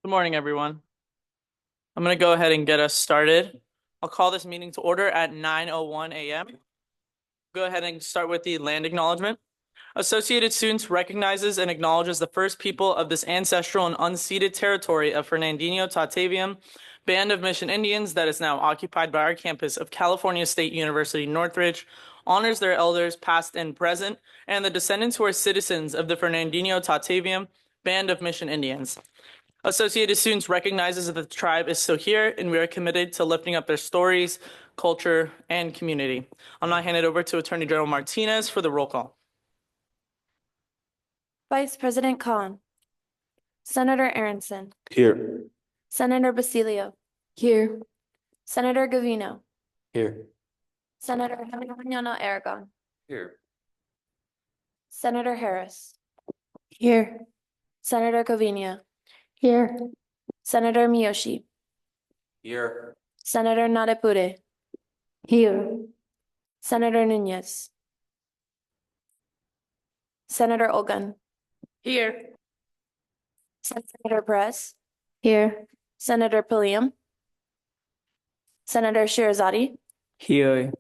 Good morning, everyone. I'm going to go ahead and get us started. I'll call this meeting to order at 9:01 a.m. Go ahead and start with the land acknowledgement. Associated Students recognizes and acknowledges the first people of this ancestral and unceded territory of Fernandino Tataviam Band of Mission Indians that is now occupied by our campus of California State University, Northridge, honors their elders past and present, and the descendants who are citizens of the Fernandino Tataviam Band of Mission Indians. Associated Students recognizes that the tribe is still here, and we are committed to lifting up their stories, culture, and community. I'll now hand it over to Attorney General Martinez for the roll call. Vice President Khan, Senator Aronson, Here. Senator Basilio. Here. Senator Gavino, Here. Senator Javierno Aragon, Here. Senator Harris. Here. Senator Covina. Here. Senator Miyoshi. Here. Senator Nadepure. Here. Senator Nunez. Senator Olgun. Here. Senator Perez. Here. Senator Pulliam. Senator Shirazadi. Here.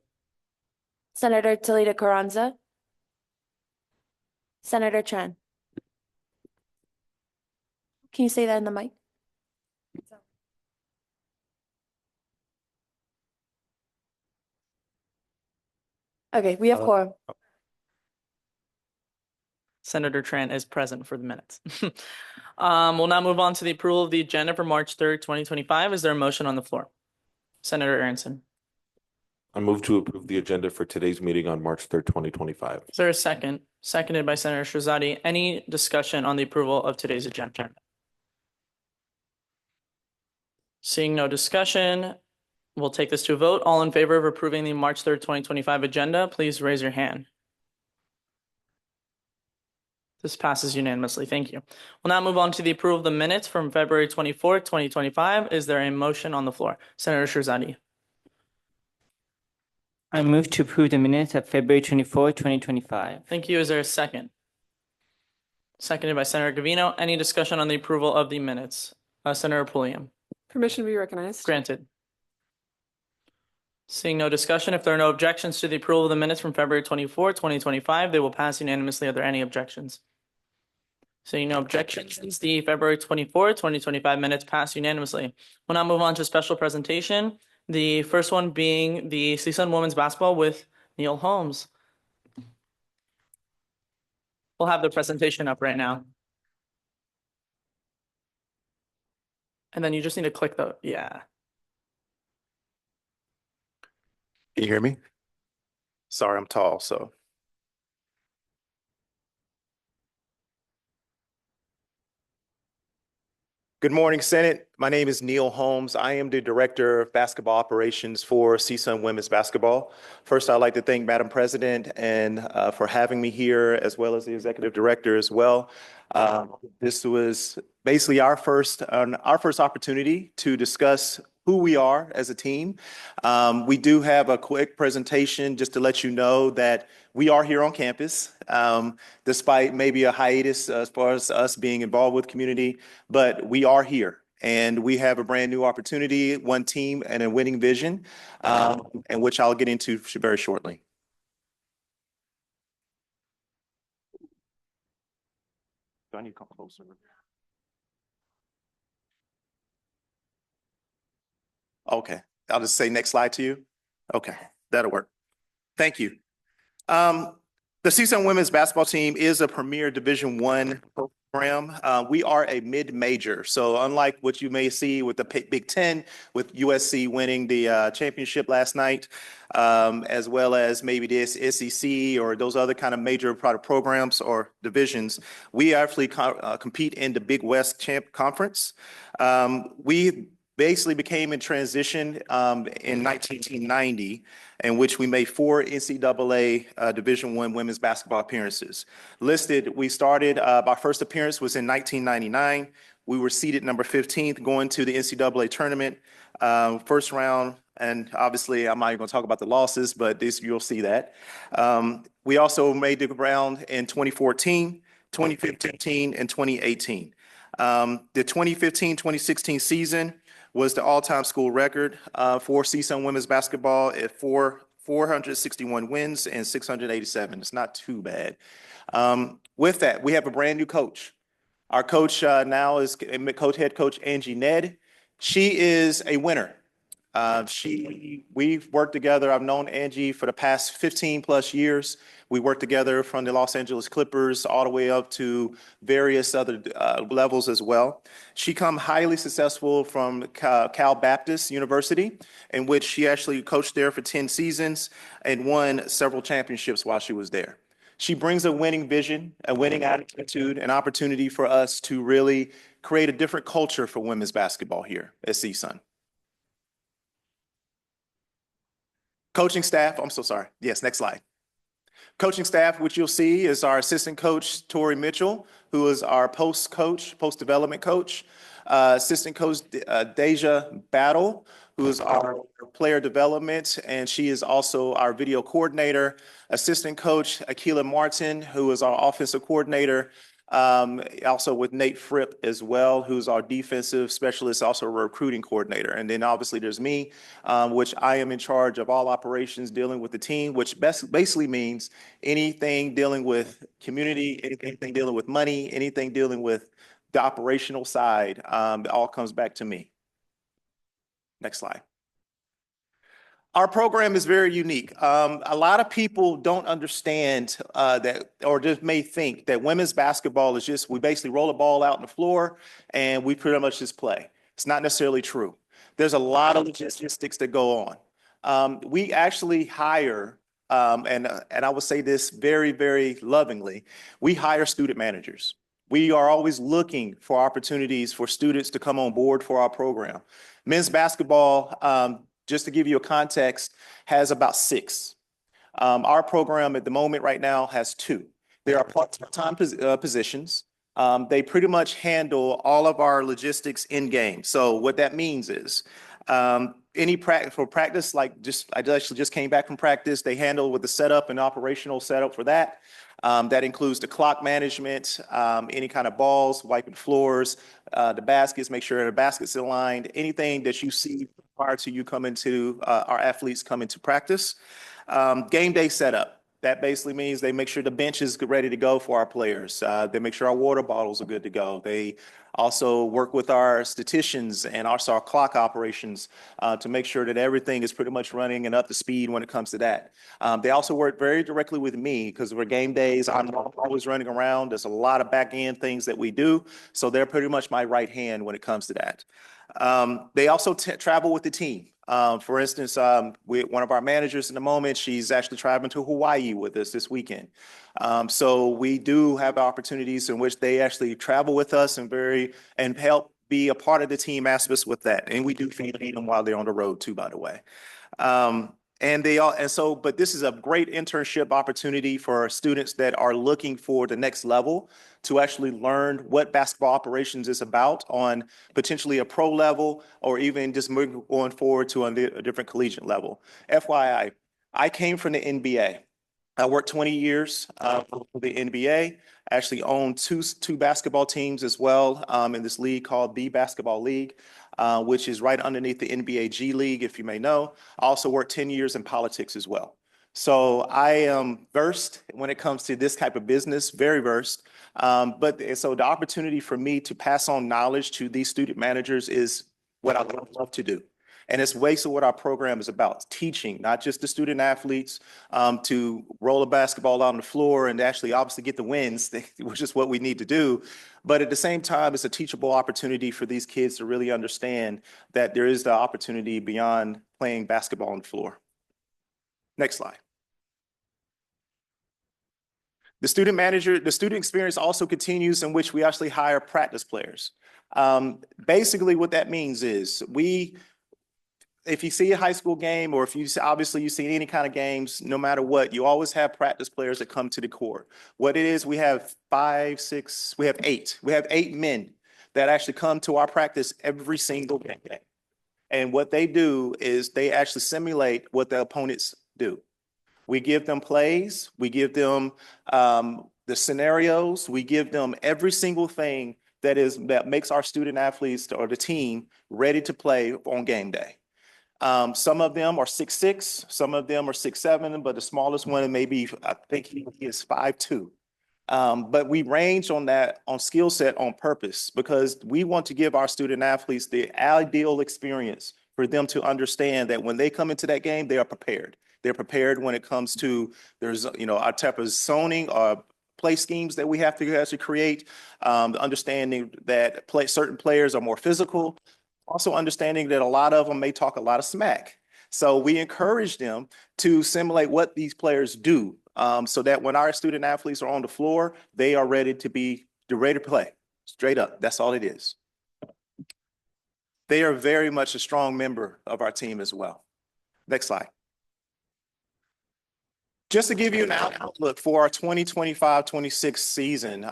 Senator Talita Carranza. Senator Tran. Can you say that in the mic? Okay, we have quorum. Senator Tran is present for the minutes. We'll now move on to the approval of the agenda for March 3rd, 2025. Is there a motion on the floor? Senator Aronson. I move to approve the agenda for today's meeting on March 3rd, 2025. Is there a second? Seconded by Senator Shirazadi. Any discussion on the approval of today's agenda? Seeing no discussion, we'll take this to a vote. All in favor of approving the March 3rd, 2025 agenda, please raise your hand. This passes unanimously. Thank you. We'll now move on to the approval of the minutes from February 24th, 2025. Is there a motion on the floor? Senator Shirazadi. I move to approve the minutes of February 24, 2025. Thank you. Is there a second? Seconded by Senator Gavino. Any discussion on the approval of the minutes? Senator Pulliam. Permission to be recognized. Granted. Seeing no discussion, if there are no objections to the approval of the minutes from February 24, 2025, they will pass unanimously. Are there any objections? Seeing no objections, the February 24, 2025 minutes pass unanimously. We'll now move on to special presentation. The first one being the CSUN Women's Basketball with Neil Holmes. We'll have the presentation up right now. And then you just need to click the, yeah. Can you hear me? Sorry, I'm tall, so. Good morning, Senate. My name is Neil Holmes. I am the Director of Basketball Operations for CSUN Women's Basketball. First, I'd like to thank Madam President and for having me here, as well as the Executive Director as well. This was basically our first opportunity to discuss who we are as a team. We do have a quick presentation just to let you know that we are here on campus, despite maybe a hiatus as far as us being involved with community, but we are here. And we have a brand new opportunity, one team and a winning vision, and which I'll get into very shortly. Do I need to come closer? Okay, I'll just say next slide to you. Okay, that'll work. Thank you. The CSUN Women's Basketball team is a premier Division I program. We are a mid-major, so unlike what you may see with the Big Ten, with USC winning the championship last night, as well as maybe the SEC or those other kind of major programs or divisions, we actually compete in the Big West Conference. We basically became in transition in 1990, in which we made 4 NCAA Division I women's basketball appearances. Listed, we started, our first appearance was in 1999. We were seeded number 15th going to the NCAA tournament, first round, and obviously I'm not even gonna talk about the losses, but this, you'll see that. We also made the round in 2014, 2015, and 2018. The 2015-2016 season was the all-time school record for CSUN women's basketball at 461 wins and 687. It's not too bad. With that, we have a brand new coach. Our coach now is head coach Angie Ned. She is a winner. We've worked together. I've known Angie for the past 15 plus years. We worked together from the Los Angeles Clippers all the way up to various other levels as well. She come highly successful from Cal Baptist University, in which she actually coached there for 10 seasons and won several championships while she was there. She brings a winning vision, a winning attitude, an opportunity for us to really create a different culture for women's basketball here at CSUN. Coaching staff, I'm so sorry. Yes, next slide. Coaching staff, which you'll see is our assistant coach, Tori Mitchell, who is our post-development coach. Assistant coach, Deja Battle, who is our player development, and she is also our video coordinator. Assistant coach, Akila Martin, who is our offensive coordinator. Also with Nate Fripp as well, who's our defensive specialist, also a recruiting coordinator. And then obviously there's me, which I am in charge of all operations dealing with the team, which basically means anything dealing with community, anything dealing with money, anything dealing with the operational side, it all comes back to me. Next slide. Our program is very unique. A lot of people don't understand that, or just may think that women's basketball is just, we basically roll a ball out on the floor and we pretty much just play. It's not necessarily true. There's a lot of logistics that go on. We actually hire, and I would say this very, very lovingly, we hire student managers. We are always looking for opportunities for students to come on board for our program. Men's basketball, just to give you a context, has about 6. Our program at the moment right now has 2. There are part-time positions. They pretty much handle all of our logistics in game. So what that means is any practice, like I actually just came back from practice, they handle with the setup and operational setup for that. That includes the clock management, any kind of balls, wiping floors, the baskets, make sure the baskets aligned, anything that you see prior to you coming to our athletes coming to practice. Game day setup. That basically means they make sure the bench is ready to go for our players. They make sure our water bottles are good to go. They also work with our statisticians and also our clock operations to make sure that everything is pretty much running and up to speed when it comes to that. They also work very directly with me because we're game days. I'm always running around. There's a lot of back end things that we do. So they're pretty much my right hand when it comes to that. They also travel with the team. For instance, one of our managers in the moment, she's actually traveling to Hawaii with us this weekend. So we do have opportunities in which they actually travel with us and help be a part of the team aspects with that. And we do feed them while they're on the road too, by the way. But this is a great internship opportunity for students that are looking for the next level to actually learn what basketball operations is about on potentially a pro level or even just going forward to a different collegiate level. FYI, I came from the NBA. I worked 20 years for the NBA. I actually own two basketball teams as well in this league called the Basketball League, which is right underneath the NBA G League, if you may know. I also worked 10 years in politics as well. So I am versed when it comes to this type of business, very versed. So the opportunity for me to pass on knowledge to these student managers is what I love to do. And it's basically what our program is about, teaching not just the student athletes to roll a basketball out on the floor and actually obviously get the wins, which is what we need to do. But at the same time, it's a teachable opportunity for these kids to really understand that there is the opportunity beyond playing basketball on the floor. Next slide. The student experience also continues in which we actually hire practice players. Basically what that means is if you see a high school game or if you see any kind of games, no matter what, you always have practice players that come to the court. What it is, we have 5, 6, we have 8. We have 8 men that actually come to our practice every single game. And what they do is they actually simulate what the opponents do. We give them plays, we give them the scenarios, we give them every single thing that makes our student athletes or the team ready to play on game day. Some of them are 6'6", some of them are 6'7", but the smallest one maybe, I think he is 5'2". But we range on that on skill set on purpose because we want to give our student athletes the ideal experience for them to understand that when they come into that game, they are prepared. They're prepared when it comes to our type of zoning or play schemes that we have to actually create, the understanding that certain players are more physical, also understanding that a lot of them may talk a lot of smack. So we encourage them to simulate what these players do, so that when our student athletes are on the floor, they are ready to play. Straight up, that's all it is. They are very much a strong member of our team as well. Next slide. Just to give you an outlook for our 2025-26 season,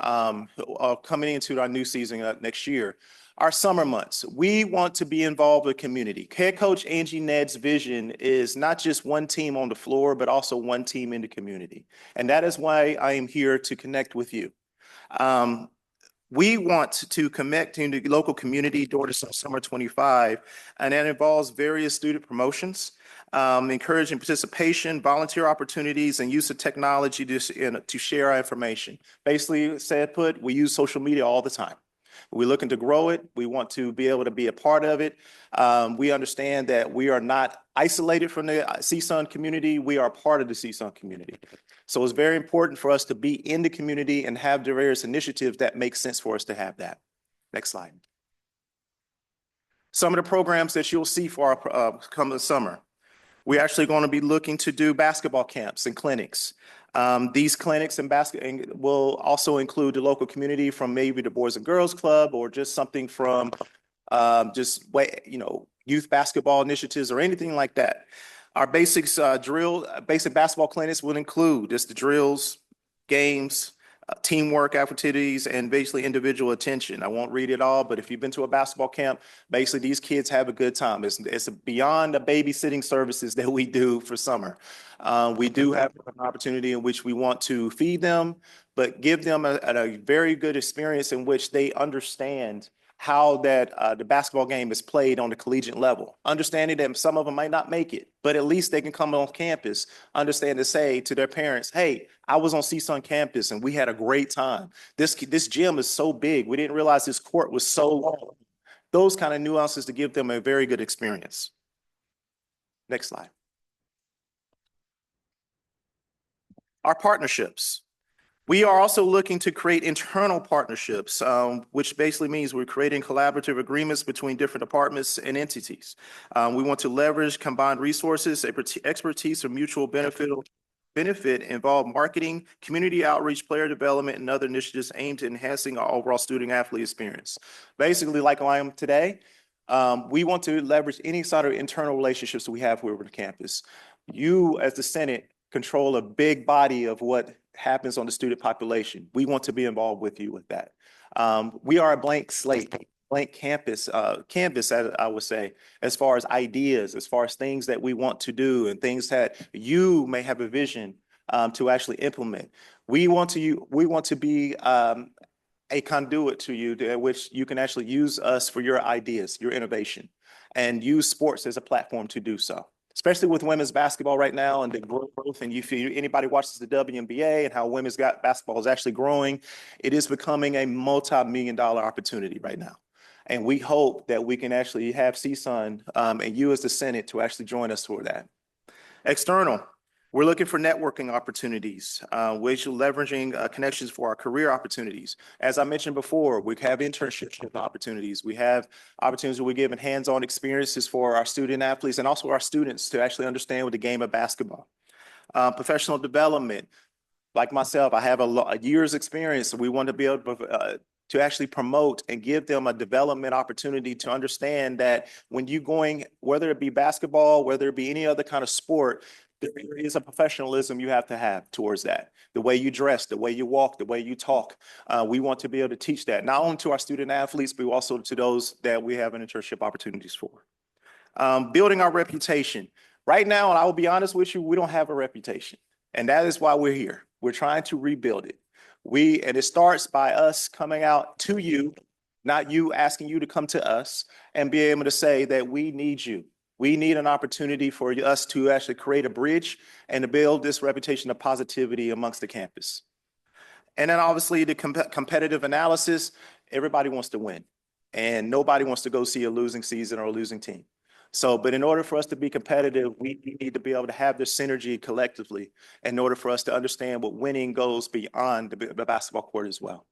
coming into our new season next year, our summer months, we want to be involved with community. Head coach Angie Ned's vision is not just one team on the floor, but also one team in the community. And that is why I am here to connect with you. We want to connect in the local community during the summer 25, and that involves various student promotions, encouraging participation, volunteer opportunities, and use of technology to share our information. Basically, we use social media all the time. We're looking to grow it. We want to be able to be a part of it. We understand that we are not isolated from the CSUN community. We are part of the CSUN community. So it's very important for us to be in the community and have the various initiatives that make sense for us to have that. Next slide. Some of the programs that you'll see for our coming summer. We're actually going to be looking to do basketball camps and clinics. These clinics and will also include the local community from maybe the Boys and Girls Club or just something from youth basketball initiatives or anything like that. Our basic basketball clinics will include just the drills, games, teamwork activities, and basically individual attention. I won't read it all, but if you've been to a basketball camp, basically these kids have a good time. It's beyond the babysitting services that we do for summer. We do have an opportunity in which we want to feed them, but give them a very good experience in which they understand how that the basketball game is played on the collegiate level, understanding that some of them might not make it, but at least they can come on campus, understand to say to their parents, hey, I was on CSUN campus and we had a great time. This gym is so big. We didn't realize this court was so long. Those kind of nuances to give them a very good experience. Next slide. Our partnerships. We are also looking to create internal partnerships, which basically means we're creating collaborative agreements between different departments and entities. We want to leverage combined resources, expertise, or mutual benefit involve marketing, community outreach, player development, and other initiatives aimed at enhancing our overall student athlete experience. Basically, like I am today, we want to leverage any sort of internal relationships we have over the campus. You, as the Senate, control a big body of what happens on the student population. We want to be involved with you with that. We are a blank slate, blank canvas, I would say, as far as ideas, as far as things that we want to do and things that you may have a vision to actually implement. We want to be a conduit to you in which you can actually use us for your ideas, your innovation, and use sports as a platform to do so. Especially with women's basketball right now and the growth, and if anybody watches the WNBA and how women's basketball is actually growing, it is becoming a multi-million-dollar opportunity right now. And we hope that we can actually have CSUN and you as the Senate to actually join us for that. External, we're looking for networking opportunities, ways of leveraging connections for our career opportunities. As I mentioned before, we have internship opportunities. We have opportunities where we're giving hands-on experiences for our student athletes and also our students to actually understand the game of basketball. Professional development, like myself, I have a year's experience. So we want to be able to actually promote and give them a development opportunity to understand that when you're going, whether it be basketball, whether it be any other kind of sport, there is a professionalism you have to have towards that. The way you dress, the way you walk, the way you talk. We want to be able to teach that, not only to our student athletes, but also to those that we have an internship opportunities for. Building our reputation. Right now, and I will be honest with you, we don't have a reputation. And that is why we're here. We're trying to rebuild it. And it starts by us coming out to you not you asking you to come to us and be able to say that we need you. We need an opportunity for us to actually create a bridge and to build this reputation of positivity amongst the campus. And then obviously the competitive analysis, everybody wants to win and nobody wants to go see a losing season or a losing team. So, but in order for us to be competitive, we need to be able to have this synergy collectively in order for us to understand what winning goes beyond the basketball court as well.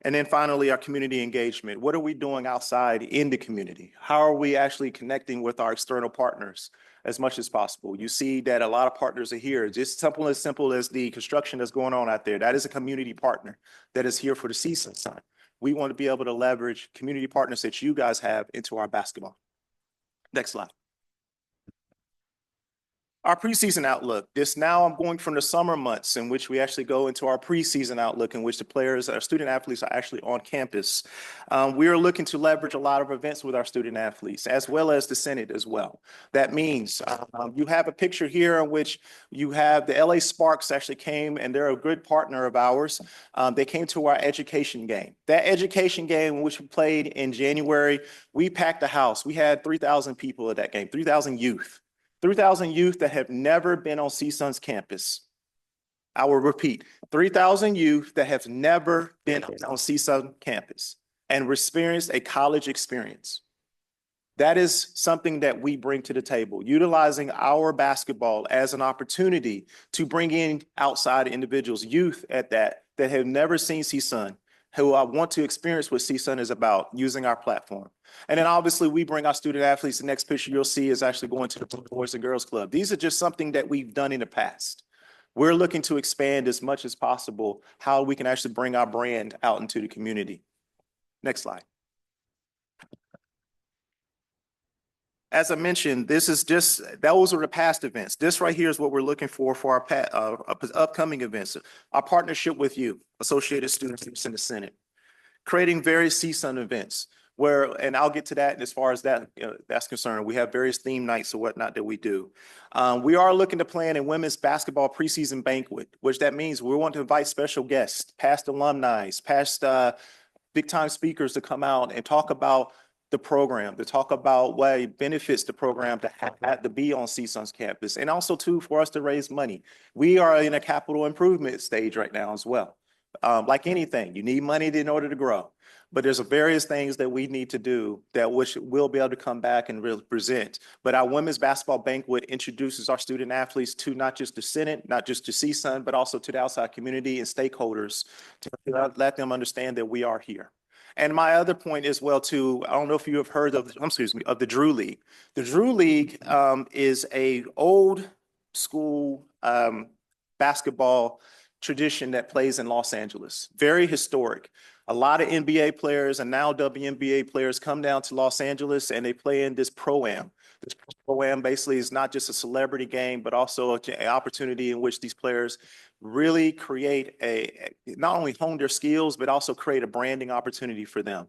And then finally, our community engagement. What are we doing outside in the community? How are we actually connecting with our external partners as much as possible? You see that a lot of partners are here. Just simple as the construction that's going on out there. That is a community partner that is here for the season. We want to be able to leverage community partners that you guys have into our basketball. Next slide. Our preseason outlook. I'm going from the summer months in which we actually go into our preseason outlook in which the players, our student athletes are actually on campus. We are looking to leverage a lot of events with our student athletes as well as the Senate as well. That means you have a picture here in which you have the LA Sparks actually came and they're a good partner of ours. They came to our education game. That education game, which we played in January, we packed the house. We had 3,000 people at that game, 3,000 youth. 3,000 youth that have never been on CSUN's campus. I will repeat, 3,000 youth that have never been on CSUN campus and experienced a college experience. That is something that we bring to the table, utilizing our basketball as an opportunity to bring in outside individuals, youth at that have never seen CSUN, who want to experience what CSUN is about using our platform. And then obviously we bring our student athletes. The next picture you'll see is actually going to the Boys and Girls Club. These are just something that we've done in the past. We're looking to expand as much as possible how we can actually bring our brand out into the community. Next slide. As I mentioned, those are the past events. This right here is what we're looking for our upcoming events. Our partnership with you, Associated Students in the Senate, creating various CSUN events and I'll get to that as far as that's concerned. We have various theme nights or whatnot that we do. We are looking to plan a women's basketball preseason banquet, which that means we want to invite special guests, past alumni, past big time speakers to come out and talk about the program, to talk about what it benefits the program to have to be on CSUN's campus, and also too for us to raise money. We are in a capital improvement stage right now as well. Like anything, you need money in order to grow, but there's various things that we need to do that which we'll be able to come back and really present. But our women's basketball banquet introduces our student athletes to not just the Senate, not just to CSUN, but also to the outside community and stakeholders to let them understand that we are here. And my other point as well too, I don't know if you have heard of the Drew League. The Drew League is a old school basketball tradition that plays in Los Angeles. Very historic. A lot of NBA players and now WNBA players come down to Los Angeles and they play in this Pro-Am. This Pro-Am basically is not just a celebrity game, but also an opportunity in which these players really create not only hone their skills, but also create a branding opportunity for them.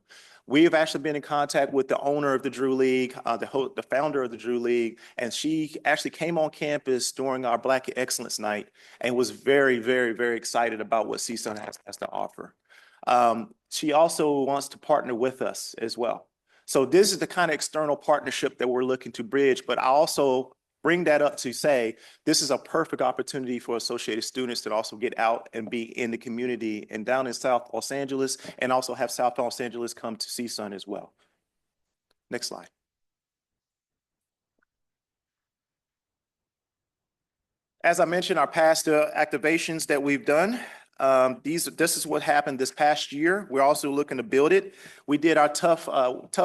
We have actually been in contact with the owner of the Drew League, the founder of the Drew League, and she actually came on campus during our Black Excellence Night and was very, very, very excited about what CSUN has to offer. She also wants to partner with us as well. So this is the kind of external partnership that we're looking to bridge, but I also bring that up to say this is a perfect opportunity for Associated students to also get out and be in the community and down in South Los Angeles, and also have South Los Angeles come to CSUN as well. Next slide. As I mentioned, our past activations that we've done, this is what happened this past year. We're also looking to build it. We did our Tough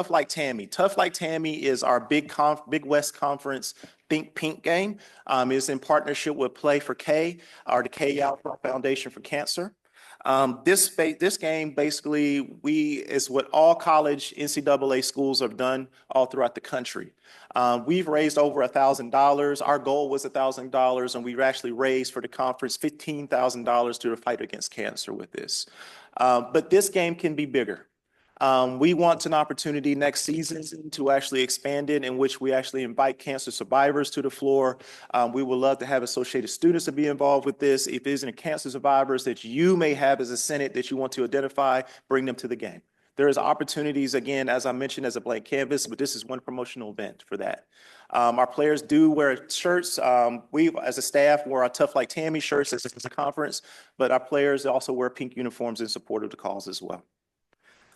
Like Tammy. Tough Like Tammy is our Big West Conference Think Pink game. It's in partnership with Play for K, or the K Out Foundation for Cancer. This game basically is what all college NCAA schools have done all throughout the country. We've raised over $1,000. Our goal was $1,000, and we've actually raised for the conference $15,000 to the fight against cancer with this. But this game can be bigger. We want an opportunity next season to actually expand it, in which we actually invite cancer survivors to the floor. We would love to have Associated students to be involved with this. If there's any cancer survivors that you may have as a Senate that you want to identify, bring them to the game. There is opportunities, again, as I mentioned, as a blank canvas, but this is one promotional event for that. Our players do wear shirts. We, as a staff, wear our Tough Like Tammy shirts as a conference, but our players also wear pink uniforms in support of the cause as well.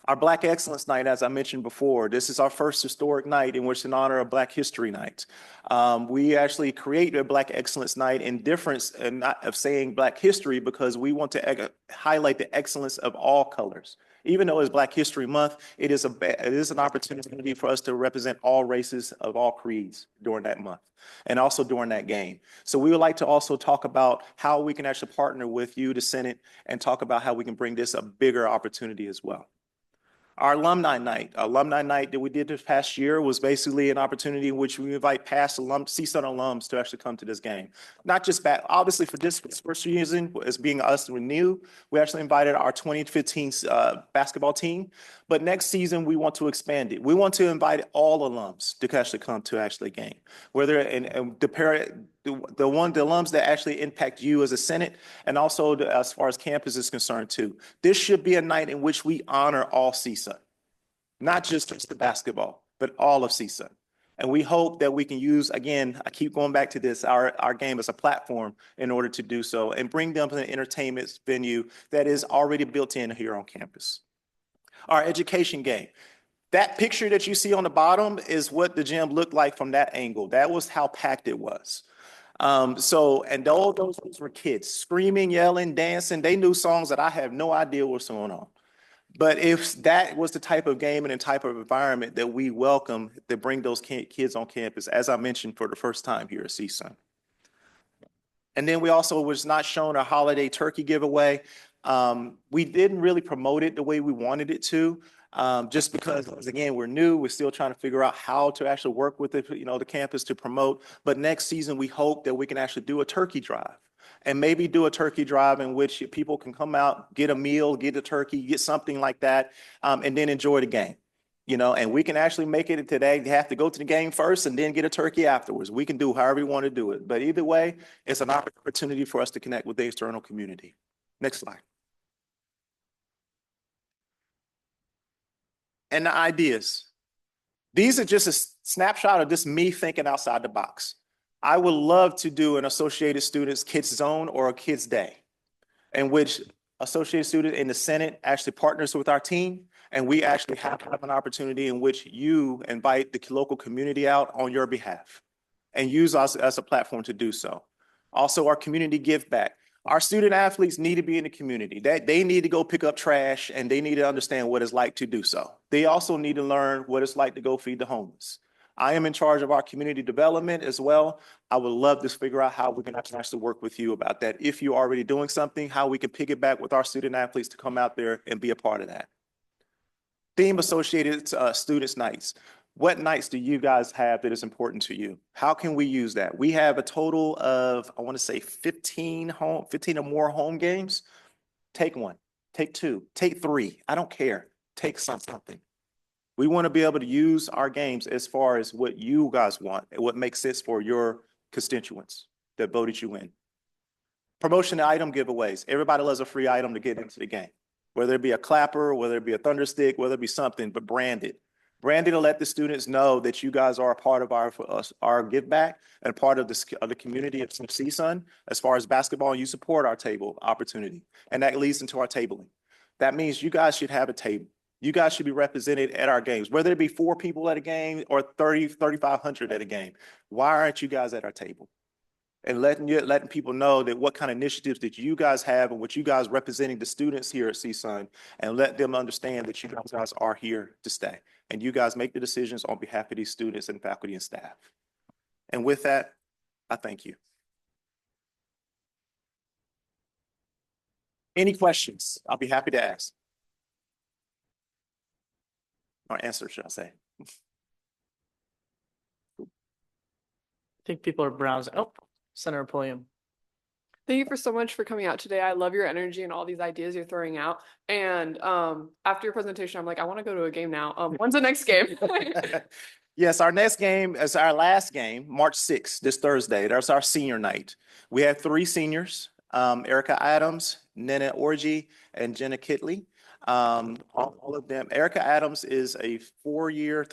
Our Black Excellence Night, as I mentioned before, this is our first historic night in which in honor of Black History Night. We actually created a Black Excellence Night in difference and not of saying Black history because we want to highlight the excellence of all colors. Even though it's Black History Month, it is an opportunity for us to represent all races of all creeds during that month and also during that game. So we would like to also talk about how we can actually partner with you, the Senate, and talk about how we can bring this a bigger opportunity as well. Our alumni night that we did this past year was basically an opportunity in which we invite past CSUN alums to actually come to this game. Not just back, obviously for this first season, as being us new, we actually invited our 2015 basketball team, but next season we want to expand it. We want to invite all alums to actually come to actually game, whether the alums that actually impact you as a Senate and also as far as campus is concerned too. This should be a night in which we honor all CSUN, not just the basketball, but all of CSUN. And we hope that we can use, again, I keep going back to this, our game as a platform in order to do so and bring them to an entertainment venue that is already built in here on campus. Our education game. That picture that you see on the bottom is what the gym looked like from that angle. That was how packed it was. And all those were kids screaming, yelling, dancing. They knew songs that I have no idea what's going on. But if that was the type of game and the type of environment that we welcome to bring those kids on campus, as I mentioned, for the first time here at CSUN. And then we also was not shown a holiday turkey giveaway. We didn't really promote it the way we wanted it to. Just because, again, we're new, we're still trying to figure out how to actually work with the campus to promote. But next season, we hope that we can actually do a turkey drive and maybe do a turkey drive in which people can come out, get a meal, get a turkey, get something like that, and then enjoy the game. And we can actually make it today. They have to go to the game first and then get a turkey afterwards. We can do however we want to do it. But either way, it's an opportunity for us to connect with the external community. Next slide. And the ideas. These are just a snapshot of just me thinking outside the box. I would love to do an Associated Students Kids Zone or a Kids Day in which Associated Student in the Senate actually partners with our team, and we actually have an opportunity in which you invite the local community out on your behalf and use us as a platform to do so. Also, our community give back. Our student athletes need to be in the community. They need to go pick up trash and they need to understand what it's like to do so. They also need to learn what it's like to go feed the homeless. I am in charge of our community development as well. I would love to figure out how we can actually work with you about that. If you're already doing something, how we can piggyback with our student athletes to come out there and be a part of that. Theme associated students nights. What nights do you guys have that is important to you? How can we use that? We have a total of, I want to say 15 or more home games. Take one, take two, take three. I don't care. Take something. We want to be able to use our games as far as what you guys want and what makes sense for your constituents that voted you in. Promotion item giveaways. Everybody loves a free item to get into the game, whether it be a clapper, whether it be a thunder stick, whether it be something, but branded. Branded to let the students know that you guys are a part of our give back and part of the community of CSUN as far as basketball, and you support our table opportunity. And that leads into our tabling. That means you guys should have a table. You guys should be represented at our games, whether it be 4 people at a game or 3,500 at a game. Why aren't you guys at our table? And letting people know that what kind of initiatives that you guys have and what you guys representing the students here at CSUN, and let them understand that you guys are here to stay. And you guys make the decisions on behalf of these students and faculty and staff. And with that, I thank you. Any questions? I'll be happy to ask. Or answer, should I say. I think people are browsing. Oh, Senator Pulliam. Thank you so much for coming out today. I love your energy and all these ideas you're throwing out. And after your presentation, I'm like, I want to go to a game now. When's the next game? Yes, our next game is our last game, March 6th, this Thursday. That's our senior night. We have 3 seniors, Erica Adams, Nina Orji, and Jenna Kitley. All of them. Erica Adams is a 3-year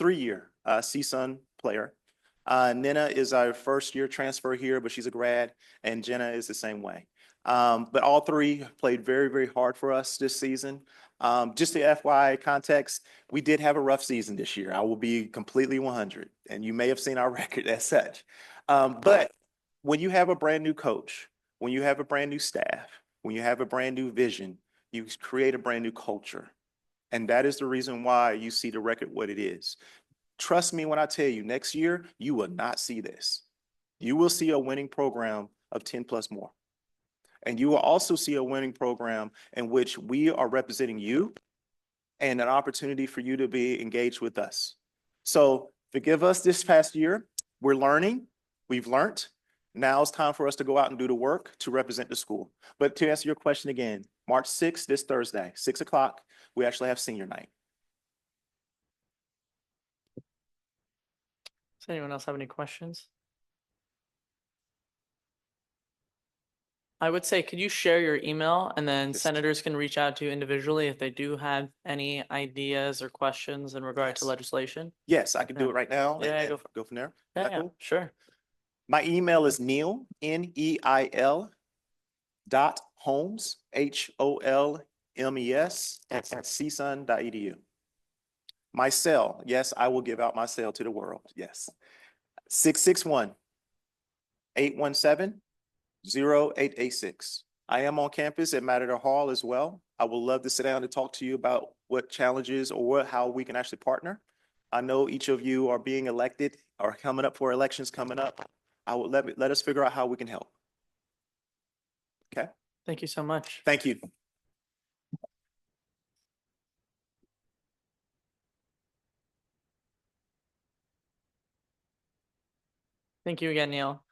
CSUN player. Nina is our first-year transfer here, but she's a grad, and Jenna is the same way. But all three played very, very hard for us this season. Just the FYI context, we did have a rough season this year. I will be completely 100, and you may have seen our record as such. But when you have a brand new coach, when you have a brand new staff, when you have a brand new vision, you create a brand new culture. And that is the reason why you see the record what it is. Trust me when I tell you, next year, you will not see this. You will see a winning program of 10 plus more. And you will also see a winning program in which we are representing you and an opportunity for you to be engaged with us. So forgive us this past year. We're learning. We've learned. Now it's time for us to go out and do the work to represent the school. But to answer your question again, March 6th, this Thursday, 6 o'clock, we actually have senior night. Does anyone else have any questions? I would say, could you share your email and then Yes. senators can reach out to you individually if they do have any ideas or questions in regard to Yes. legislation? Yes, I can do Yeah. it right now. Yeah, and go for- go from there. Is Yeah, that yeah, cool? sure. My email is Neil, Neil, .Holmes, HOLMES, at csun.edu. My cell, yes, I will give out my cell to the world, yes. 661-817-0886. I am on campus at Matador Hall as well. I would love to sit down and talk to you about what challenges or how we can actually partner. I know each of you are being elected or coming up for elections coming up. I would let us figure out how we can help. Okay, Thank you so much. thank you. Thank you again, Neil.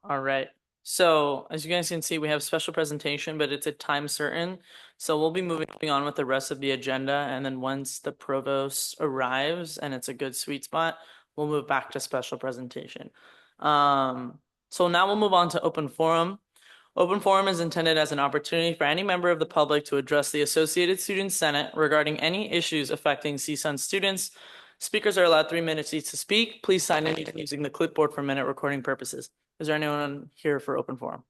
All right. So as you guys can see, we have special presentation, but it's a time certain. So we'll be moving on with the rest of the agenda. And then once the provost arrives and it's a good sweet spot, we'll move back to special presentation. So now we'll move on to open forum. Open forum is intended as an opportunity for any member of the public to address the Associated Student Senate regarding any issues affecting CSUN students. Speakers are allowed 3 minutes each to speak. Please sign in using the clipboard for minute recording purposes. Is there anyone here for open forum?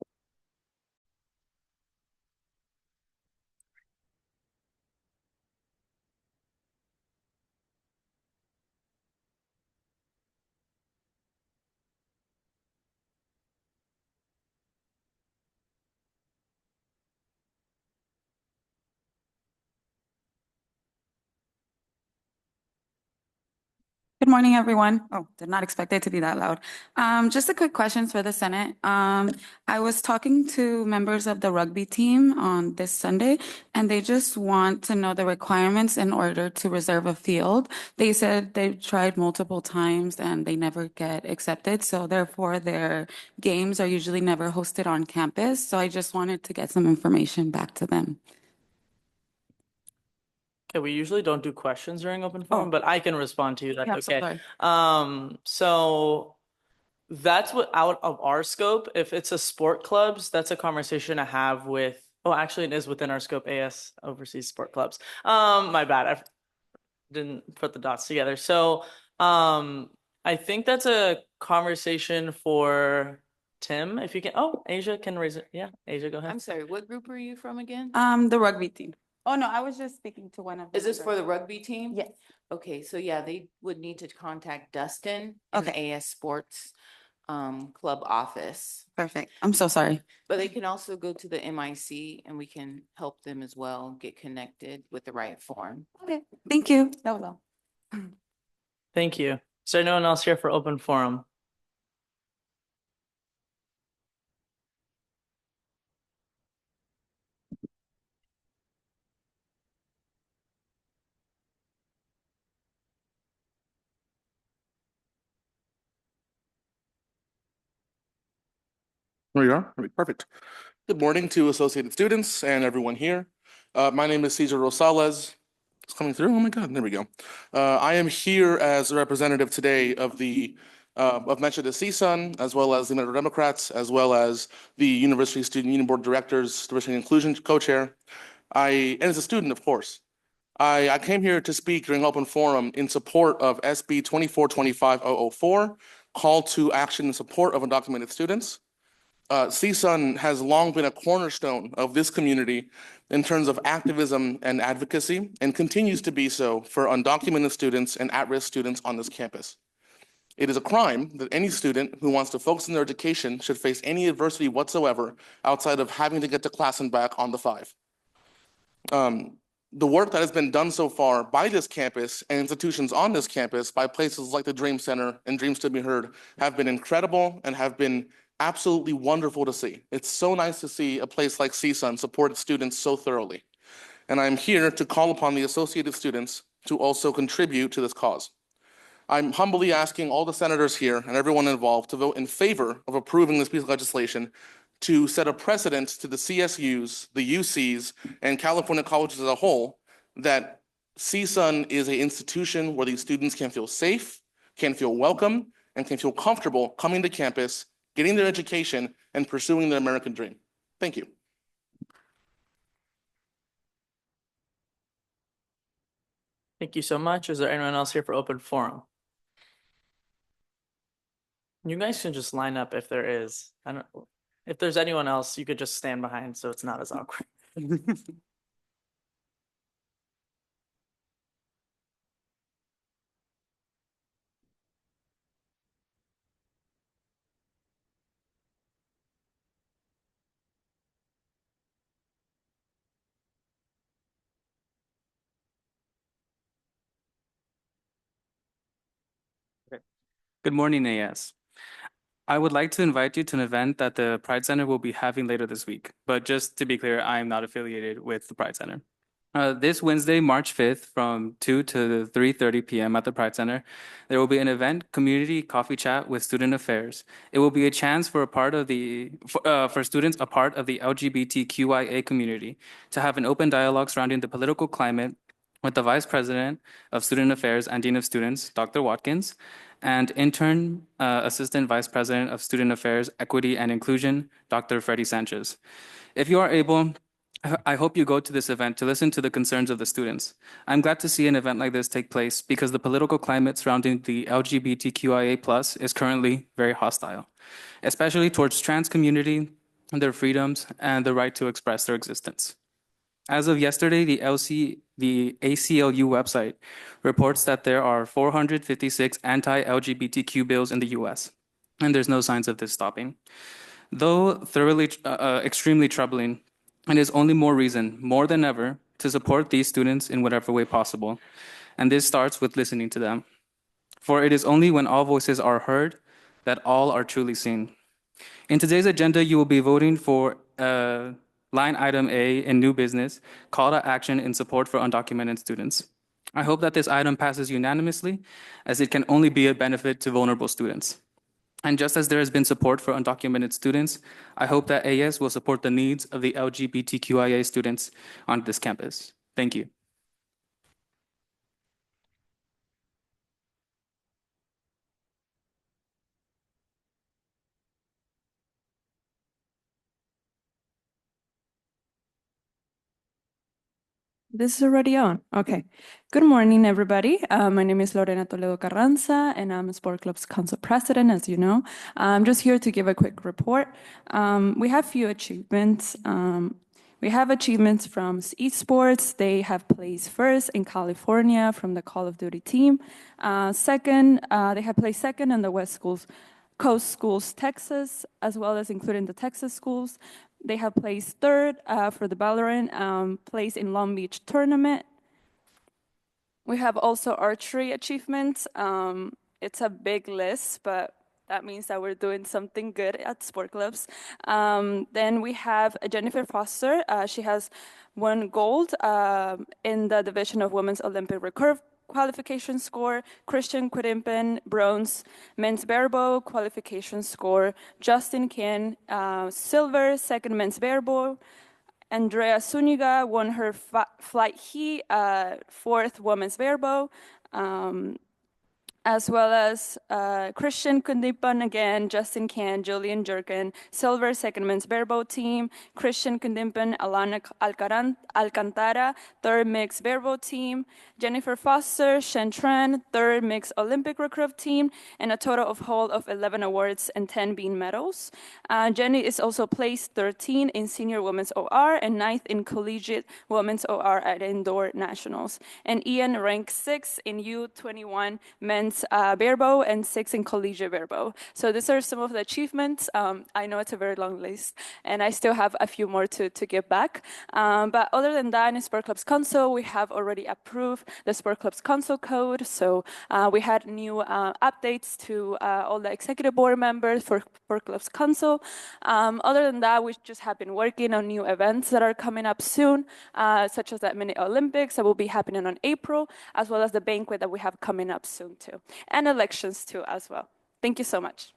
Good morning, everyone. Oh, did not expect it to be that loud. Just a quick questions for the Senate. I was talking to members of the rugby team on this Sunday, and they just want to know the requirements in order to reserve a field. They said they've tried multiple times and they never get accepted, so therefore their games are usually never hosted on campus. So I just wanted to get some information back to them. Okay, we usually don't do questions during open forum, Oh. but I can respond to you. That's Yeah, I'm so okay. sorry. So that's what out of our scope. If it's a sport clubs, that's a conversation to have with, oh, actually it is within our scope, AS overseas sport clubs. My bad. I didn't put the dots together. So, I think that's a conversation for Tim, if you can, oh, Asia can raise it. Yeah, Asia, go ahead. I'm sorry, what group are you from again? The rugby team. Oh, no, I was just speaking to one of. Is this for the rugby team? Yes. Okay, so yeah, they would need to contact Dustin in the AS Sports Club office. Perfect. I'm so sorry. But they can also go to the MIC and we can help them as well get connected with the right form. Okay, thank you. That was all. Thank you. Is there anyone else here for open forum? There we are. Perfect. Good morning to Associated students and everyone here. My name is Cesar Rosales. It's coming through. Oh my God, there we go. I am here as a representative today of the of Metro de CSUN, as well as the Metro Democrats, as well as the University Student Union Board of Directors, Diversity and Inclusion Co-Chair. And as a student, of course. I came here to speak during open forum in support of SB 2425-004, call to action in support of undocumented students. CSUN has long been a cornerstone of this community in terms of activism and advocacy, and continues to be so for undocumented students and at-risk students on this campus. It is a crime that any student who wants to focus on their education should face any adversity whatsoever outside of having to get to class and back on the 5. The work that has been done so far by this campus and institutions on this campus by places like the Dream Center and Dreams to Be Heard have been incredible and have been absolutely wonderful to see. It's so nice to see a place like CSUN support its students so thoroughly. And I'm here to call upon the associated students to also contribute to this cause. I'm humbly asking all the senators here and everyone involved to vote in favor of approving this piece of legislation to set a precedent to the CSUs, the UCs, and California colleges as a whole that CSUN is an institution where these students can feel safe, can feel welcome, and can feel comfortable coming to campus, getting their education, and pursuing their American dream. Thank you. Thank you so much. Is there anyone else here for open forum? You guys can just line up if there is. If there's anyone else, you could just stand behind so it's not as awkward. Good morning, AS. I would like to invite you to an event that the Pride Center will be having later this week. But just to be clear, I am not affiliated with the Pride Center. This Wednesday, March 5th, from 2 to 3:30 p.m. at the Pride Center, there will be an event, community coffee chat with student affairs. It will be a chance for for students a part of the LGBTQIA community to have an open dialogue surrounding the political climate with the Vice President of Student Affairs and Dean of Students, Dr. Watkins, and Intern Assistant Vice President of Student Affairs, Equity and Inclusion, Dr. Freddie Sanchez. If you are able, I hope you go to this event to listen to the concerns of the students. I'm glad to see an event like this take place because the political climate surrounding the LGBTQIA+ is currently very hostile, especially towards trans community, their freedoms, and the right to express their existence. As of yesterday, the ACLU website reports that there are 456 anti-LGBTQ bills in the US, and there's no signs of this stopping. Though thoroughly extremely troubling, it is only more reason, more than ever, to support these students in whatever way possible. And this starts with listening to them. For it is only when all voices are heard that all are truly seen. In today's agenda, you will be voting for line item A in new business, call to action in support for undocumented students. I hope that this item passes unanimously, as it can only be a benefit to vulnerable students. And just as there has been support for undocumented students, I hope that AS will support the needs of the LGBTQIA students on this campus. Thank you. This is already on. Okay. Good morning, everybody. My name is Lorena Toledo Carranza, and I'm a Sport Club's council president, as you know. I'm just here to give a quick report. We have few achievements. We have achievements from esports. They have placed first in California from the Call of Duty team. Second, they have placed second in the West Coast Schools, Texas, as well as including the Texas schools. They have placed third for the Valorant, place in Long Beach tournament. We have also archery achievements. It's a big list, but that means that we're doing something good at sport clubs. Then we have Jennifer Foster. She has won gold in the division of women's Olympic recurve qualification score. Christian Quidimpen, bronze, men's barebow qualification score. Justin Ken, silver, second men's barebow. Andrea Zuniga won her flight heat, fourth women's barebow. as well as Christian Kundipan again, Justin Can, Julian Jerkin, silver second men's bareboat team, Christian Kundipan, Alana Alcantara, third mixed bareboat team, Jennifer Foster, Shen Tran, third mixed Olympic recruit team, and a total of whole of 11 awards and 10 bean medals. Jenny is also placed 13 in senior women's OR and 9th in collegiate women's OR at indoor nationals. And Ian ranked 6th in U21 men's barebow and 6th in collegiate barebow. So these are some of the achievements. I know it's a very long list, and I still have a few more to give back. But other than that, in Sport Clubs Council, we have already approved the Sport Clubs Council code. So we had new updates to all the executive board members for Sport Clubs Council. Other than that, we just have been working on new events that are coming up soon, such as the Mini Olympics that will be happening on April, as well as the banquet that we have coming up soon too, and elections too as well. Thank you so much.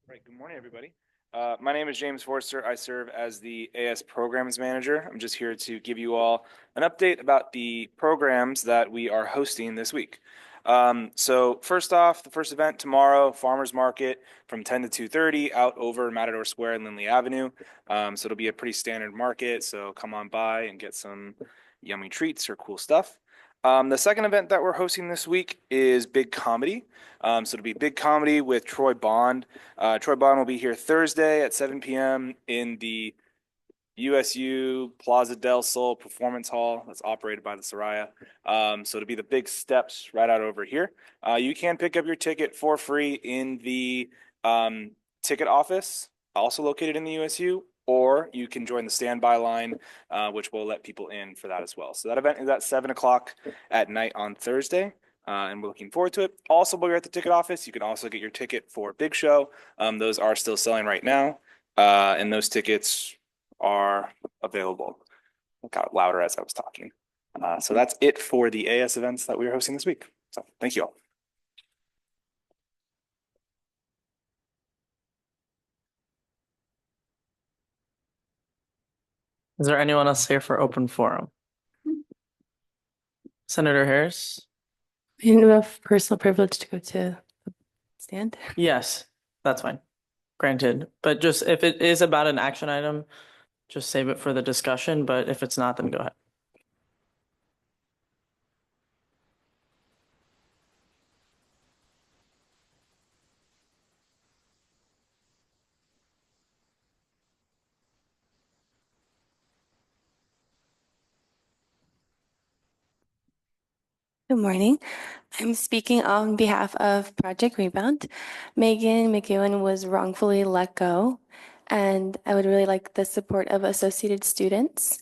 Right, good morning, everybody. My name is James Forster. I serve as the AS Programs Manager. I'm just here to give you all an update about the programs that we are hosting this week. So first off, the first event tomorrow, Farmers Market from 10 to 2:30 out over Matador Square and Lindley Avenue. So it'll be a pretty standard market, so come on by and get some yummy treats or cool stuff. The second event that we're hosting this week is Big Comedy. So it'll be Big Comedy with Troy Bond. Troy Bond will be here Thursday at 7 p.m. in the USU Plaza del Sol Performance Hall that's operated by the Soraya. So it'll be the Big Steps right out over here. You can pick up your ticket for free in the ticket office, also located in the USU, or you can join the standby line, which will let people in for that as well. So that event is at 7 o'clock at night on Thursday, and we're looking forward to it. Also, while you're at the ticket office, you can also get your ticket for Big Show. Those are still selling right now, and those tickets are available. I got louder as I was talking. So that's it for the AS events that we are hosting this week. So thank you all. Is there anyone else here for open forum? Senator Harris? You didn't have personal privilege to go to the stand? Yes, that's fine. Granted, but just if it is about an action item, just save it for the discussion, but if it's not, then go ahead. Good morning. I'm speaking on behalf of Project Rebound. Megan McEwen was wrongfully let go, and I would really like the support of Associated Students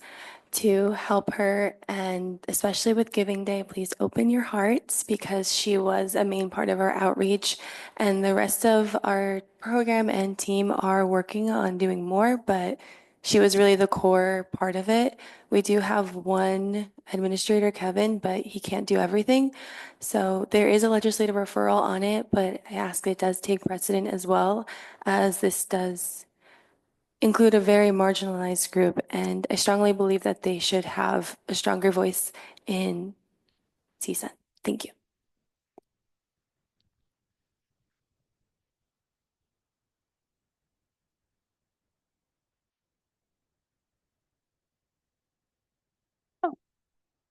to help her, and especially with Giving Day, please open your hearts because she was a main part of our outreach, and the rest of our program and team are working on doing more, but she was really the core part of it. We do have one administrator, Kevin, but he can't do everything. So there is a legislative referral on it, but I ask it does take precedent as well, as this does include a very marginalized group. And I strongly believe that they should have a stronger voice in CSUN. Thank you.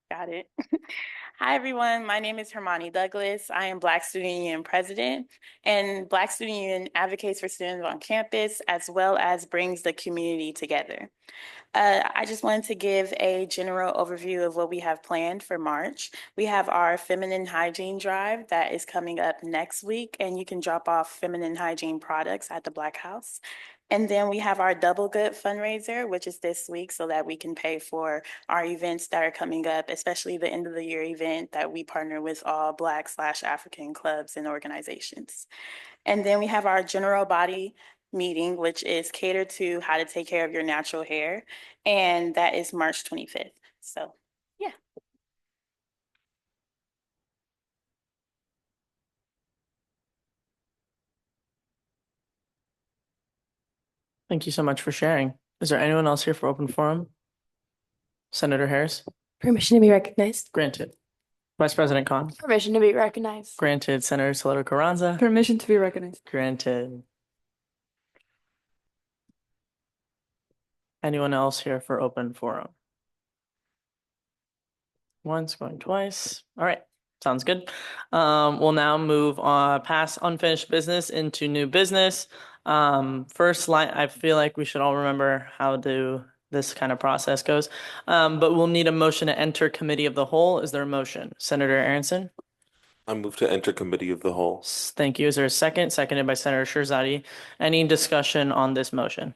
Got it. Hi, everyone. My name is Hermione Douglas. I am Black Student Union President, and Black Student Union advocates for students on campus as well as brings the community together. I just wanted to give a general overview of what we have planned for March. We have our feminine hygiene drive that is coming up next week, and you can drop off feminine hygiene products at the Black House. And then we have our Double Good fundraiser, which is this week, so that we can pay for our events that are coming up, especially the end of the year event that we partner with all Black/African clubs and organizations. And then we have our general body meeting, which is catered to how to take care of your natural hair. And that is March 25th. So, yeah. Thank you so much for sharing. Is there anyone else here for open forum? Senator Harris? Permission to be recognized. Granted. Vice President Khan? Permission to be recognized. Granted. Senator Toledo Carranza? Permission to be recognized. Granted. Anyone else here for open forum? Once, going twice. All right, sounds good. We'll now move on past unfinished business into new business. First line, I feel like we should all remember how this kind of process goes. But we'll need a motion to enter committee of the whole. Is there a motion? Senator Aronson? I move to enter committee of the whole. Thank you. Is there a second? Seconded by Senator Shirzadi. Any discussion on this motion?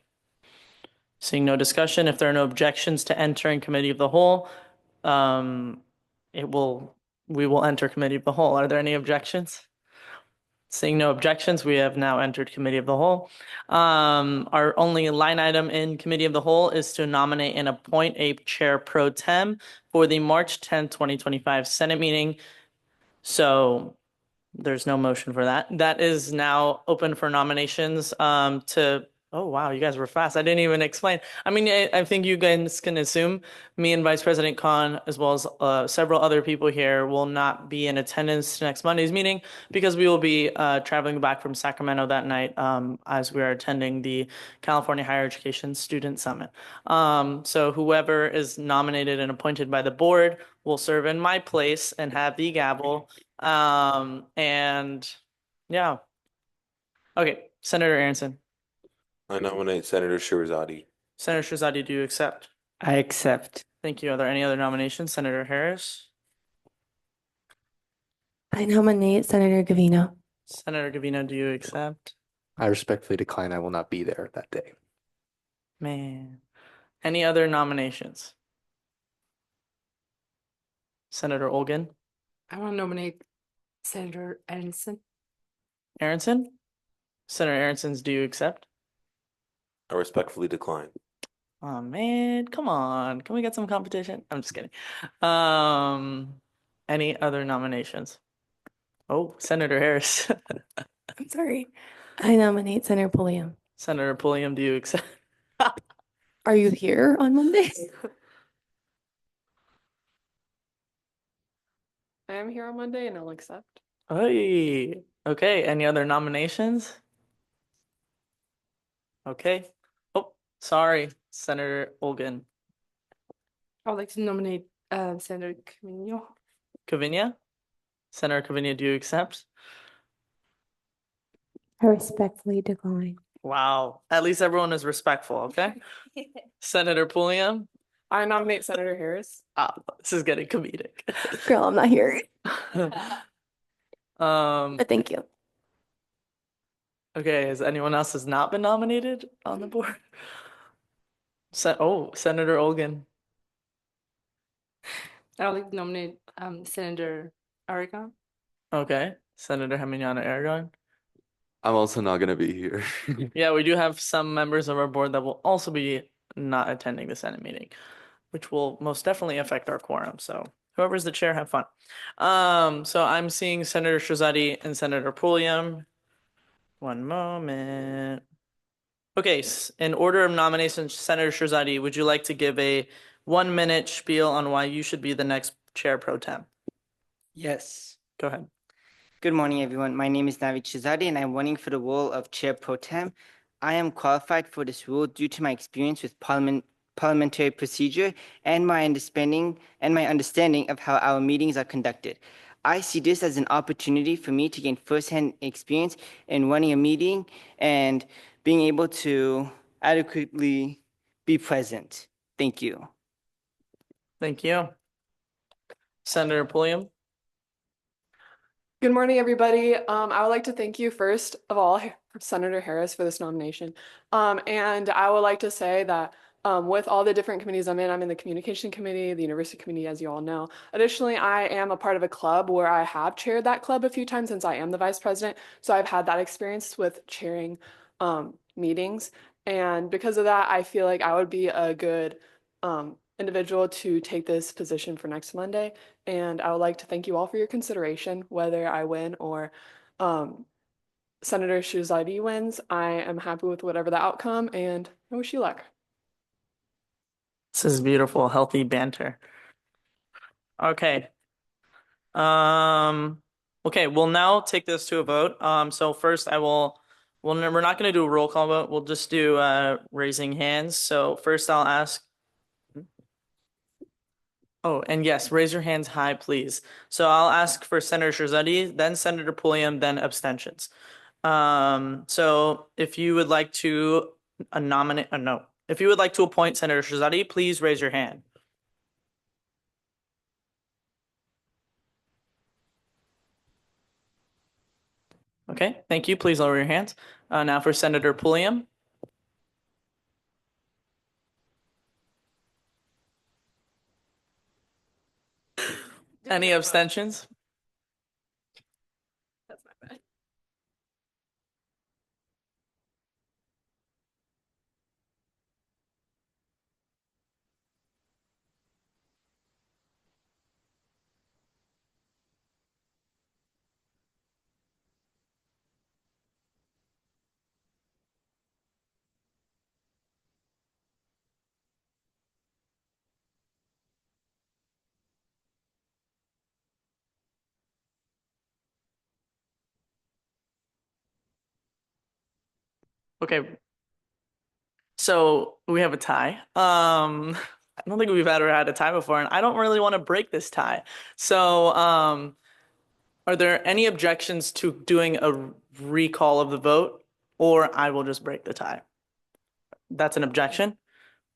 Seeing no discussion, if there are no objections to entering committee of the whole, we will enter committee of the whole. Are there any objections? Seeing no objections, we have now entered committee of the whole. Our only line item in committee of the whole is to nominate and appoint a chair pro tem for the March 10th, 2025 Senate meeting. So there's no motion for that. That is now open for nominations oh, wow, you guys were fast. I didn't even explain. I mean, I think you guys can assume me and Vice President Khan, as well as several other people here, will not be in attendance to next Monday's meeting because we will be traveling back from Sacramento that night as we are attending the California Higher Education Student Summit. So whoever is nominated and appointed by the board will serve in my place and have the gavel. And yeah. Okay, Senator Aronson. I nominate Senator Shirzadi. Senator Shirzadi, do you accept? I accept. Thank you. Are there any other nominations? Senator Harris? I nominate Senator Gavino. Senator Gavino, do you accept? I respectfully decline. I will not be there that day. Man. Any other nominations? Senator Olgan? I want to nominate Senator Aronson. Aronson? Senator Aronson's, do you accept? I respectfully decline. Oh man, come on. Can we get some competition? I'm just kidding. Any other nominations? Oh, Senator Harris. I'm sorry. I nominate Senator Pulliam. Senator Pulliam, do you accept? Are you here on Monday? I am here on Monday and I'll accept. Hey. Okay, any other nominations? Okay. Oh, sorry, Senator Olgan. I would like to nominate Senator Camino. Cavigna? Senator Cavigna, do you accept? I respectfully decline. Wow. At least everyone is respectful, okay? Senator Pulliam? I nominate Senator Harris. This is getting comedic. Girl, I'm not here. But thank you. Okay, has anyone else has not been nominated on the board? Senator Olgan. I would like to nominate Senator Aragon. Okay, Senator Heminiana Aragon. I'm also not going to be here. Yeah, we do have some members of our board that will also be not attending the Senate meeting, which will most definitely affect our quorum. So whoever's the chair, have fun. So I'm seeing Senator Shirzadi and Senator Pulliam. One moment. Okay, in order of nominations, Senator Shirzadi, would you like to give a 1-minute spiel on why you should be the next chair pro tem? Yes. Go ahead. Good morning, everyone. My name is Navid Shazadi, and I'm running for the role of Chair Pro Tem. I am qualified for this role due to my experience with parliamentary procedure and my understanding of how our meetings are conducted. I see this as an opportunity for me to gain firsthand experience in running a meeting and being able to adequately be present. Thank you. Thank you. Senator Pulliam. Good morning, everybody. I would like to thank you first of all, Senator Harris, for this nomination. And I would like to say that with all the different committees I'm in the communication committee, the university committee, as you all know. Additionally, I am a part of a club where I have chaired that club a few times since I am the vice president. So I've had that experience with chairing meetings. And because of that, I feel like I would be a good individual to take this position for next Monday. And I would like to thank you all for your consideration, whether I win or Senator Shahzadi wins. I am happy with whatever the outcome, and I wish you luck. This is beautiful, healthy banter. Okay. Okay, we'll now take this to a vote. So first we're not going to do a roll call vote. We'll just do raising hands. So first I'll ask. Oh, and yes, raise your hands high, please. So I'll ask for Senator Shahzadi, then Senator Pulliam, then abstentions. So if you would like to if you would like to appoint Senator Shahzadi, please raise your hand. Okay, thank you. Please lower your hands. Now for Senator Pulliam. Any abstentions? That's my bad. Okay. So we have a tie. I don't think we've ever had a tie before, and I don't really want to break this tie. So, are there any objections to doing a recall of the vote, or I will just break the tie? That's an objection?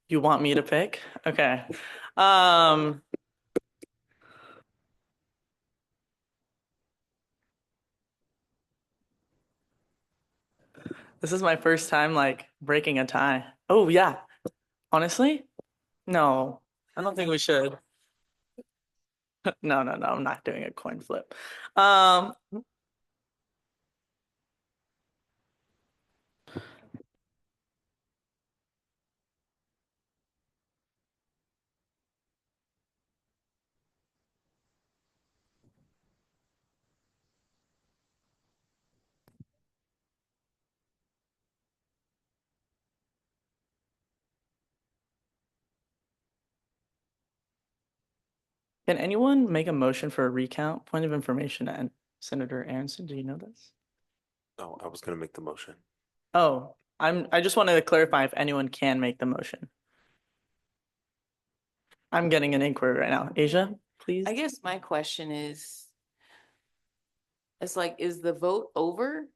You want me to pick? Okay. This is my first time like breaking a tie. Oh yeah. Honestly? No. I don't think we should. No, I'm not doing a coin flip. Can anyone make a motion for a recount? Point of information, and Senator Aronson, do you know this? No, I was going to make the motion. Oh, I just wanted to clarify if anyone can make the motion. I'm getting an inquiry right now. Asia, please. I guess my question is is the vote over?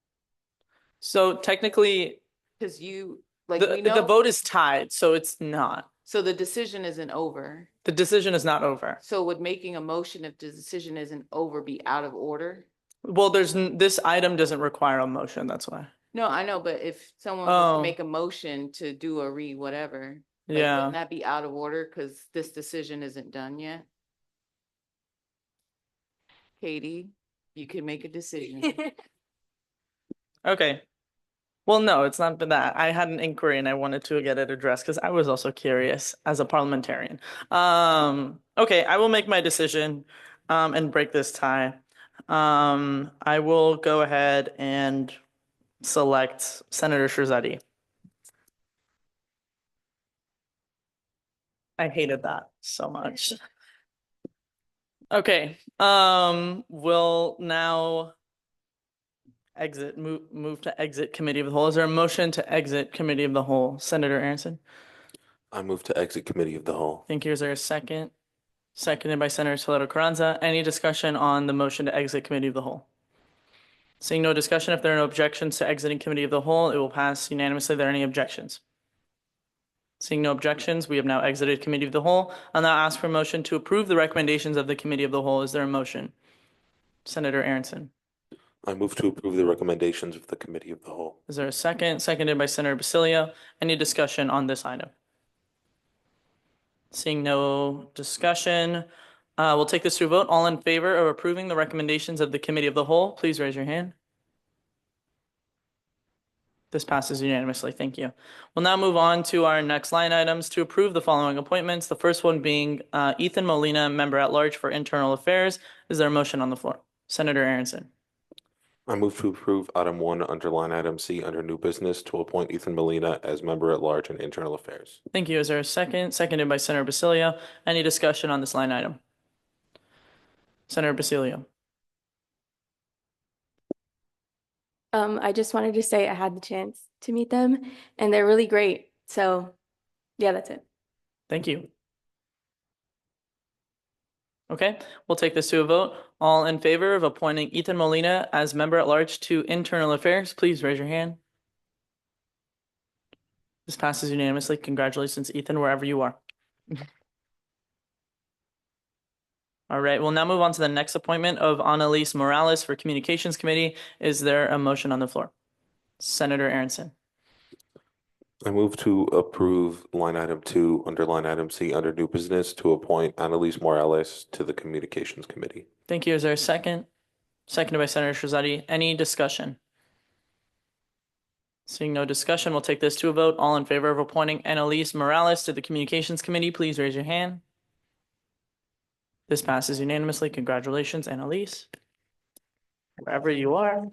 So technically, Because we the know, vote is tied, so it's not. so the decision isn't over. The decision is not over. So would making a motion if the decision isn't over be out of order? Well, this item doesn't require a motion, that's why. No, I know, but if someone was Oh. to make a motion to do a whatever, Yeah. wouldn't that be out of order because this decision isn't done yet? Katie, you can make a decision. Okay. Well, no, it's not been that. I had an inquiry and I wanted to get it addressed because I was also curious as a parliamentarian. Okay, I will make my decision and break this tie. I will go ahead and select Senator Shahzadi. I hated that so much. Okay, we'll now move to exit committee of the whole. Is there a motion to exit committee of the whole? Senator Aronson? I move to exit committee of the whole. Thank you. Is there a second? Seconded by Senator Toledo Carranza. Any discussion on the motion to exit committee of the whole? Seeing no discussion, if there are no objections to exiting committee of the whole, it will pass unanimously. Are there any objections? Seeing no objections, we have now exited committee of the whole. I'll now ask for a motion to approve the recommendations of the committee of the whole. Is there a motion? Senator Aronson. I move to approve the recommendations of the committee of the whole. Is there a second? Seconded by Senator Basilio. Any discussion on this item? Seeing no discussion, we'll take this to a vote. All in favor of approving the recommendations of the committee of the whole, please raise your hand. This passes unanimously. Thank you. We'll now move on to our next line items to approve the following appointments. The first one being Ethan Molina, Member at Large for Internal Affairs. Is there a motion on the floor? Senator Aronson. I move to approve item 1 under line item C under new business to appoint Ethan Molina as member at large in internal affairs. Thank you. Is there a second? Seconded by Senator Basilio. Any discussion on this line item? Senator Basilio. I just wanted to say I had the chance to meet them and they're really great. So yeah, that's it. Thank you. Okay, we'll take this to a vote. All in favor of appointing Ethan Molina as member at large to internal affairs, please raise your hand. This passes unanimously. Congratulations, Ethan, wherever you are. All right, we'll now move on to the next appointment of Annalise Morales for Communications Committee. Is there a motion on the floor? Senator Aronson. I move to approve line item 2 under line item C under new business to appoint Annalise Morales to the Communications Committee. Thank you. Is there a second? Seconded by Senator Shahzadi. Any discussion? Seeing no discussion, we'll take this to a vote. All in favor of appointing Annalise Morales to the Communications Committee, please raise your hand. This passes unanimously. Congratulations, Annalise, wherever you are.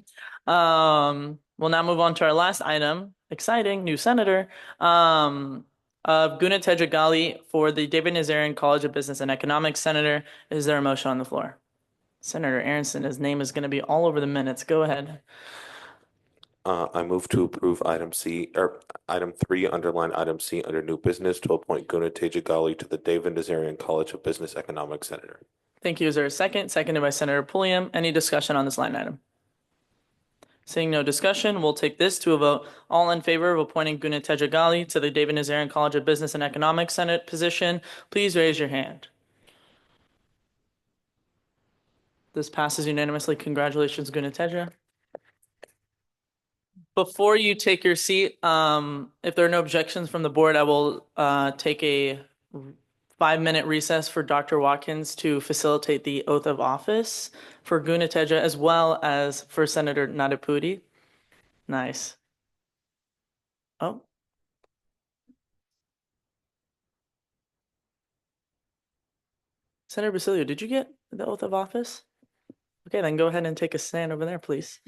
We'll now move on to our last item. Exciting, new senator, of Guna Tejagali for the David Nazarian College of Business and Economics. Senator, is there a motion on the floor? Senator Aronson, his name is going to be all over the minutes. Go ahead. I move to approve item 3 underline item C under new business to appoint Guna Tejagali to the David Nazarian College of Business Economics senator. Thank you. Is there a second? Seconded by Senator Pulliam. Any discussion on this line item? Seeing no discussion, we'll take this to a vote. All in favor of appointing Guna Tejagali to the David Nazarian College of Business and Economics Senate position, please raise your hand. This passes unanimously. Congratulations, Guna Teja. Before you take your seat, if there are no objections from the board, I will take a 5-minute recess for Dr. Watkins to facilitate the oath of office for Guna Teja as well as for Senator Nadapudi. Nice. Oh. Senator Basilio, did you get the oath of office? Okay, then go ahead and take a stand over there, please.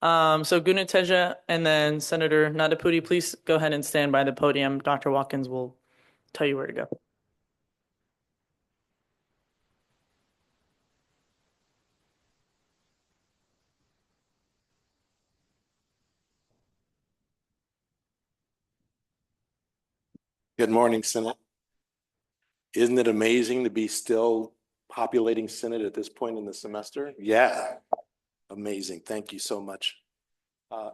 So Guna Teja and then Senator Nadapudi, please go ahead and stand by the podium. Dr. Watkins will tell you where to go. Good morning, Senate. Isn't it amazing to be still populating Senate at this point in the semester? Yeah, amazing. Thank you so much.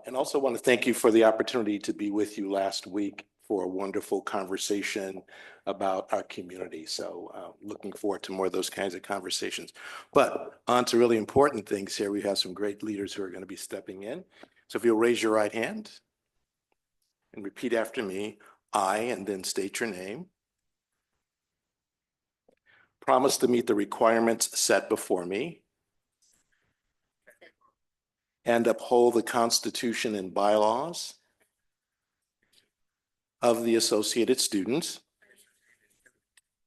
And also want to thank you for the opportunity to be with you last week for a wonderful conversation about our community. So looking forward to more of those kinds of conversations. But on to really important things here. We have some great leaders who are going to be stepping in. So if you'll raise your right hand and repeat after me. I, and then state your name, promise to meet the requirements set before me and uphold the Constitution and bylaws of the Associated Students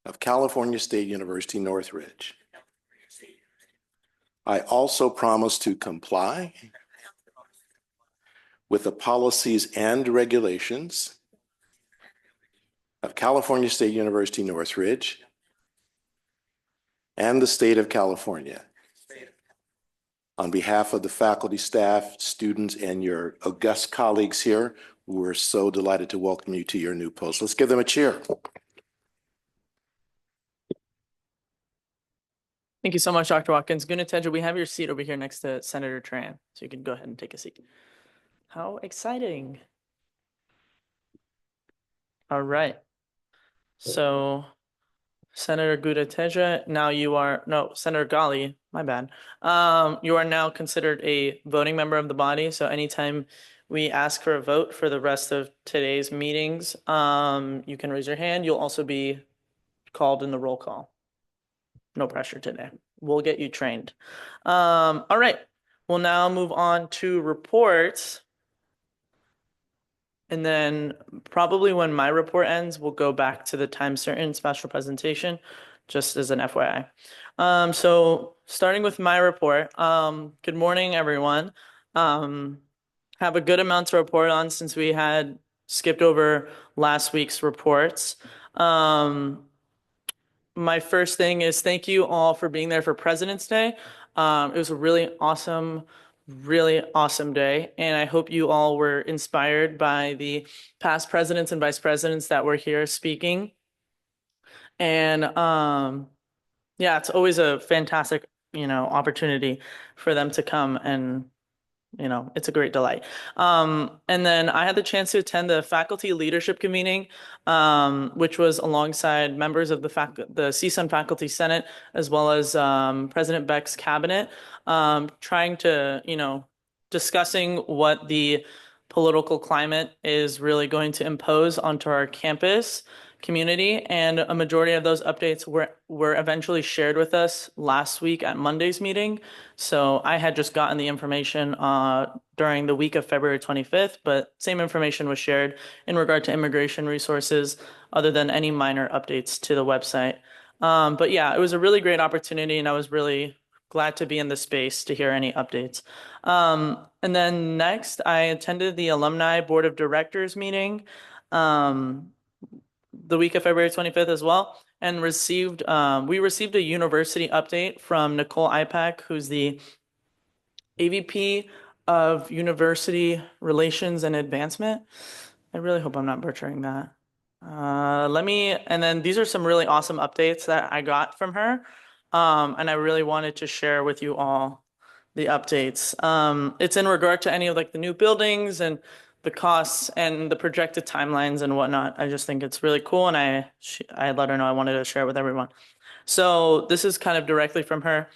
of California State University, Northridge. I also promise to comply with the policies and regulations of California State University, Northridge, and the state of California. On behalf of the faculty, staff, students, and your august colleagues here, we're so delighted to welcome you to your new post. Let's give them a cheer. Thank you so much, Dr. Watkins. Guna Teja, we have your seat over here next to Senator Tran, so you can go ahead and take a seat. How exciting. All right. So Senator Guna Teja, now you are, no, Senator Gali, my bad. You are now considered a voting member of the body. So anytime we ask for a vote for the rest of today's meetings, you can raise your hand. You'll also be called in the roll call. No pressure today. We'll get you trained. All right. We'll now move on to reports. And then probably when my report ends, we'll go back to the time certain special presentation, just as an FYI. So starting with my report, good morning, everyone. Have a good amount to report on since we had skipped over last week's reports. My first thing is thank you all for being there for President's Day. It was a really awesome day, and I hope you all were inspired by the past presidents and vice presidents that were here speaking. And yeah, it's always a fantastic, opportunity for them to come, and it's a great delight. And then I had the chance to attend the faculty leadership convening, which was alongside members of the CSUN Faculty Senate, as well as President Beck's cabinet, trying to, discussing what the political climate is really going to impose onto our campus community. And a majority of those updates were eventually shared with us last week at Monday's meeting. So I had just gotten the information during the week of February 25th, but same information was shared in regard to immigration resources, other than any minor updates to the website. But yeah, it was a really great opportunity, and I was really glad to be in the space to hear any updates. And then next, I attended the Alumni Board of Directors meeting the week of February 25th as well, and we received a university update from Nicole Ipak, who's the AVP of University Relations and Advancement. I really hope I'm not butchering that. And then these are some really awesome updates that I got from her. And I really wanted to share with you all the updates. It's in regard to any of the new buildings and the costs and the projected timelines and whatnot. I just think it's really cool, and I let her know I wanted to share it with everyone. So this is kind of directly from her.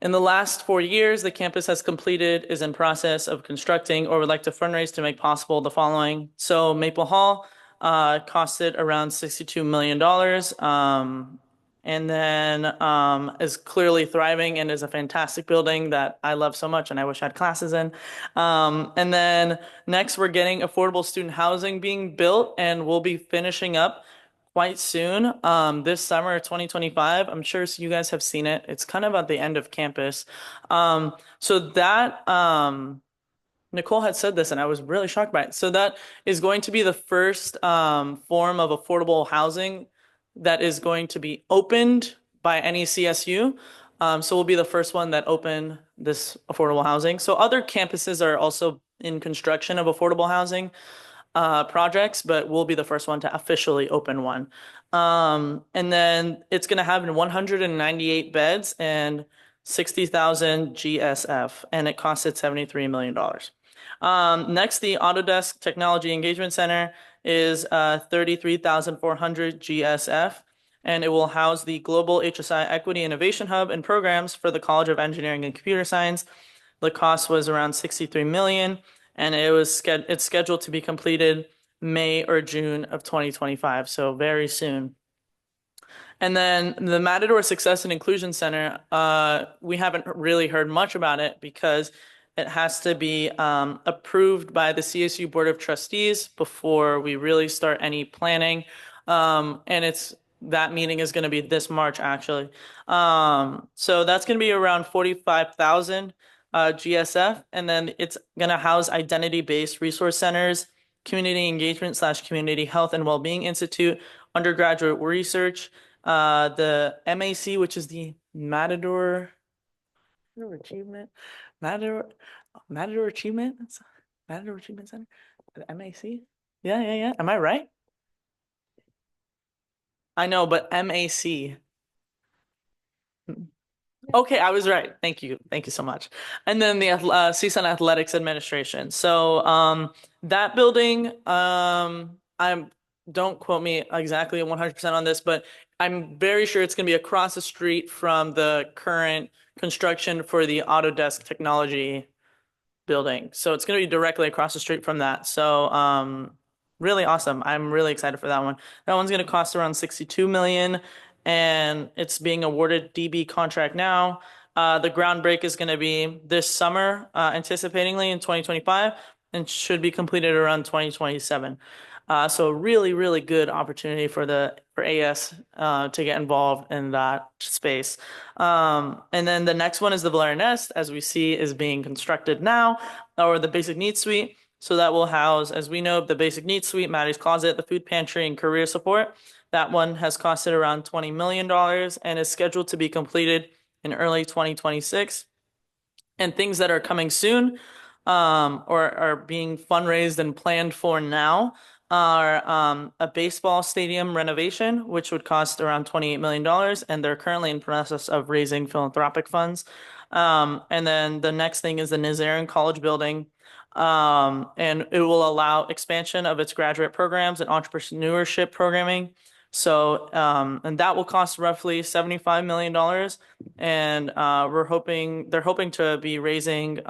In the last 4 years, the campus is in process of constructing or would like to fundraise to make possible the following. So Maple Hall costed around $62 million. And then is clearly thriving and is a fantastic building that I love so much and I wish I had classes in. And then next, we're getting affordable student housing being built, and we'll be finishing up quite soon, this summer 2025. I'm sure you guys have seen it. It's kind of at the end of campus. So that Nicole had said this, and I was really shocked by it. So that is going to be the first form of affordable housing that is going to be opened by any CSU. So we'll be the first one that open this affordable housing. So other campuses are also in construction of affordable housing projects, but we'll be the first one to officially open one. And then it's going to have 198 beds and 60,000 GSF, and it costed $73 million. Next, the Autodesk Technology Engagement Center is 33,400 GSF, and it will house the Global HSI Equity Innovation Hub and programs for the College of Engineering and Computer Science. The cost was around $63 million, and it's scheduled to be completed May or June of 2025, so very soon. And then the Matador Success and Inclusion Center, we haven't really heard much about it because it has to be approved by the CSU Board of Trustees before we really start any planning. And that meeting is going to be this March, actually. So that's going to be around 45,000 GSF. And then it's going to house identity-based resource centers, community engagement / community health and wellbeing institute, undergraduate research, the MAC, which is the Matador Achievement. Matador Achievement Center, the MAC. Yeah. Am I right? I know, but MAC. Okay, I was right. Thank you so much. And then the CSUN Athletics Administration. So that building, don't quote me exactly 100% on this, but I'm very sure it's going to be across the street from the current construction for the Autodesk Technology building. So it's going to be directly across the street from that. So really awesome. I'm really excited for that one. That one's going to cost around $62 million, and it's being awarded DB contract now. The ground break is going to be this summer, anticipatingly in 2025, and should be completed around 2027. So a really, really good opportunity for AS to get involved in that space. And then the next one is the Valera Nest, as we see, is being constructed now, or the Basic Needs Suite. So that will house, as we know, the Basic Needs Suite, Maddie's Closet, the food pantry, and career support. That one has costed around $20 million and is scheduled to be completed in early 2026. And things that are coming soon, or are being fundraised and planned for now, are a baseball stadium renovation, which would cost around $28 million, and they're currently in process of raising philanthropic funds. And then the next thing is the Nazarian College building, and it will allow expansion of its graduate programs and entrepreneurship programming. So, and that will cost roughly $75 million. And they're hoping to be raising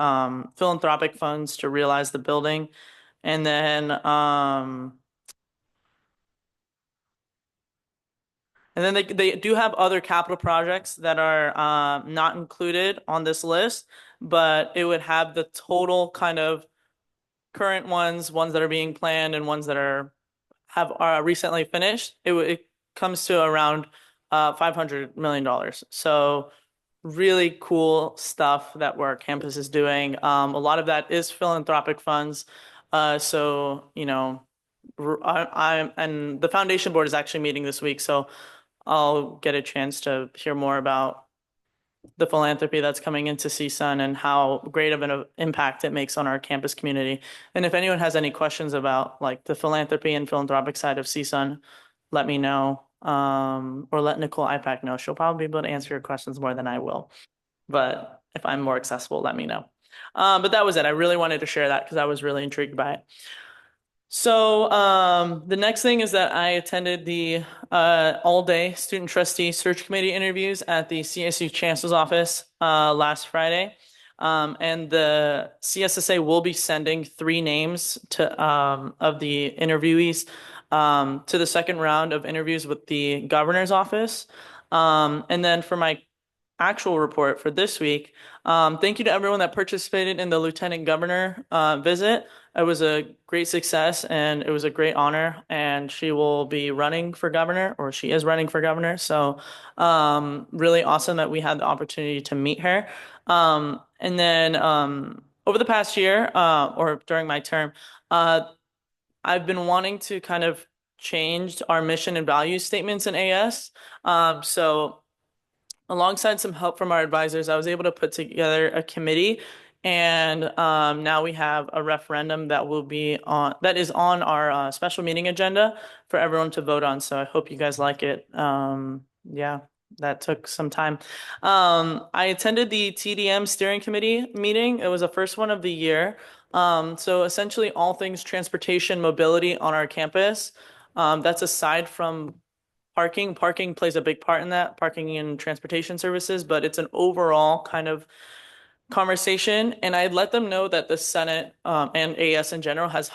philanthropic funds to realize the building. And then they do have other capital projects that are not included on this list, but it would have the total kind of current ones that are being planned, and ones that are recently finished. It comes to around $500 million. So really cool stuff that our campus is doing. A lot of that is philanthropic funds. So, you know, and the foundation board is actually meeting this week, so I'll get a chance to hear more about the philanthropy that's coming into CSUN and how great of an impact it makes on our campus community. And if anyone has any questions about like the philanthropy and philanthropic side of CSUN, let me know, or let Nicole IPAC know. She'll probably be able to answer your questions more than I will. But if I'm more accessible, let me know. But that was it. I really wanted to share that because I was really intrigued by it. So the next thing is that I attended the all-day student trustee search committee interviews at the CSU Chancellor's office last Friday. And the CSSA will be sending 3 names to of the interviewees to the second round of interviews with the governor's office. And then for my actual report for this week, thank you to everyone that participated in the Lieutenant Governor visit. It was a great success and it was a great honor, and she will be running for governor, or she is running for governor. So really awesome that we had the opportunity to meet her. And then over the past year, or during my term, I've been wanting to kind of change our mission and value statements in AS. So alongside some help from our advisors, I was able to put together a committee, and now we have a referendum that is on our special meeting agenda for everyone to vote on. So I hope you guys like it. Yeah, that took some time. I attended the TDM steering committee meeting. It was the first one of the year. So essentially all things transportation mobility on our campus. That's aside from parking. Parking plays a big part in that, parking and transportation services, but it's an overall kind of conversation. And I let them know that the Senate and AS in general has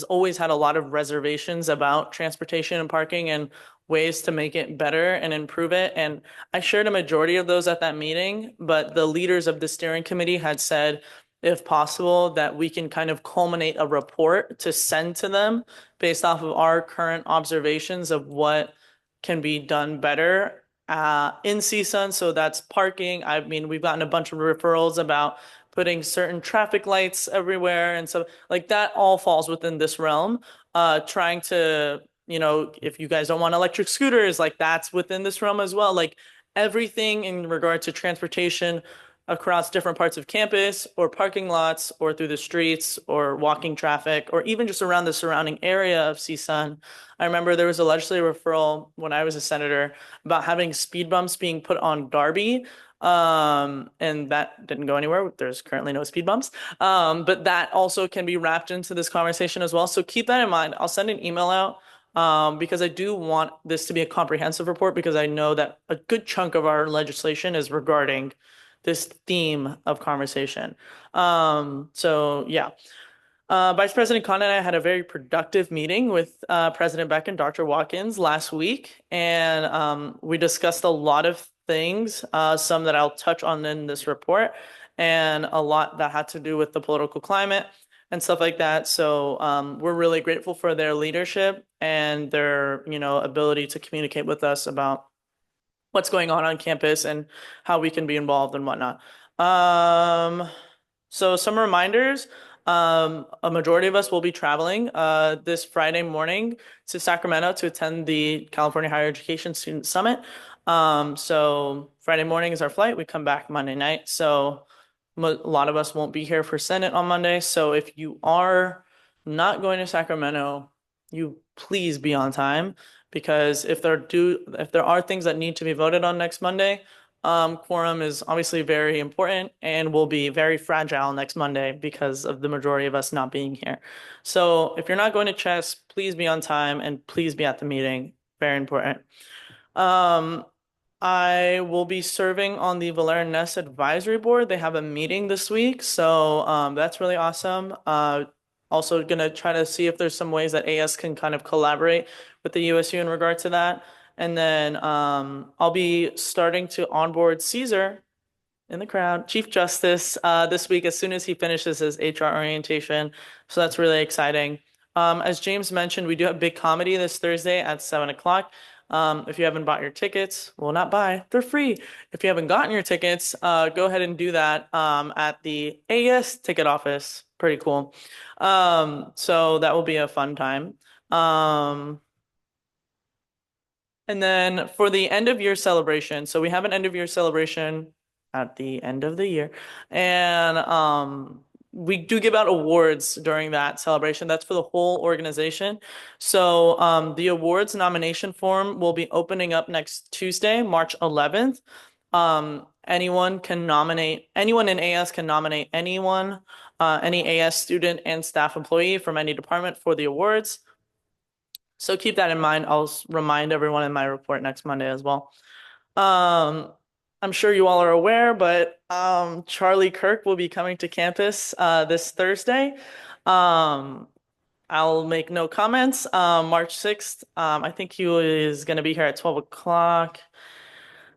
always had a lot of reservations about transportation and parking and ways to make it better and improve it. And I shared a majority of those at that meeting, but the leaders of the steering committee had said, if possible, that we can kind of culminate a report to send to them based off of our current observations of what can be done better in CSUN. So that's parking. I mean, we've gotten a bunch of referrals about putting certain traffic lights everywhere. And so like that all falls within this realm. Trying to, you know, if you guys don't want electric scooters, like that's within this realm as well. Like everything in regard to transportation across different parts of campus or parking lots or through the streets or walking traffic or even just around the surrounding area of CSUN. I remember there was a legislative referral when I was a senator about having speed bumps being put on Darby. And that didn't go anywhere. There's currently no speed bumps. But that also can be wrapped into this conversation as well. So keep that in mind. I'll send an email out because I do want this to be a comprehensive report, because I know that a good chunk of our legislation is regarding this theme of conversation. So yeah. Vice President Khan and I had a very productive meeting with President Beck and Dr. Watkins last week, and we discussed a lot of things, some that I'll touch on in this report, and a lot that had to do with the political climate. and stuff like that. So we're really grateful for their leadership and their, ability to communicate with us about what's going on campus and how we can be involved and whatnot. So some reminders. A majority of us will be traveling this Friday morning to Sacramento to attend the California Higher Education Student Summit. So Friday morning is our flight. We come back Monday night. So a lot of us won't be here for Senate on Monday. So if you are not going to Sacramento, you please be on time, because if there are things that need to be voted on next Monday, quorum is obviously very important and will be very fragile next Monday because of the majority of us not being here. So if you're not going to chess, please be on time and please be at the meeting. Very important. I will be serving on the Valera Ness Advisory Board. They have a meeting this week, so that's really awesome. Also gonna try to see if there's some ways that AS can kind of collaborate with the USU in regard to that. And then I'll be starting to onboard Caesar in the crowd, Chief Justice, this week as soon as he finishes his HR orientation. So that's really exciting. As James mentioned, we do have big comedy this Thursday at 7 o'clock. If you haven't bought your tickets, well, not buy, they're free. If you haven't gotten your tickets, go ahead and do that at the AS ticket office. Pretty cool. So that will be a fun time. And then for the end of year celebration, so we have an end of year celebration at the end of the year. And we do give out awards during that celebration. That's for the whole organization. So the awards nomination form will be opening up next Tuesday, March 11th. Anyone in AS can nominate anyone, any AS student and staff employee from any department for the awards. So keep that in mind. I'll remind everyone in my report next Monday as well. I'm sure you all are aware, but Charlie Kirk will be coming to campus this Thursday. I'll make no comments. March 6th, I think he is going to be here at 12 o'clock.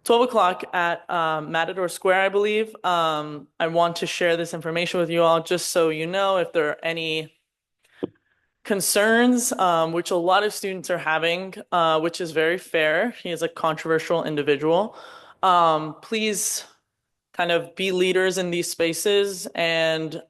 12 o'clock at Matador Square, I believe. I want to share this information with you all just so you know if there are any concerns, which a lot of students are having, which is very fair. He is a controversial individual. Please kind of be leaders in these spaces and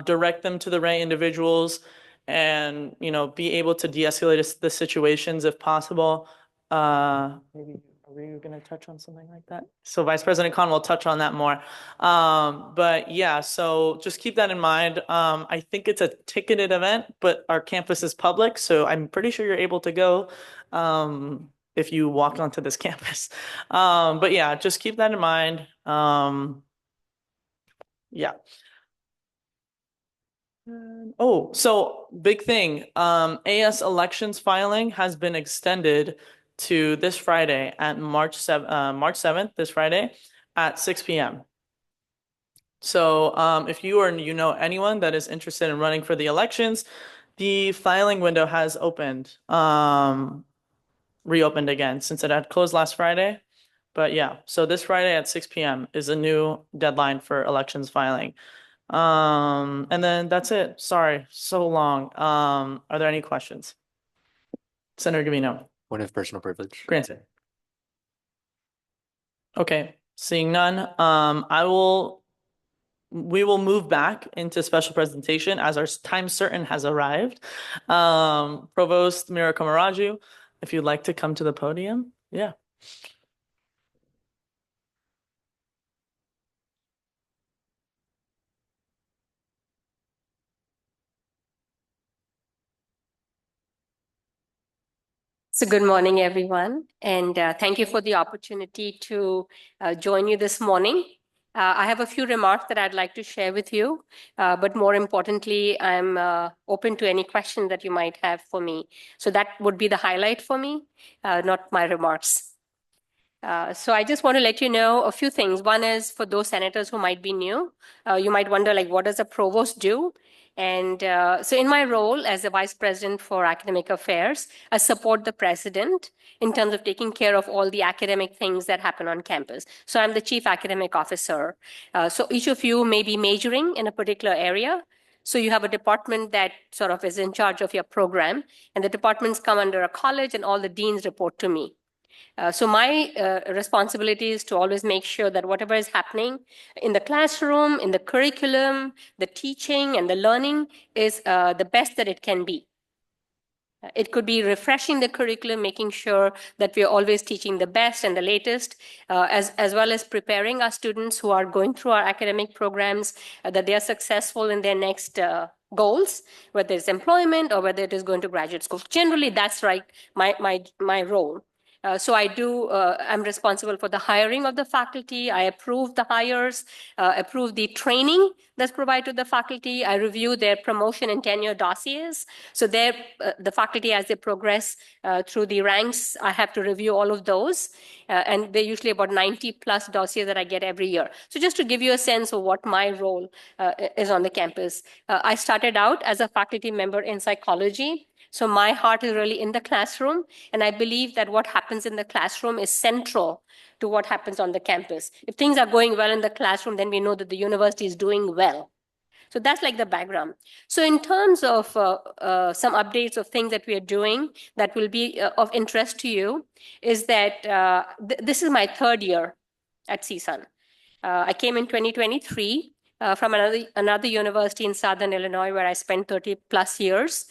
direct them to the right individuals and, be able to de-escalate the situations if possible. Maybe are you going to touch on something like that? So Vice President Khan will touch on that more. But yeah, so just keep that in mind. I think it's a ticketed event, but our campus is public, so I'm pretty sure you're able to go if you walk onto this campus. But yeah, just keep that in mind. Yeah. Oh, so big thing. AS elections filing has been extended to this Friday at March 7th, this Friday at 6 p.m. So if you know anyone that is interested in running for the elections, the filing window has reopened again since it had closed last Friday. But yeah, so this Friday at 6 p.m. is a new deadline for elections filing. And then that's it. Sorry, so long. Are there any questions? Senator Gavino. Point of personal privilege. Granted. Okay, seeing none, we will move back into special presentation as our time certain has arrived. Provost Mira Kamaraju, if you'd like to come to the podium. Yeah. So good morning, everyone, and thank you for the opportunity to join you this morning. I have a few remarks that I'd like to share with you, but more importantly, I'm open to any question that you might have for me. So that would be the highlight for me, not my remarks. So I just want to let you know a few things. One is for those senators who might be new, you might wonder, like, what does a provost do? And so in my role as a vice president for academic affairs, I support the president in terms of taking care of all the academic things that happen on campus. So I'm the chief academic officer. So each of you may be majoring in a particular area. So you have a department that sort of is in charge of your program, and the departments come under a college, and all the deans report to me. So my responsibility is to always make sure that whatever is happening in the classroom, in the curriculum, the teaching and the learning is the best that it can be. It could be refreshing the curriculum, making sure that we are always teaching the best and the latest, as well as preparing our students who are going through our academic programs, that they are successful in their next goals, whether it's employment or whether it is going to graduate school. Generally, that's right, my role. So I'm responsible for the hiring of the faculty. I approve the hires, approve the training that's provided to the faculty. I review their promotion and tenure dossiers. So the faculty, as they progress through the ranks, I have to review all of those. And they're usually about 90 plus dossiers that I get every year. So just to give you a sense of what my role is on the campus, I started out as a faculty member in psychology. So my heart is really in the classroom, and I believe that what happens in the classroom is central to what happens on the campus. If things are going well in the classroom, then we know that the university is doing well. So that's like the background. So in terms of some updates of things that we are doing that will be of interest to you, is that this is my third year at CSUN. I came in 2023. From another university in Southern Illinois, where I spent 30 plus years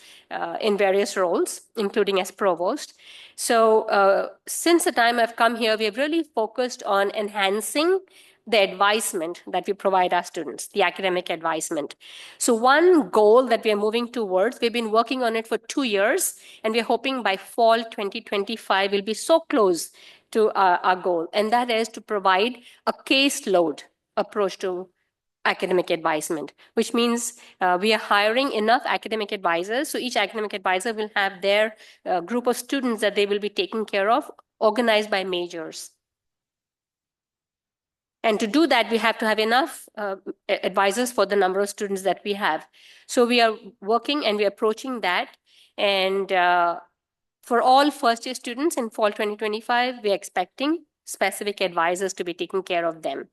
in various roles, including as provost. So since the time I've come here, we have really focused on enhancing the advisement that we provide our students, the academic advisement. So one goal that we are moving towards, we've been working on it for 2 years, and we're hoping by fall 2025, we'll be so close to our goal. And that is to provide a caseload approach to academic advisement, which means we are hiring enough academic advisors. So each academic advisor will have their group of students that they will be taking care of, organized by majors. And to do that, we have to have enough advisors for the number of students that we have. So we are working and we're approaching that. And for all first year students in fall 2025, we're expecting specific advisors to be taking care of them.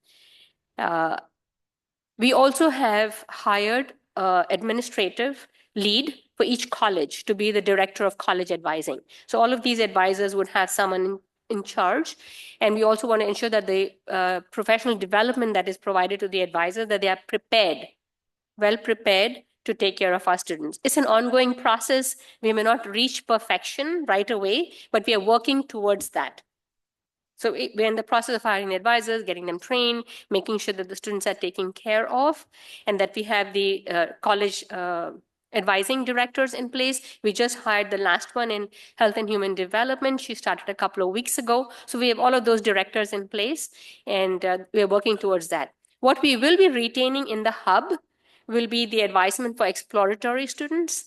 We also have hired an administrative lead for each college to be the director of college advising. So all of these advisors would have someone in charge. And we also want to ensure that the professional development that is provided to the advisors, that they are prepared, well prepared to take care of our students. It's an ongoing process. We may not reach perfection right away, but we are working towards that. So we're in the process of hiring advisors, getting them trained, making sure that the students are taken care of, and that we have the college advising directors in place. We just hired the last one in health and human development. She started a couple of weeks ago. So we have all of those directors in place, and we're working towards that. What we will be retaining in the hub will be the advisement for exploratory students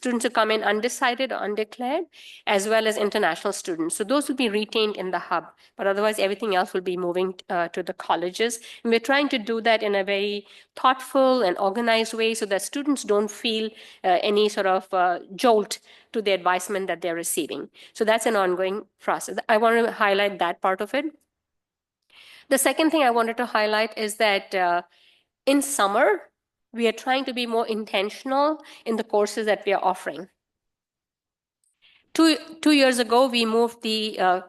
who come in undecided or undeclared, as well as international students. So those will be retained in the hub, but otherwise everything else will be moving to the colleges. And we're trying to do that in a very thoughtful and organized way so that students don't feel any sort of jolt to the advisement that they're receiving. So that's an ongoing process. I want to highlight that part of it. The second thing I wanted to highlight is that in summer, we are trying to be more intentional in the courses that we are offering. Two years ago, we moved the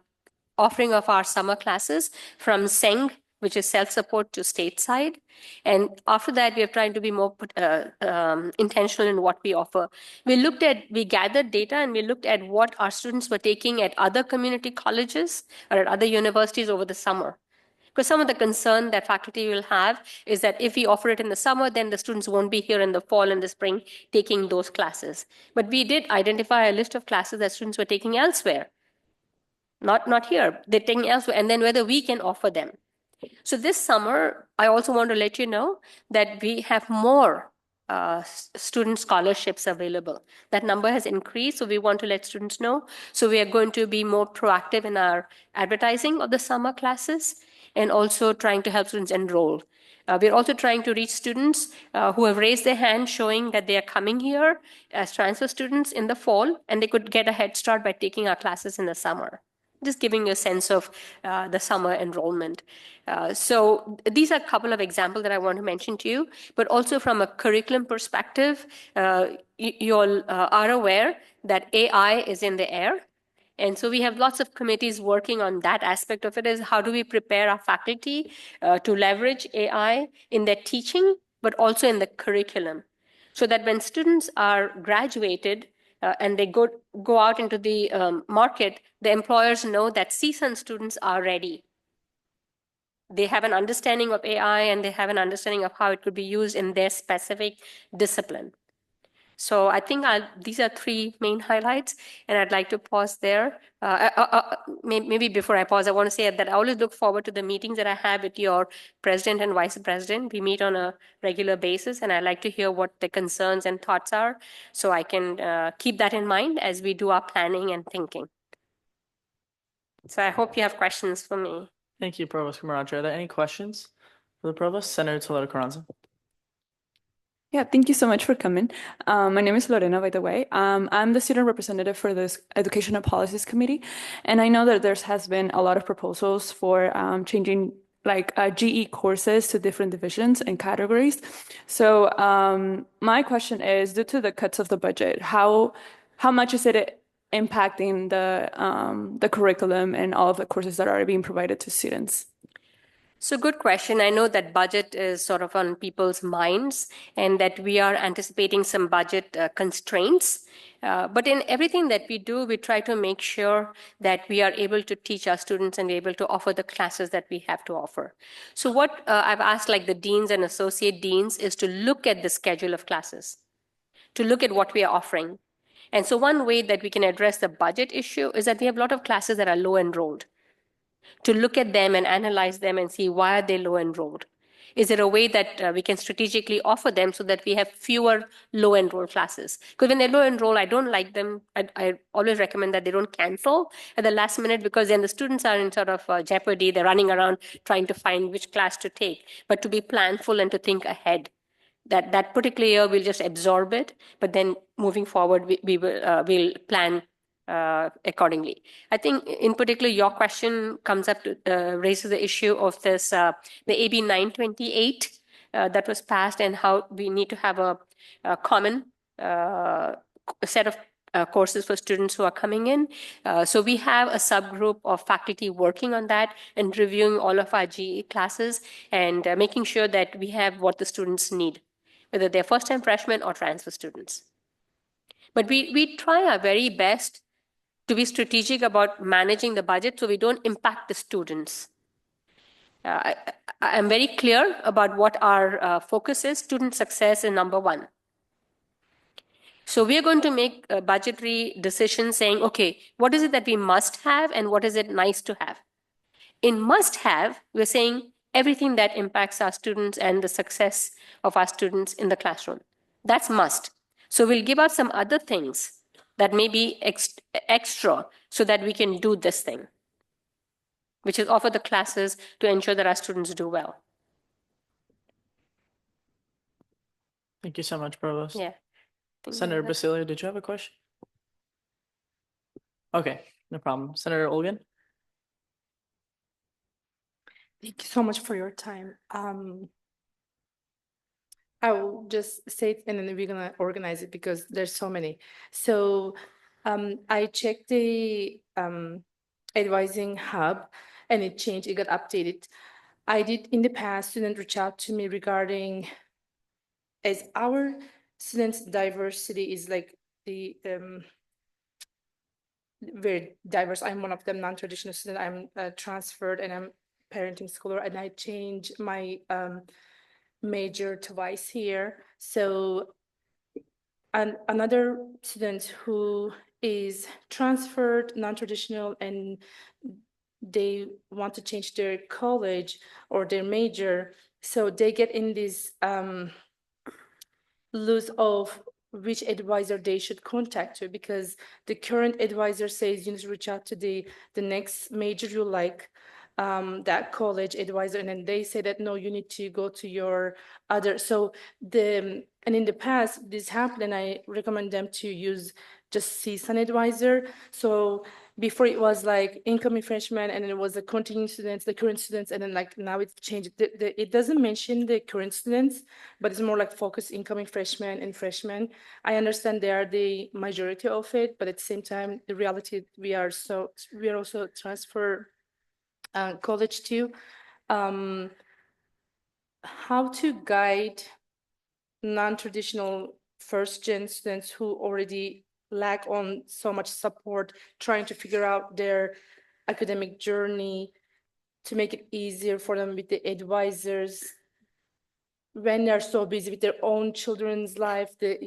offering of our summer classes from SENG, which is self-support, to stateside. And after that, we are trying to be more intentional in what we offer. We gathered data and we looked at what our students were taking at other community colleges or at other universities over the summer. Because some of the concern that faculty will have is that if we offer it in the summer, then the students won't be here in the fall and the spring taking those classes. But we did identify a list of classes that students were taking elsewhere. Not here, they're taking elsewhere, and then whether we can offer them. So this summer, I also want to let you know that we have more student scholarships available. That number has increased, so we want to let students know. So we are going to be more proactive in our advertising of the summer classes, and also trying to help students enroll. We're also trying to reach students who have raised their hand showing that they are coming here as transfer students in the fall, and they could get a head start by taking our classes in the summer. just giving you a sense of the summer enrollment. So these are a couple of examples that I want to mention to you, but also from a curriculum perspective, you all are aware that AI is in the air. And so we have lots of committees working on that aspect of it, is how do we prepare our faculty to leverage AI in their teaching, but also in the curriculum, so that when students are graduated and they go out into the market, the employers know that CSUN students are ready. They have an understanding of AI and they have an understanding of how it could be used in their specific discipline. So I think these are three main highlights, and I'd like to pause there. Maybe before I pause, I want to say that I always look forward to the meetings that I have with your president and vice president. We meet on a regular basis, and I like to hear what the concerns and thoughts are, so I can keep that in mind as we do our planning and thinking. So I hope you have questions for me. Thank you, Provost Camaracha. Are there any questions for the Provost? Senator Toledo Carranza. Yeah, thank you so much for coming. My name is Lorena, by the way. I'm the student representative for this Educational Policies Committee, and I know that there has been a lot of proposals for changing like GE courses to different divisions and categories. So my question is, due to the cuts of the budget, how much is it impacting the curriculum and all of the courses that are being provided to students? So good question. I know that budget is sort of on people's minds and that we are anticipating some budget constraints. But in everything that we do, we try to make sure that we are able to teach our students and be able to offer the classes that we have to offer. So what I've asked like the deans and associate deans is to look at the schedule of classes, to look at what we are offering. And so one way that we can address the budget issue is that we have a lot of classes that are low enrolled. To look at them and analyze them and see why are they low enrolled. Is there a way that we can strategically offer them so that we have fewer low enrolled classes? Because when they're low enrolled, I don't like them. I always recommend that they don't cancel at the last minute, because then the students are in sort of jeopardy. They're running around trying to find which class to take. But to be planful and to think ahead. That particular year we'll just absorb it, but then moving forward we'll plan accordingly. I think in particular your question comes up to raises the issue of this the AB 928 that was passed, and how we need to have a common set of courses for students who are coming in. So we have a subgroup of faculty working on that and reviewing all of our GE classes and making sure that we have what the students need, whether they're first-time freshmen or transfer students. But we try our very best to be strategic about managing the budget so we don't impact the students. I'm very clear about what our focus is. Student success is number one. So we're going to make a budgetary decision saying, okay, what is it that we must have and what is it nice to have? In must have, we're saying everything that impacts our students and the success of our students in the classroom. That's must. So we'll give out some other things that may be extra so that we can do this thing, which is offer the classes to ensure that our students do well. Thank you so much, Provost. Yeah. Senator Basilio, did you have a question? Okay, no problem. Senator Olgan? Thank you so much for your time. I will just say it and then we're gonna organize it because there's so many. So I checked the advising hub and it changed, it got updated. I did in the past, students reach out to me regarding as our students diversity is like the very diverse. I'm one of them, non-traditional student. I'm transferred and I'm parenting scholar, and I changed my major twice here. So another student who is transferred, non-traditional, and they want to change their college or their major, so they get in this lose of which advisor they should contact to, because the current advisor says you need to reach out to the next major you like, that college advisor, and then they say that no, you need to go to your other. So and in the past this happened, and I recommend them to use just CSUN advisor. So before it was like incoming freshmen, and then it was the continuing students, the current students, and then like now it's changed. It doesn't mention the current students, but it's more like focus incoming freshmen and freshmen. I understand they are the majority of it, but at the same time, the reality we are also transfer college too. How to guide non-traditional first-gen students who already lack on so much support, trying to figure out their academic journey to make it easier for them with the advisors when they're so busy with their own children's life, to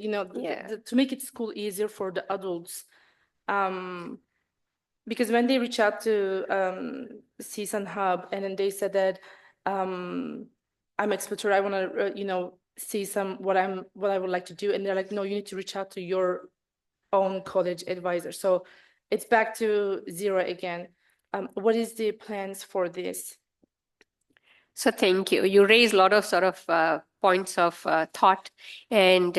make it school easier for the adults. Because when they reach out to CSUN Hub, and then they said that I'm expatriate, I want to see what I would like to do, and they're like, no, you need to reach out to your own college advisor. So it's back to zero again. What is the plans for this? So thank you. You raised a lot of sort of points of thought, and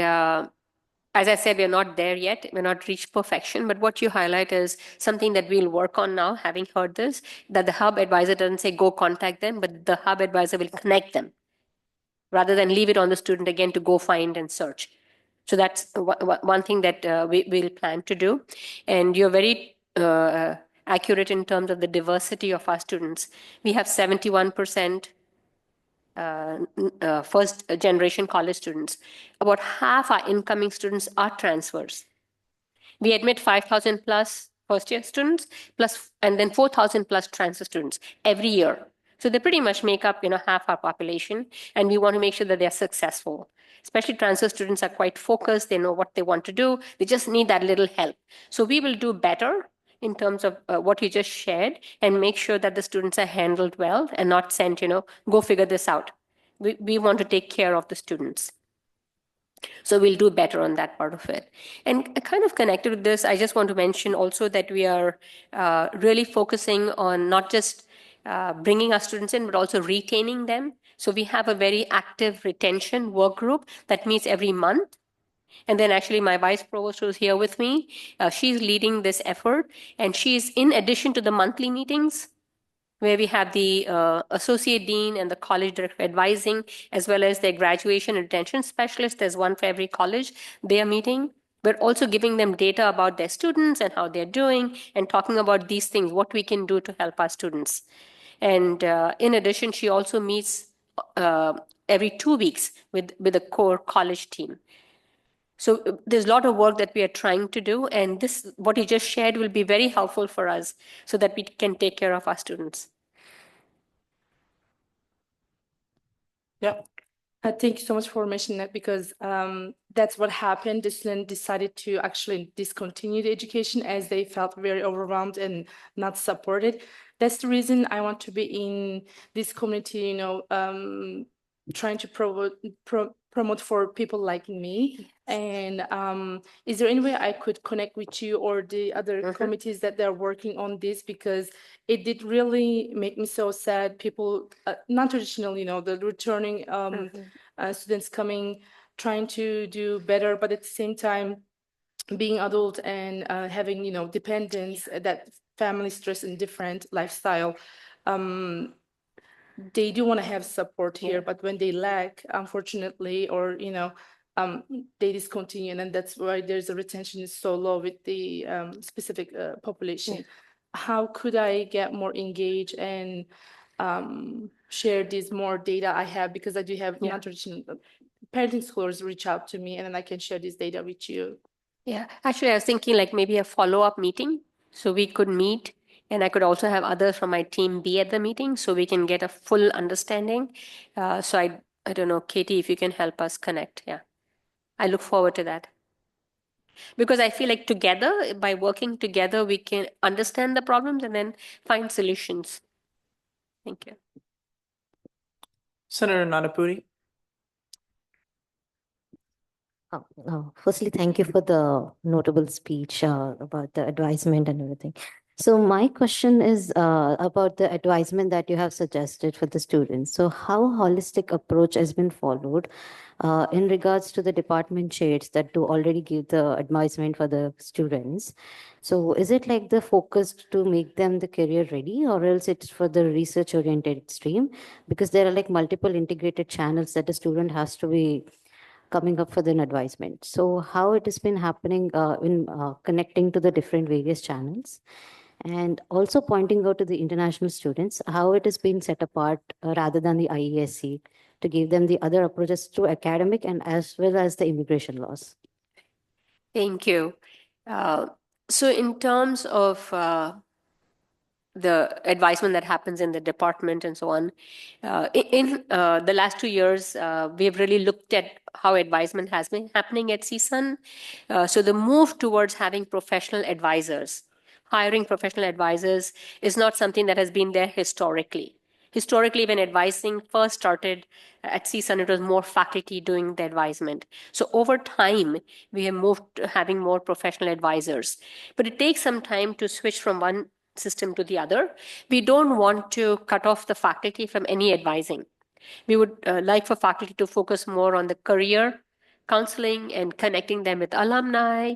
as I said, we're not there yet. We're not reached perfection, but what you highlight is something that we'll work on now, having heard this, that the hub advisor doesn't say go contact them, but the hub advisor will connect them rather than leave it on the student again to go find and search. So that's one thing that we'll plan to do. And you're very accurate in terms of the diversity of our students. We have 71% first generation college students. About half our incoming students are transfers. We admit 5,000 plus first year students and then 4,000 plus transfer students every year. So they pretty much make up, half our population, and we want to make sure that they're successful. Especially transfer students are quite focused. They know what they want to do. They just need that little help. So we will do better in terms of what you just shared, and make sure that the students are handled well and not sent, go figure this out. We want to take care of the students. So we'll do better on that part of it. And kind of connected with this, I just want to mention also that we are really focusing on not just bringing our students in, but also retaining them. So we have a very active retention work group that meets every month. And then actually my vice provost who's here with me, she's leading this effort. And she's in addition to the monthly meetings, where we have the associate dean and the college director advising, as well as their graduation and retention specialist. There's one for every college they are meeting. We're also giving them data about their students and how they're doing, and talking about these things, what we can do to help our students. And in addition, she also meets every 2 weeks with the core college team. So there's a lot of work that we are trying to do, and this, what you just shared, will be very helpful for us so that we can take care of our students. Yeah. Thank you so much for mentioning that, because that's what happened. The student decided to actually discontinue the education as they felt very overwhelmed and not supported. That's the reason I want to be in this community, trying to promote for people like me. And is there any way I could connect with you or the other committees that they're working on this? Because it did really make me so sad. People, non-traditional, the returning students coming, trying to do better, but at the same time, being adult and having, dependence, that family stress and different lifestyle. They do want to have support here, but when they lack, unfortunately, or they discontinue, and that's why there's a retention is so low with the specific population. How could I get more engaged and share this more data I have, because I do have non-traditional parenting scholars reach out to me, and then I can share this data with you. Yeah, actually, I was thinking like maybe a follow-up meeting, so we could meet. And I could also have others from my team be at the meeting so we can get a full understanding. So I don't know, Katie, if you can help us connect. Yeah, I look forward to that. Because I feel like together, by working together, we can understand the problems and then find solutions. Thank you. Senator Nanapudi. Firstly, thank you for the notable speech about the advisement and everything. So my question is about the advisement that you have suggested for the students. So how holistic approach has been followed in regards to the department chairs that do already give the advisement for the students? So is it like the focus to make them the career ready, or else it's for the research oriented stream? Because there are like multiple integrated channels that the student has to be coming up for the advisement. So how it has been happening in connecting to the different various channels? And also pointing out to the international students how it is being set apart rather than the IESC to give them the other approaches to academic and as well as the immigration laws. Thank you. So in terms of the advisement that happens in the department and so on, in the last 2 years, we have really looked at how advisement has been happening at CSUN. So the move towards having professional advisors, hiring professional advisors is not something that has been there historically. Historically, when advising first started at CSUN, it was more faculty doing the advisement. So over time, we have moved to having more professional advisors. But it takes some time to switch from one system to the other. We don't want to cut off the faculty from any advising. We would like for faculty to focus more on the career counseling and connecting them with alumni,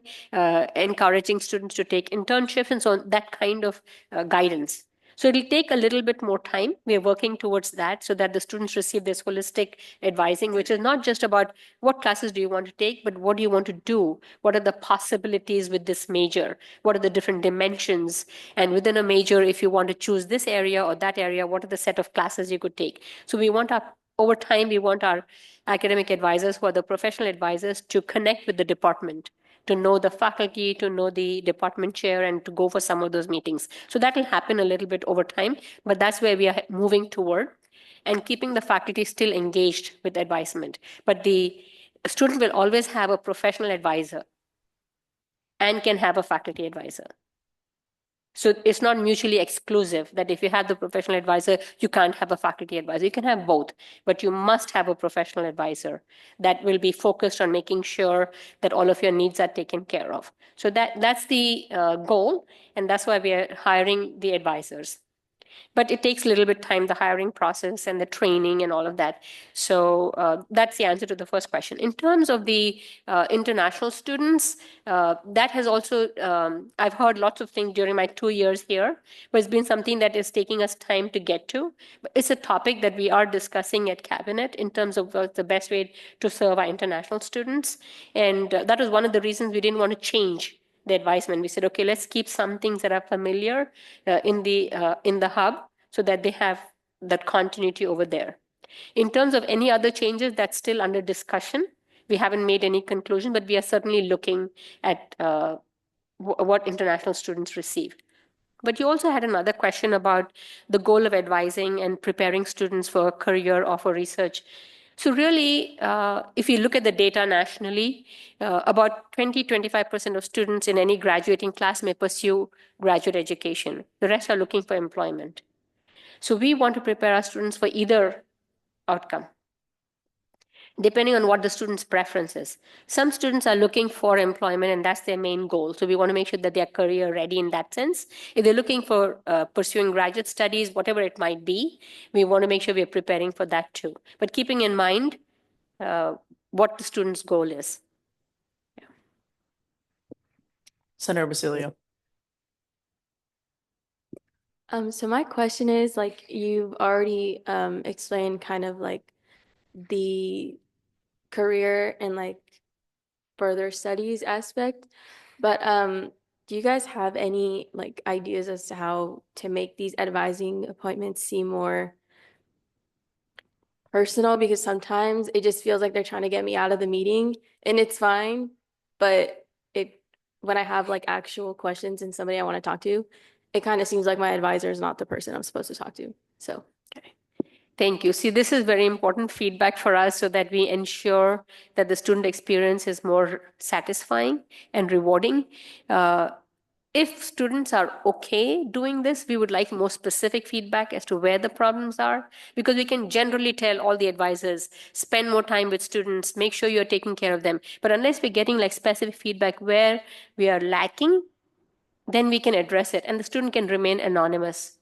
encouraging students to take internships and so on, that kind of guidance. So it'll take a little bit more time. We're working towards that so that the students receive this holistic advising, which is not just about what classes do you want to take, but what do you want to do? What are the possibilities with this major? What are the different dimensions? And within a major, if you want to choose this area or that area, what are the set of classes you could take? So we want over time, we want our academic advisors who are the professional advisors to connect with the department, to know the faculty, to know the department chair, and to go for some of those meetings. So that will happen a little bit over time, but that's where we are moving toward, and keeping the faculty still engaged with advisement. But the student will always have a professional advisor and can have a faculty advisor. So it's not mutually exclusive that if you have the professional advisor, you can't have a faculty advisor. You can have both, but you must have a professional advisor that will be focused on making sure that all of your needs are taken care of. So that's the goal, and that's why we are hiring the advisors. But it takes a little bit time, the hiring process and the training and all of that. So that's the answer to the first question. In terms of the international students, that has also, I've heard lots of things during my 2 years here, but it's been something that is taking us time to get to. But it's a topic that we are discussing at Cabinet in terms of what's the best way to serve our international students. And that was one of the reasons we didn't want to change the advisement. We said, okay, let's keep some things that are familiar in the hub so that they have that continuity over there. In terms of any other changes, that's still under discussion. We haven't made any conclusion, but we are certainly looking at what international students receive. But you also had another question about the goal of advising and preparing students for a career or for research. So really, if you look at the data nationally, about 20-25% of students in any graduating class may pursue graduate education. The rest are looking for employment. So we want to prepare our students for either outcome, depending on what the student's preference is. Some students are looking for employment and that's their main goal. So we want to make sure that they are career ready in that sense. If they're looking for pursuing graduate studies, whatever it might be, we want to make sure we're preparing for that too. But keeping in mind what the student's goal is. Yeah. Senator Basilio. So my question is, like, you've already explained kind of like the career and like further studies aspect, but do you guys have any like ideas as to how to make these advising appointments seem more personal? Because sometimes it just feels like they're trying to get me out of the meeting, and it's fine, but when I have like actual questions and somebody I want to talk to, it kind of seems like my advisor is not the person I'm supposed to talk to. So, okay. Thank you. See, this is very important feedback for us so that we ensure that the student experience is more satisfying and rewarding. If students are okay doing this, we would like more specific feedback as to where the problems are, because we can generally tell all the advisors, spend more time with students, make sure you're taking care of them. But unless we're getting like specific feedback where we are lacking, then we can address it and the student can remain anonymous.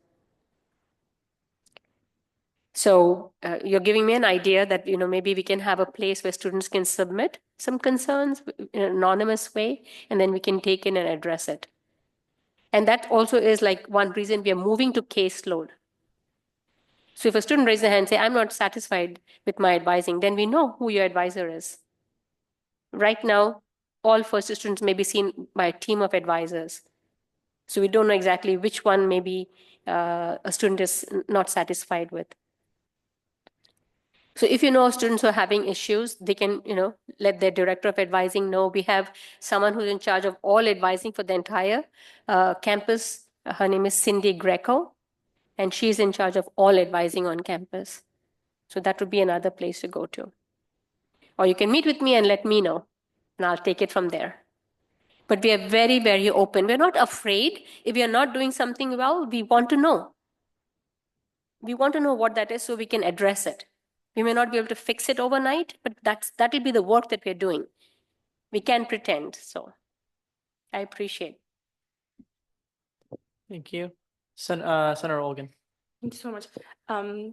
So you're giving me an idea that, maybe we can have a place where students can submit some concerns in an anonymous way, and then we can take in and address it. And that also is like one reason we are moving to caseload. So if a student raises their hand and say, I'm not satisfied with my advising, then we know who your advisor is. Right now, all first year students may be seen by a team of advisors. So we don't know exactly which one maybe a student is not satisfied with. So if you know students who are having issues, they can, let their director of advising know. We have someone who's in charge of all advising for the entire campus. Her name is Cindy Greco, and she's in charge of all advising on campus. So that would be another place to go to. Or you can meet with me and let me know, and I'll take it from there. But we are very, very open. We're not afraid. If we are not doing something well, we want to know. We want to know what that is so we can address it. We may not be able to fix it overnight, but that will be the work that we're doing. We can't pretend. So I appreciate. Thank you. Senator Olgan. Thank you so much.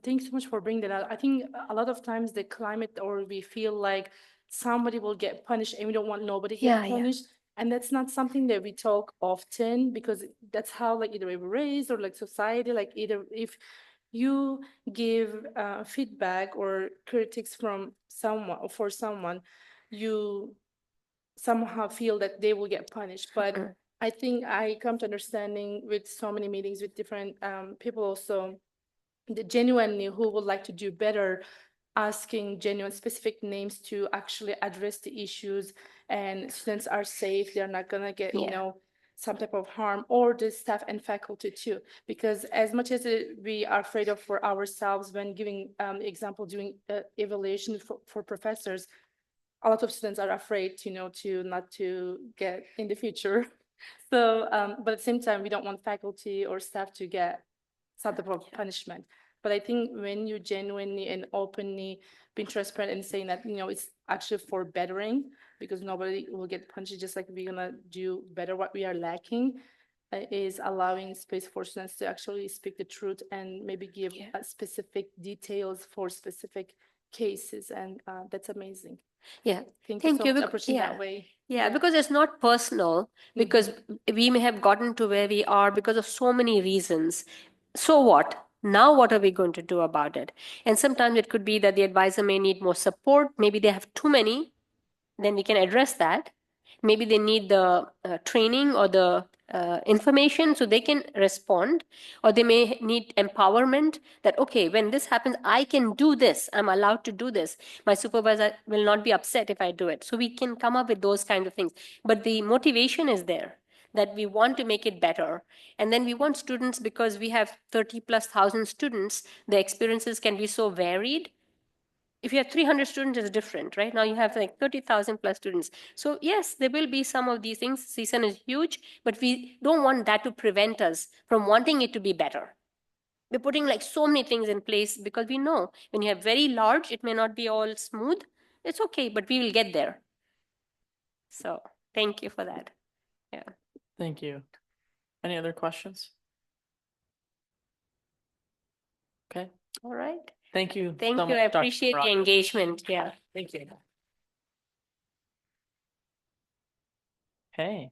Thanks so much for bringing that out. I think a lot of times the climate, or we feel like somebody will get punished and we don't want nobody to get punished. And that's not something that we talk often, because that's how like either we were raised or like society, like either if you give feedback or critiques from someone or for someone, you somehow feel that they will get punished. But I think I come to understanding with so many meetings with different people also, that genuinely who would like to do better, asking genuine specific names to actually address the issues, and students are safe, they're not gonna get, some type of harm, or the staff and faculty too. Because as much as we are afraid of for ourselves when giving example, doing evaluation for professors, a lot of students are afraid, to not to get in the future. So, but at the same time, we don't want faculty or staff to get some type of punishment. But I think when you genuinely and openly being transparent and saying that, it's actually for bettering, because nobody will get punished, just like we're gonna do better what we are lacking, is allowing space for students to actually speak the truth and maybe give specific details for specific cases. And that's amazing. Yeah. Thank you so you. much for approaching that way. Yeah, because it's not personal, because we may have gotten to where we are because of so many reasons. So what? Now what are we going to do about it? And sometimes it could be that the advisor may need more support. Maybe they have too many. Then we can address that. Maybe they need the training or the information so they can respond, or they may need empowerment that, okay, when this happens, I can do this. I'm allowed to do this. My supervisor will not be upset if I do it. So we can come up with those kind of things. But the motivation is there, that we want to make it better. And then we want students, because we have 30,000+ students, the experiences can be so varied. If you have 300 students, it's different, right? Now you have like 30,000+ students. So yes, there will be some of these things. CSUN is huge, but we don't want that to prevent us from wanting it to be better. We're putting like so many things in place because we know when you have very large, it may not be all smooth. It's okay, but we will get there. So thank you for that. Yeah. Thank you. Any other questions? Okay. All right. Thank you. Thank so you. much, I Dr. appreciate the Rock. engagement. Yeah. Thank you. Okay.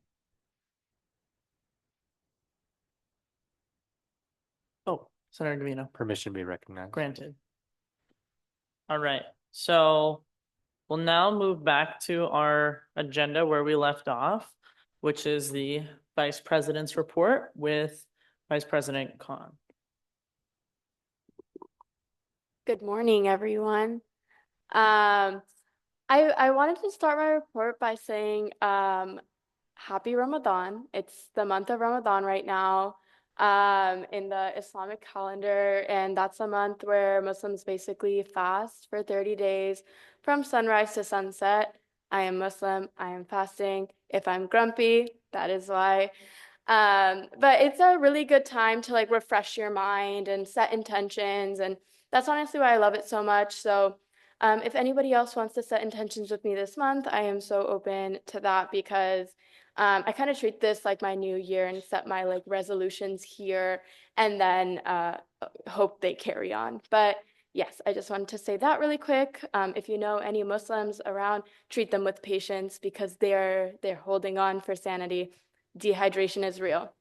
Oh, Senator Gavino. Permission to be recognized. Granted. All right, so we'll now move back to our agenda where we left off, which is the Vice President's report with Vice President Khan. Good morning, everyone. I wanted to start my report by saying happy Ramadan. It's the month of Ramadan right now in the Islamic calendar, and that's a month where Muslims basically fast for 30 days from sunrise to sunset. I am Muslim, I am fasting. If I'm grumpy, that is why. But it's a really good time to like refresh your mind and set intentions, and that's honestly why I love it so much. So If anybody else wants to set intentions with me this month, I am so open to that because I kind of treat this like my new year and set my like resolutions here and then hope they carry on. But yes, I just wanted to say that really quick. If you know any Muslims around, treat them with patience because they're holding on for sanity. Dehydration is real.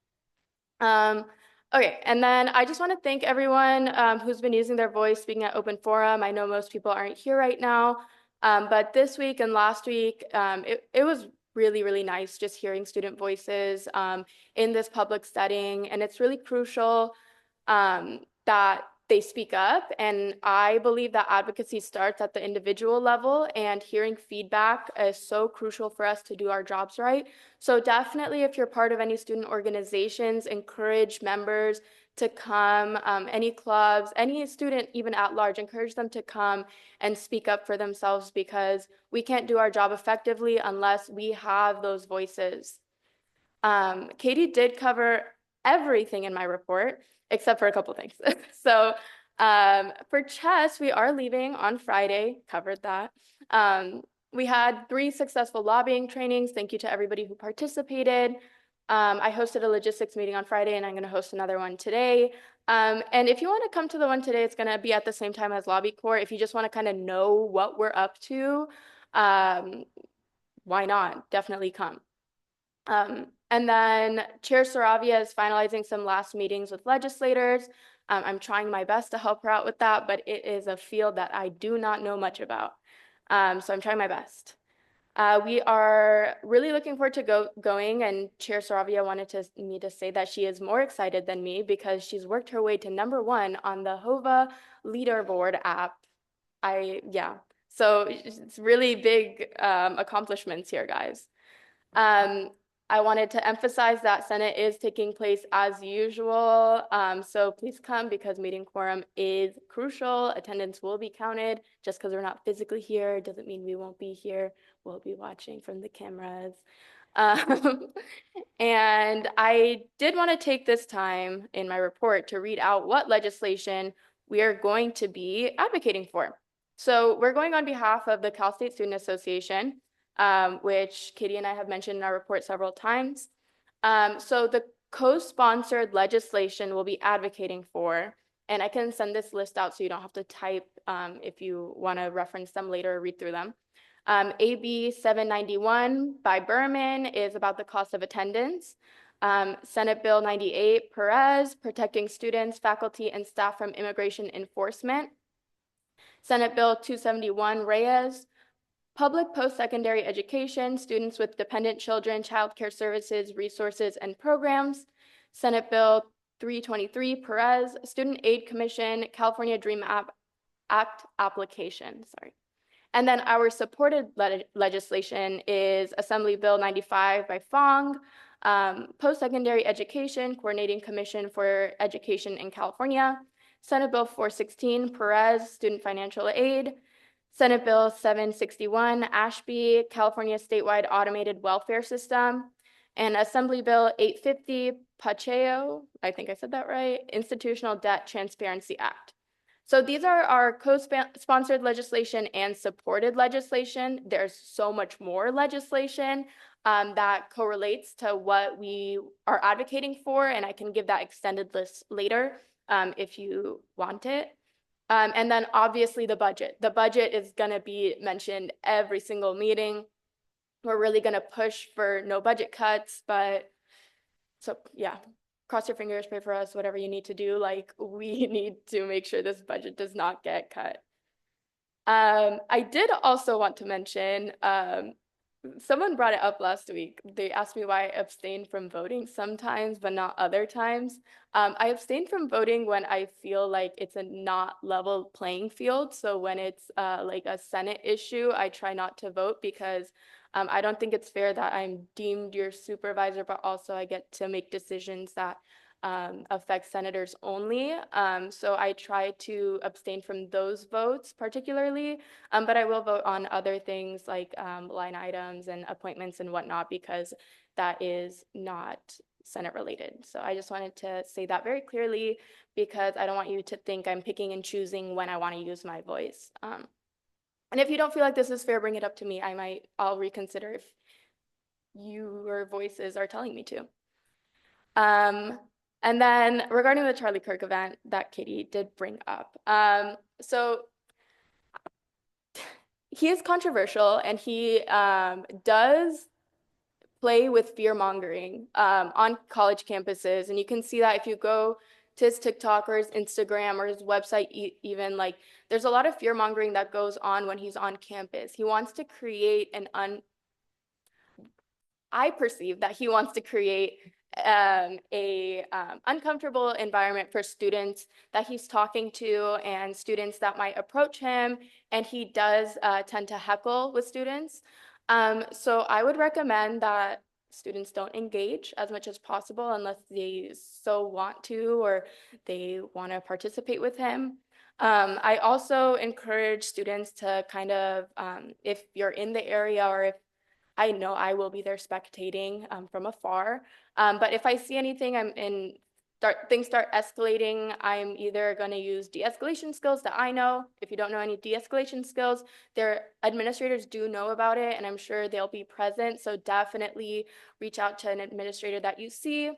Okay, and then I just want to thank everyone who's been using their voice speaking at Open Forum. I know most people aren't here right now, but this week and last week, it was really, really nice just hearing student voices in this public setting. And it's really crucial that they speak up. And I believe that advocacy starts at the individual level, and hearing feedback is so crucial for us to do our jobs right. So definitely, if you're part of any student organizations, encourage members to come, any clubs, any student even at large, encourage them to come and speak up for themselves because we can't do our job effectively unless we have those voices. Katie did cover everything in my report, except for a couple things. So for chess, we are leaving on Friday, covered that. We had 3 successful lobbying trainings. Thank you to everybody who participated. I hosted a logistics meeting on Friday, and I'm going to host another one today. And if you want to come to the one today, it's going to be at the same time as Lobby Corps. If you just want to kind of know what we're up to, why not? Definitely come. And then Chair Saravia is finalizing some last meetings with legislators. I'm trying my best to help her out with that, but it is a field that I do not know much about. So I'm trying my best. We are really looking forward to going, and Chair Saravia wanted me to say that she is more excited than me because she's worked her way to #1 on the HOVA leaderboard app. So it's really big accomplishments here, guys. I wanted to emphasize that Senate is taking place as usual. So please come because meeting quorum is crucial. Attendance will be counted. Just because we're not physically here doesn't mean we won't be here. We'll be watching from the cameras. And I did want to take this time in my report to read out what legislation we are going to be advocating for. So we're going on behalf of the Cal State Student Association, which Katie and I have mentioned in our report several times. So the co-sponsored legislation we'll be advocating for, and I can send this list out so you don't have to type if you want to reference them later or read through them. AB 791 by Berman is about the cost of attendance. Senate Bill 98, Perez, protecting students, faculty, and staff from immigration enforcement. Senate Bill 271, Reyes, public post-secondary education, students with dependent children, child care services, resources, and programs. Senate Bill 323, Perez, Student Aid Commission, California Dream Act application, And then our supported legislation is Assembly Bill 95 by Fong, Post-Secondary Education Coordinating Commission for Education in California, Senate Bill 416, Perez, Student Financial Aid, Senate Bill 761, Ashby, California Statewide Automated Welfare System, and Assembly Bill 850, Pacheco, I think I said that right, Institutional Debt Transparency Act. So these are our co-sponsored legislation and supported legislation. There's so much more legislation that correlates to what we are advocating for, and I can give that extended list later if you want it. And then obviously the budget. The budget is going to be mentioned every single meeting. We're really going to push for no budget cuts, but so yeah, cross your fingers, pray for us, whatever you need to do. Like, we need to make sure this budget does not get cut. I did also want to mention, someone brought it up last week. They asked me why I abstain from voting sometimes, but not other times. I abstain from voting when I feel like it's a not level playing field. So when it's like a Senate issue, I try not to vote because I don't think it's fair that I'm deemed your supervisor, but also I get to make decisions that affect senators only. So I try to abstain from those votes particularly, but I will vote on other things like line items and appointments and whatnot because that is not Senate related. So I just wanted to say that very clearly because I don't want you to think I'm picking and choosing when I want to use my voice. And if you don't feel like this is fair, bring it up to me. I'll reconsider if your voices are telling me to. And then regarding the Charlie Kirk event that Katie did bring up. So he is controversial and he does play with fear mongering on college campuses. And you can see that if you go to his TikTok or his Instagram or his website, even like there's a lot of fear mongering that goes on when he's on campus. He wants to create I perceive that he wants to create a uncomfortable environment for students that he's talking to and students that might approach him. And he does tend to heckle with students. So I would recommend that students don't engage as much as possible unless they so want to or they want to participate with him. I also encourage students to kind of, if you're in the area or if I know I will be there spectating from afar. But if I see anything, things start escalating, I'm either going to use de-escalation skills that I know. If you don't know any de-escalation skills, their administrators do know about it, and I'm sure they'll be present. So definitely reach out to an administrator that you see.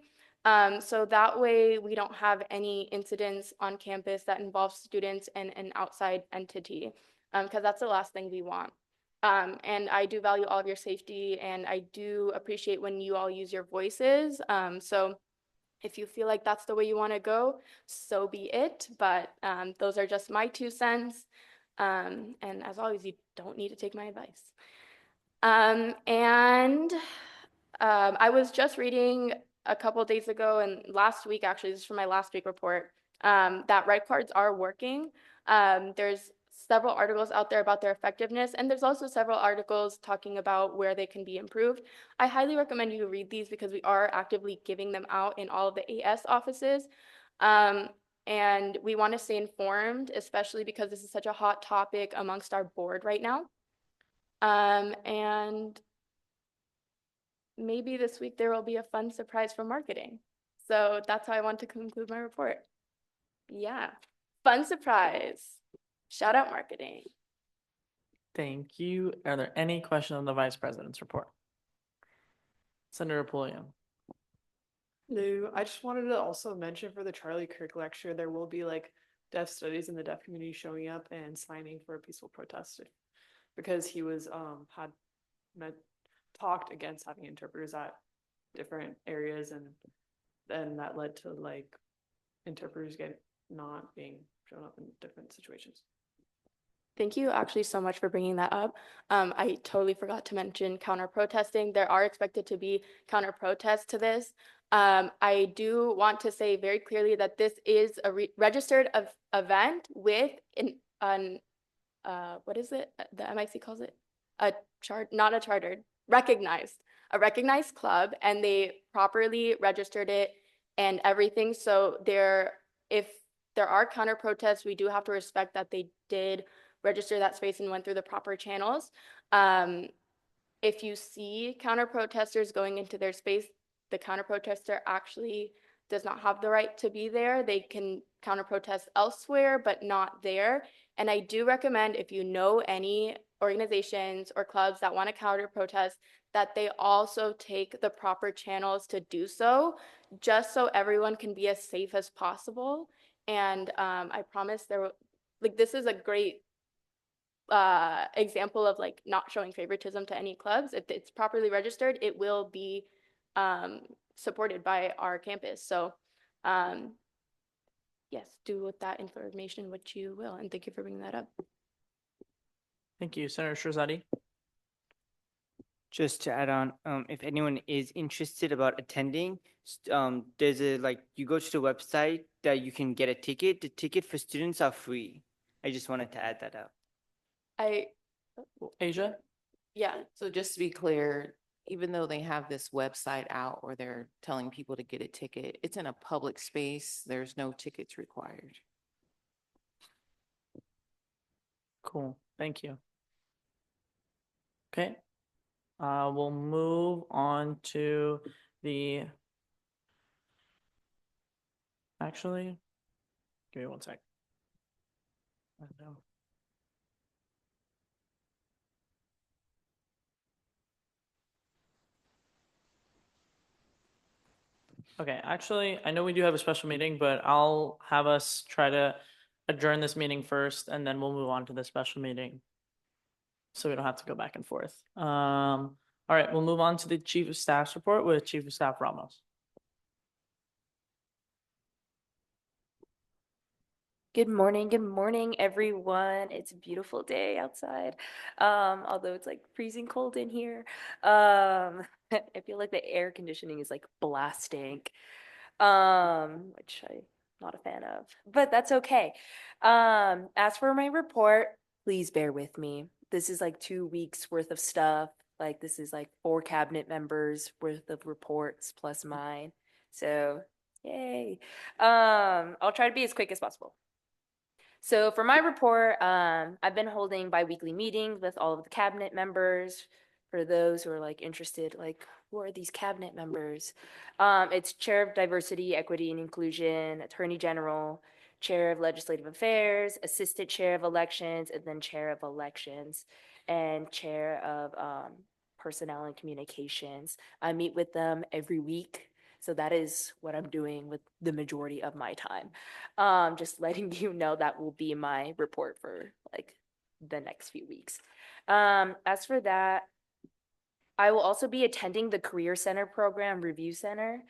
So that way we don't have any incidents on campus that involve students and an outside entity, because that's the last thing we want. And I do value all of your safety, and I do appreciate when you all use your voices. So if you feel like that's the way you want to go, so be it. But those are just my 2 cents. And as always, you don't need to take my advice. I was just reading a couple days ago and last week, actually, this is from my last week report, that red cards are working. There's several articles out there about their effectiveness, and there's also several articles talking about where they can be improved. I highly recommend you read these because we are actively giving them out in all of the AS offices. And we want to stay informed, especially because this is such a hot topic amongst our board right now. And maybe this week there will be a fun surprise from marketing. So that's how I want to conclude my report. Yeah, fun surprise. Shout out marketing. Thank you. Are there any questions on the Vice President's report? Senator Pulliam. No, I just wanted to also mention for the Charlie Kirk lecture, there will be like deaf studies in the deaf community showing up and signing for a peaceful protest because he was talked against having interpreters at different areas, and then that led to like interpreters not being shown up in different situations. Thank you actually so much for bringing that up. I totally forgot to mention counter protesting. There are expected to be counter protests to this. I do want to say very clearly that this is a registered event with what is it? The MIC calls it not a chartered, a recognized club, and they properly registered it and everything. So if there are counter protests, we do have to respect that they did register that space and went through the proper channels. If you see counter protesters going into their space, the counter protester actually does not have the right to be there. They can counter protest elsewhere, but not there. And I do recommend, if you know any organizations or clubs that want to counter protest, that they also take the proper channels to do so, just so everyone can be as safe as possible. And I promise this is a great example of like not showing favoritism to any clubs. If it's properly registered, it will be supported by our campus. So yes, do with that information what you will, and thank you for bringing that up. Thank you. Senator Shirzadi. Just to add on, if anyone is interested about attending, there's you go to the website that you can get a ticket. The ticket for students are free. I just wanted to add that out. Asia? Yeah. So just to be clear, even though they have this website out where they're telling people to get a ticket, it's in a public space. There's no tickets required. Cool. Thank you. Okay. We'll move on to actually, give me one sec. Okay, actually, I know we do have a special meeting, but I'll have us try to adjourn this meeting first and then we'll move on to the special meeting. So we don't have to go back and forth. All right, we'll move on to the Chief of Staff's report with Chief of Staff Ramos. Good morning, everyone. It's a beautiful day outside. Although it's like freezing cold in here. I feel like the air conditioning is like blasting. Which I'm not a fan of, but that's okay. As for my report, please bear with me. This is like 2 weeks worth of stuff. Like this is like 4 cabinet members worth of reports plus mine. So, yay. I'll try to be as quick as possible. So for my report, I've been holding biweekly meetings with all of the cabinet members. For those who are like interested, like who are these cabinet members? It's Chair of Diversity, Equity, and Inclusion, Attorney General, Chair of Legislative Affairs, Assistant Chair of Elections, and then Chair of Elections, and Chair of Personnel and Communications. I meet with them every week. So that is what I'm doing with the majority of my time. Just letting you know that will be my report for like the next few weeks. As for that, I will also be attending the Career Center Program Review Center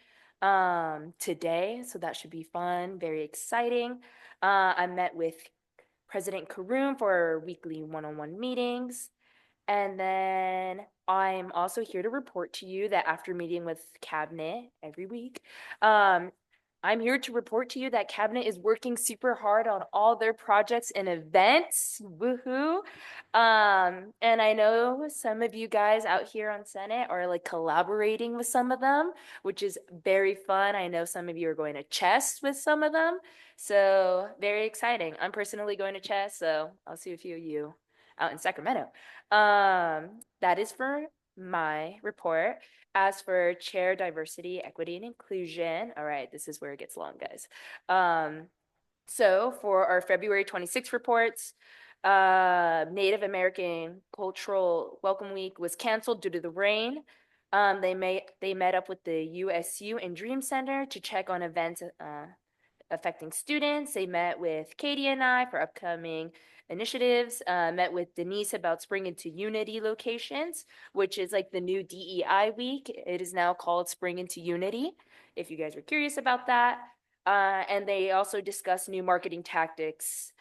today. So that should be fun, very exciting. I met with President Karoon for weekly one-on-one meetings. And then I'm also here to report to you that after meeting with Cabinet every week, I'm here to report to you that Cabinet is working super hard on all their projects and events. Woohoo! And I know some of you guys out here on Senate are like collaborating with some of them, which is very fun. I know some of you are going to chess with some of them. So very exciting. I'm personally going to chess, so I'll see a few of you out in Sacramento. That is for my report. As for Chair, Diversity, Equity, and Inclusion, all right, this is where it gets long, guys. So for our February 26th reports, Native American Cultural Welcome Week was canceled due to the rain. They met up with the USU and Dream Center to check on events affecting students. They met with Katie and I for upcoming initiatives, met with Denise about Spring into Unity locations, which is like the new DEI week. It is now called Spring into Unity, if you guys are curious about that. And they also discussed new marketing tactics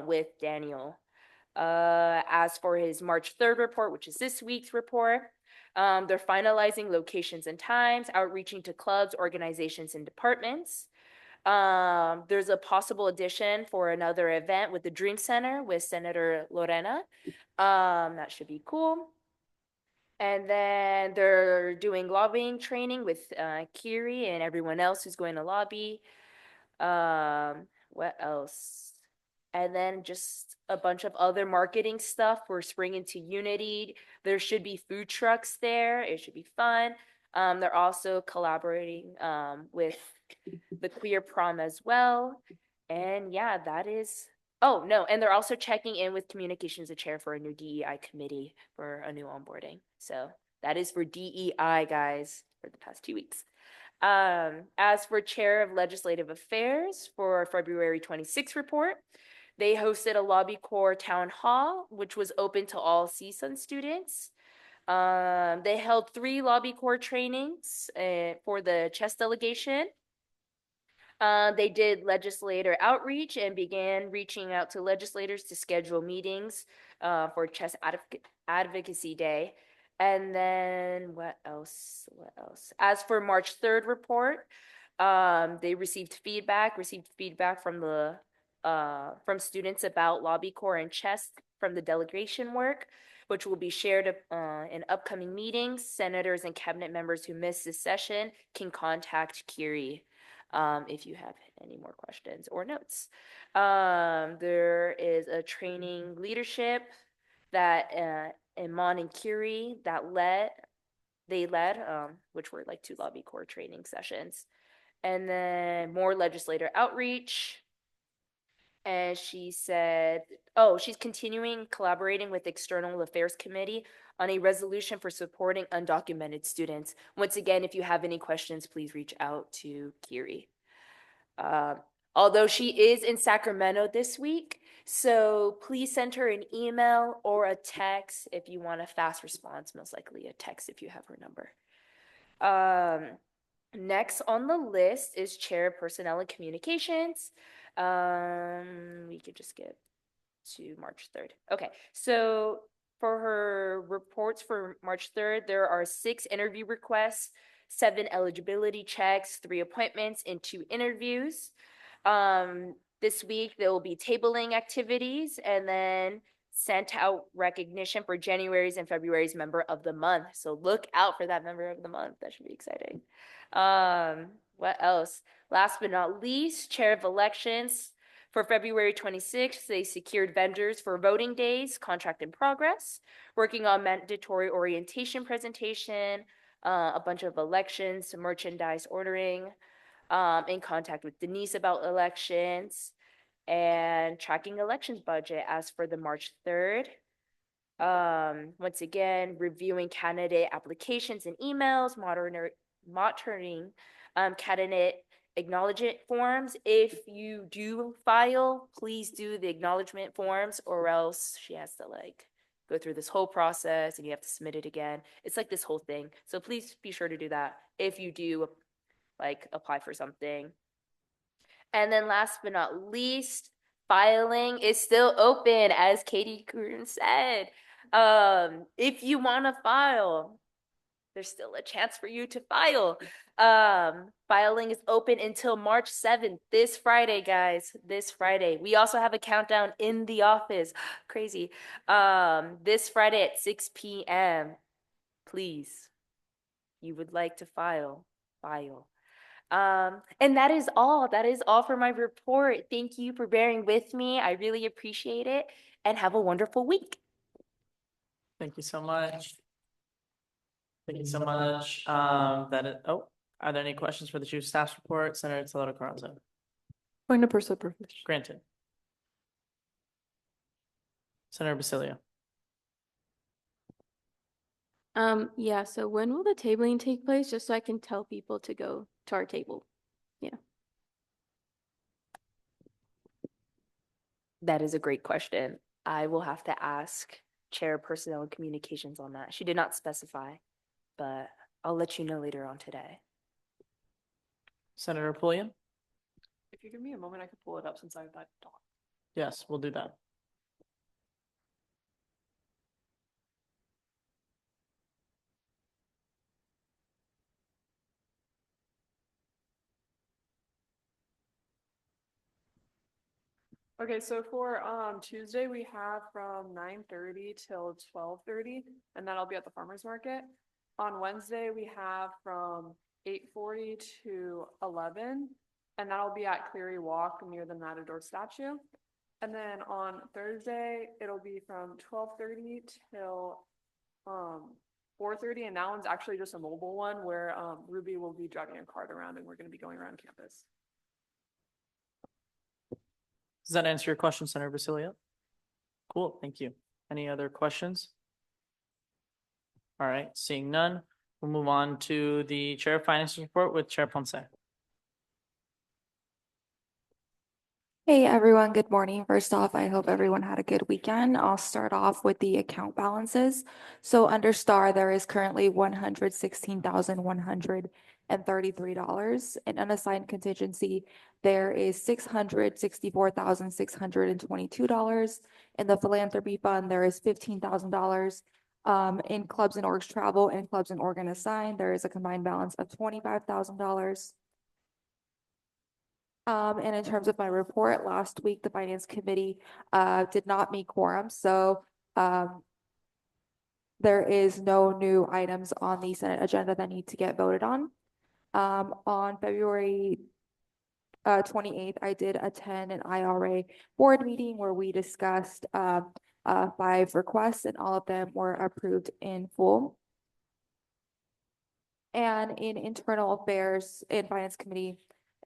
with Daniel. As for his March 3rd report, which is this week's report, they're finalizing locations and times, outreaching to clubs, organizations, and departments. There's a possible addition for another event with the Dream Center with Senator Lorena. That should be cool. And then they're doing lobbying training with Kiri and everyone else who's going to lobby. What else? And then just a bunch of other marketing stuff for Spring into Unity. There should be food trucks there. It should be fun. They're also collaborating with the Queer Prom as well. And yeah, that is, oh no, and they're also checking in with Communications the Chair for a new DEI committee for a new onboarding. So that is for DEI, guys, for the past 2 weeks. As for Chair of Legislative Affairs for February 26th report, they hosted a Lobby Corps town hall, which was open to all CSUN students. They held 3 Lobby Corps trainings for the chess delegation. They did legislator outreach and began reaching out to legislators to schedule meetings for Chess Advocacy Day. And then what else? As for March 3rd report, they received feedback from the from students about Lobby Corps and chess from the delegation work, which will be shared in upcoming meetings. Senators and cabinet members who missed this session can contact Kiri if you have any more questions or notes. There is a training leadership that Iman and Kiri led, which were like 2 Lobby Corps training sessions. And then more legislator outreach. And she said, oh, she's continuing collaborating with External Affairs Committee on a resolution for supporting undocumented students. Once again, if you have any questions, please reach out to Kiri. Although she is in Sacramento this week, so please send her an email or a text if you want a fast response, most likely a text if you have her number. Next on the list is Chair of Personnel and Communications. We could just get to March 3rd. Okay, so for her reports for March 3rd, there are 6 interview requests, 7 eligibility checks, 3 appointments, and 2 interviews. This week there will be tabling activities and then sent out recognition for January's and February's member of the month. So look out for that member of the month. That should be exciting. What else? Last but not least, Chair of Elections. For February 26th, they secured vendors for voting days, contract in progress, working on mandatory orientation presentation, a bunch of elections, merchandise ordering, in contact with Denise about elections, and tracking elections budget as for the March 3rd. Once again, reviewing candidate applications and emails, monitoring candidate acknowledgement forms. If you do file, please do the acknowledgement forms, or else she has to like go through this whole process and you have to submit it again. It's like this whole thing. So please be sure to do that if you do like apply for something. And then last but not least, filing is still open, as Katie Green said. If you want to file, there's still a chance for you to file. Filing is open until March 7th, this Friday, guys, this Friday. We also have a countdown in the office. Crazy. This Friday at 6 p.m. Please, you would like to file. And that is all. That is all for my report. Thank you for bearing with me. I really appreciate it, and have a wonderful week. Thank you so much. Thank you so much. Are there any questions for the Chief of Staff's report? Senator Toledo Carranza. Point of personal privilege. Granted. Senator Basilio. Yeah, so when will the tabling take place, just so I can tell people to go to our table? Yeah. That is a great question. I will have to ask Chair of Personnel and Communications on that. She did not specify, but I'll let you know later on today. Senator Pulliam? If you give me a moment, I could pull it up since I have that doc. Yes, we'll do that. Okay, so for Tuesday, we have from 9:30 till 12:30, and that'll be at the farmer's market. On Wednesday, we have from 8:40 to 11, and that'll be at Cleary Walk near the Matador statue. And then on Thursday, it'll be from 12:30 till 4:30, and that one's actually just a mobile one where Ruby will be driving a cart around, and we're going to be going around campus. Does that answer your question, Senator Basilio? Cool, thank you. Any other questions? All right, seeing none, we'll move on to the Chair of Finance report with Chair Ponce. Hey everyone, good morning. First off, I hope everyone had a good weekend. I'll start off with the account balances. So under STAR, there is currently $116,133. In unassigned contingency, there is $664,622. In the philanthropy fund, there is $15,000. In clubs and orgs travel and clubs and org unassigned, there is a combined balance of $25,000. And in terms of my report, last week, the Finance Committee did not meet quorum, so there is no new items on the Senate agenda that need to get voted on. On February 28th, I did attend an IRA board meeting where we discussed 5 requests, and all of them were approved in full. And in internal affairs in Finance Committee,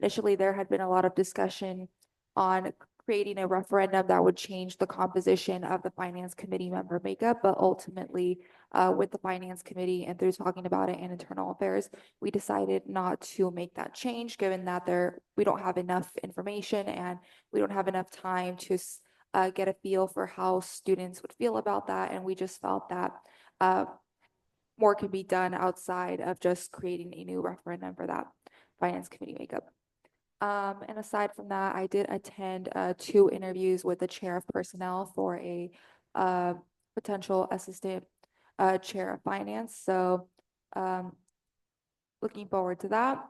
initially, there had been a lot of discussion on creating a referendum that would change the composition of the finance committee member makeup, but ultimately, with the finance committee and through talking about it in internal affairs, we decided not to make that change, given that we don't have enough information and we don't have enough time to get a feel for how students would feel about that. And we just felt that more could be done outside of just creating a new referendum for that finance committee makeup. And aside from that, I did attend 2 interviews with the chair of personnel for a potential assistant chair of finance. So looking forward to that.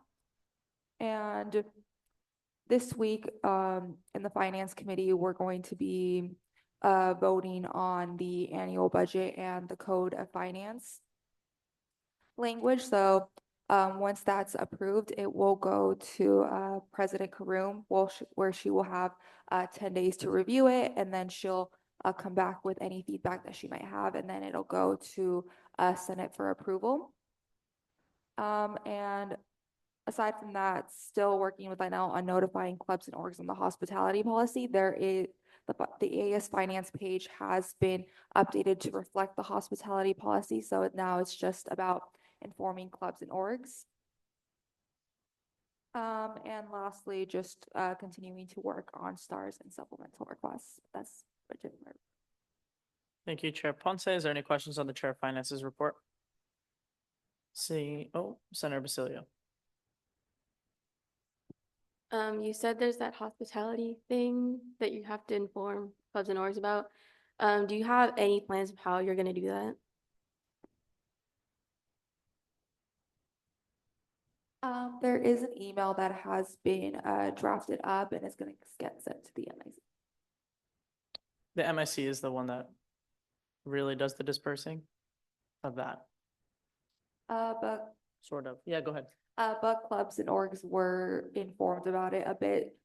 And this week in the finance committee, we're going to be voting on the annual budget and the code of finance language. So once that's approved, it will go to President Karoum, where she will have 10 days to review it, and then she'll come back with any feedback that she might have, and then it'll go to Senate for approval. And aside from that, still working with Lionel on notifying clubs and orgs on the hospitality policy. There is the AS Finance page has been updated to reflect the hospitality policy, so now it's just about informing clubs and orgs. And lastly, just continuing to work on stars and supplemental requests. That's budget. Thank you, Chair Ponce. Is there any questions on the Chair of Finance's report? Senator Basilio. You said there's that hospitality thing that you have to inform clubs and orgs about. Do you have any plans of how you're going to do that? There is an email that has been drafted up and it's going to get sent to the MIC. The MIC is the one that really does the dispersing of that, But sort of. Yeah, go ahead. But clubs and orgs were informed about it a bit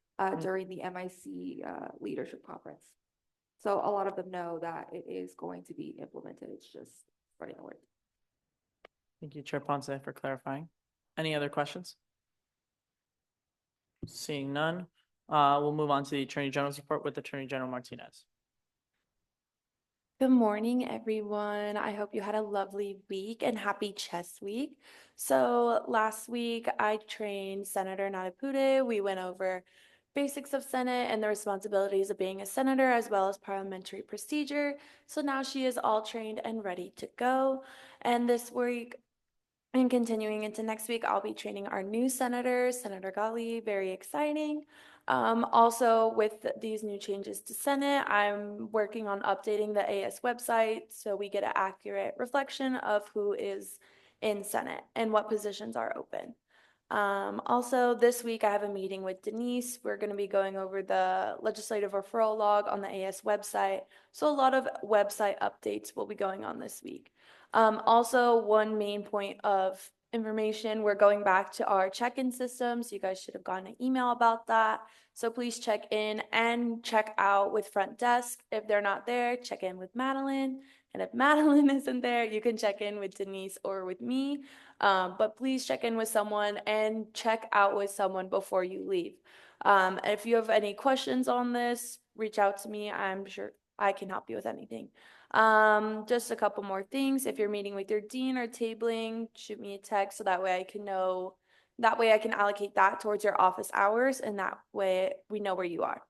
during the MIC leadership conference. So a lot of them know that it is going to be implemented. It's just spreading the word. Thank you, Chair Ponce, for clarifying. Any other questions? Seeing none, we'll move on to the Attorney General's report with Attorney General Martinez. Good morning, everyone. I hope you had a lovely week and happy chess week. So last week I trained Senator Natapude. We went over basics of Senate and the responsibilities of being a senator, as well as parliamentary procedure. So now she is all trained and ready to go. And this week, and continuing into next week, I'll be training our new senator, Senator Ghali. Very exciting. Also, with these new changes to Senate, I'm working on updating the AS website so we get an accurate reflection of who is in Senate and what positions are open. Also, this week I have a meeting with Denise. We're going to be going over the legislative referral log on the AS website. So a lot of website updates will be going on this week. Also, one main point of information, we're going back to our check-in systems. You guys should have gotten an email about that. So please check in and check out with front desk. If they're not there, check in with Madeline. And if Madeline isn't there, you can check in with Denise or with me. But please check in with someone and check out with someone before you leave. If you have any questions on this, reach out to me. I'm sure I can help you with anything. Just a couple more things. If you're meeting with your dean or tabling, shoot me a text so that way I can know, that way I can allocate that towards your office hours, and that way we know where you are.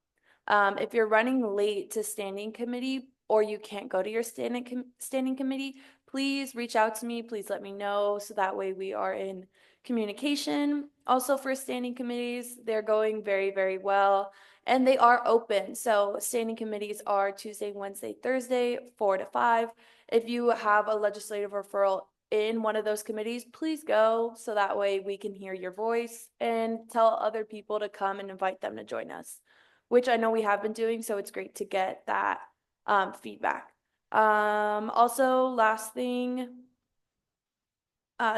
If you're running late to standing committee or you can't go to your standing committee, please reach out to me. Please let me know so that way we are in communication. Also, for standing committees, they're going very, very well. And they are open. So standing committees are Tuesday, Wednesday, Thursday, 4 to 5. If you have a legislative referral in one of those committees, please go so that way we can hear your voice and tell other people to come and invite them to join us, which I know we have been doing. So it's great to get that feedback. Also, last thing,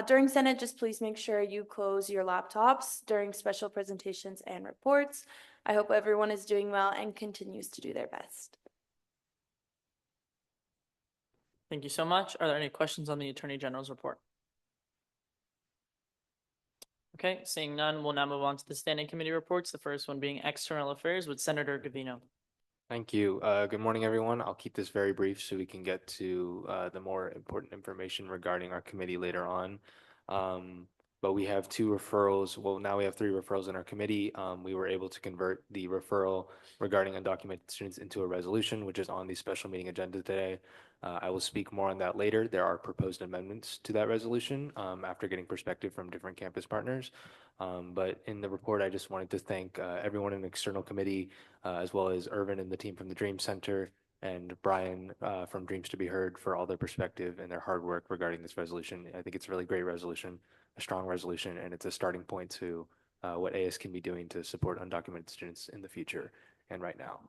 during Senate, just please make sure you close your laptops during special presentations and reports. I hope everyone is doing well and continues to do their best. Thank you so much. Are there any questions on the Attorney General's report? Okay, seeing none, we'll now move on to the standing committee reports. The first one being External Affairs with Senator Gavino. Thank you. Good morning, everyone. I'll keep this very brief so we can get to the more important information regarding our committee later on. But we have 2 referrals. Well, now we have 3 referrals in our committee. We were able to convert the referral regarding undocumented students into a resolution, which is on the special meeting agenda today. I will speak more on that later. There are proposed amendments to that resolution after getting perspective from different campus partners. But in the report, I just wanted to thank everyone in the external committee, as well as Irvin and the team from the Dream Center and Brian from Dreams to be Heard for all their perspective and their hard work regarding this resolution. I think it's a really great resolution, a strong resolution, and it's a starting point to what AS can be doing to support undocumented students in the future and right now.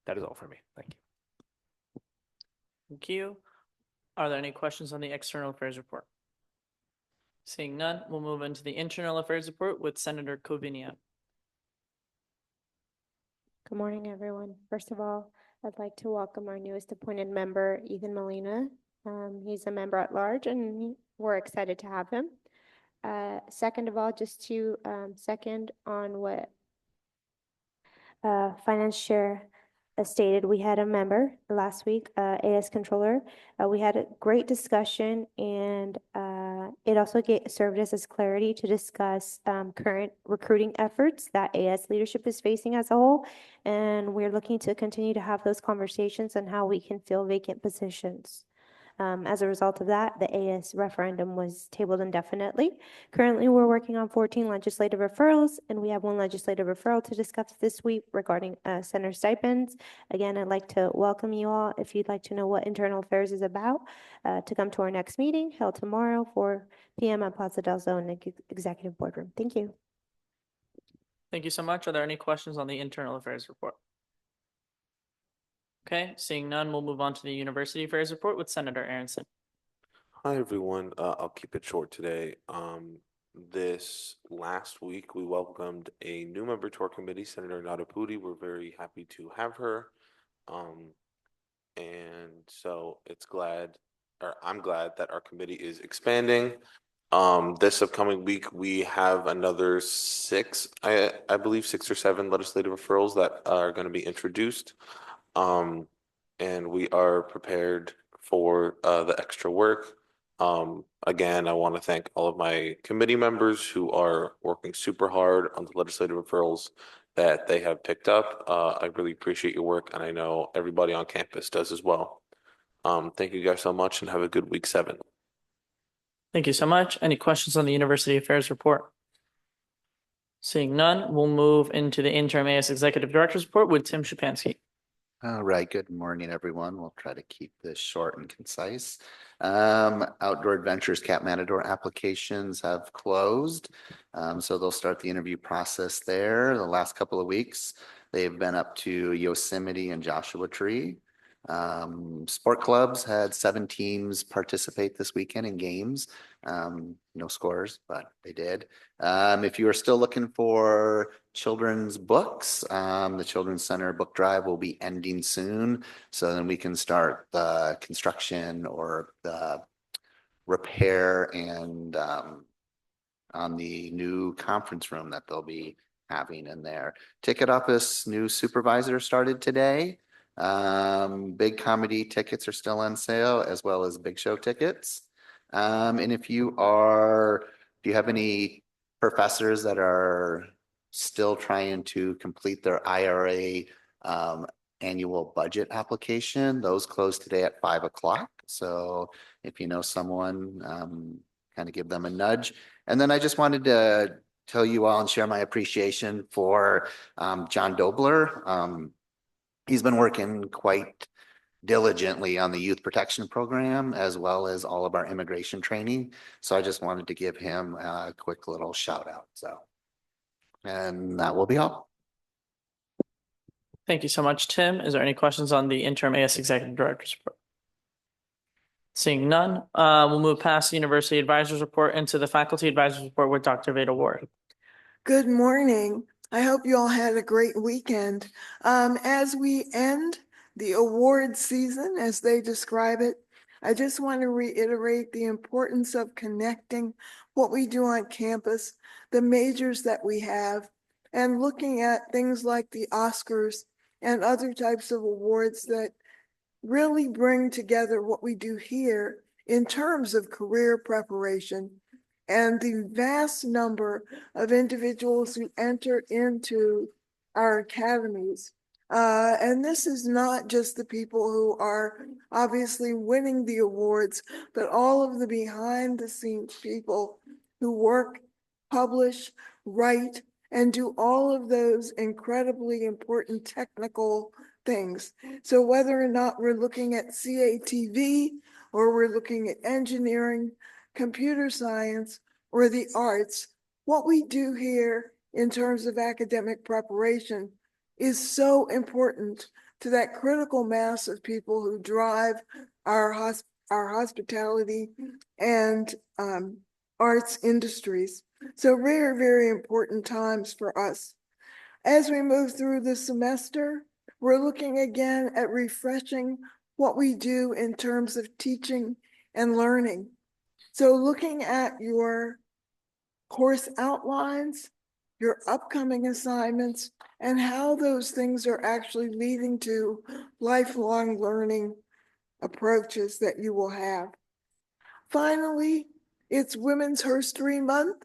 That is all for me. Thank you. Thank you. Are there any questions on the External Affairs report? Seeing none, we'll move into the Internal Affairs report with Senator Covinia. Good morning, everyone. First of all, I'd like to welcome our newest appointed member, Ethan Molina. He's a member at large and we're excited to have him. Second of all, just to second on what Finance Chair stated, we had a member last week, AS Controller. We had a great discussion and it also served as clarity to discuss current recruiting efforts that AS leadership is facing as a whole. And we're looking to continue to have those conversations on how we can fill vacant positions. As a result of that, the AS referendum was tabled indefinitely. Currently, we're working on 14 legislative referrals, and we have 1 legislative referral to discuss this week regarding center stipends. Again, I'd like to welcome you all, if you'd like to know what Internal Affairs is about, to come to our next meeting held tomorrow, 4 p.m. at Plaza del Zone Executive Boardroom. Thank you. Thank you so much. Are there any questions on the Internal Affairs report? Okay, seeing none, we'll move on to the University Affairs report with Senator Aronson. Hi, everyone. I'll keep it short today. This last week, we welcomed a new member to our committee, Senator Natapudi. We're very happy to have her. And so I'm glad that our committee is expanding. This upcoming week, we have another 6, I believe 6 or 7 legislative referrals that are going to be introduced. And we are prepared for the extra work. Again, I want to thank all of my committee members who are working super hard on the legislative referrals that they have picked up. I really appreciate your work, and I know everybody on campus does as well. Thank you guys so much, and have a good week 7. Thank you so much. Any questions on the University Affairs report? Seeing none, we'll move into the interim AS Executive Director's report with Tim Szypanski. All right, good morning, everyone. We'll try to keep this short and concise. Outdoor Adventures Cap Matador applications have closed. So they'll start the interview process there. The last couple of weeks, they've been up to Yosemite and Joshua Tree. Sport clubs had 7 teams participate this weekend in games. No scores, but they did. If you are still looking for children's books, the Children's Center book drive will be ending soon. So then we can start the construction or the repair and on the new conference room that they'll be having in there. Ticket office new supervisor started today. Big comedy tickets are still on sale, as well as big show tickets. And if you have any professors that are still trying to complete their IRA annual budget application, those close today at 5 o'clock. So if you know someone, kind of give them a nudge. And then I just wanted to tell you all and share my appreciation for John Dobler. He's been working quite diligently on the youth protection program, as well as all of our immigration training. So I just wanted to give him a quick little shout out. And that will be all. Thank you so much, Tim. Is there any questions on the interim AS Executive Director's report? Seeing none, we'll move past the University Advisors report into the Faculty Advisors report with Dr. Veda Ward. Good morning. I hope you all had a great weekend. As we end the award season, as they describe it, I just want to reiterate the importance of connecting what we do on campus, the majors that we have, and looking at things like the Oscars and other types of awards that really bring together what we do here in terms of career preparation and the vast number of individuals who enter into our academies. And this is not just the people who are obviously winning the awards, but all of the behind the scenes people who work, publish, write, and do all of those incredibly important technical things. So whether or not we're looking at CATV, or we're looking at engineering, computer science, or the arts, what we do here in terms of academic preparation is so important to that critical mass of people who drive our hospitality and arts industries. So very, very important times for us. As we move through the semester, we're looking again at refreshing what we do in terms of teaching and learning. So looking at your course outlines, your upcoming assignments, and how those things are actually leading to lifelong learning approaches that you will have. Finally, it's Women's History Month.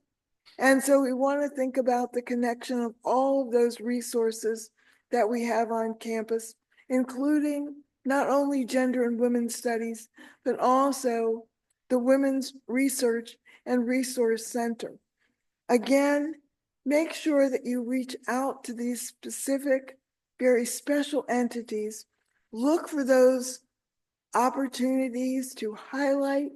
And so we want to think about the connection of all of those resources that we have on campus, including not only gender and women's studies, but also the Women's Research and Resource Center. Again, make sure that you reach out to these specific, very special entities. Look for those opportunities to highlight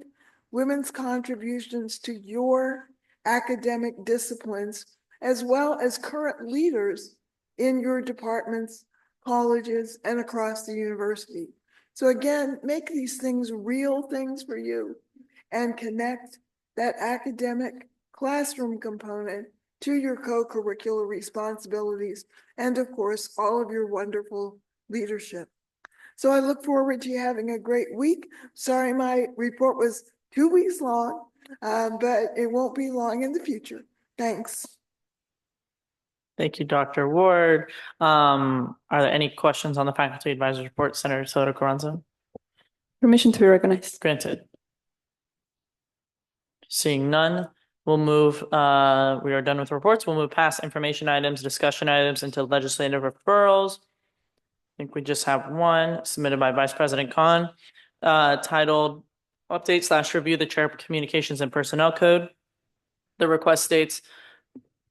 women's contributions to your academic disciplines, as well as current leaders in your departments, colleges, and across the university. So again, make these things real things for you and connect that academic classroom component to your co-curricular responsibilities and, of course, all of your wonderful leadership. So I look forward to you having a great week. Sorry, my report was 2 weeks long, but it won't be long in the future. Thanks. Thank you, Dr. Ward. Are there any questions on the faculty advisor report, Senator Soto Carranza? Permission to be recognized. Granted. Seeing none, we'll move, we are done with reports. We'll move past information items, discussion items into legislative referrals. I think we just have one submitted by Vice President Khan, titled Update/Review the Chair of Communications and Personnel Code. The request states,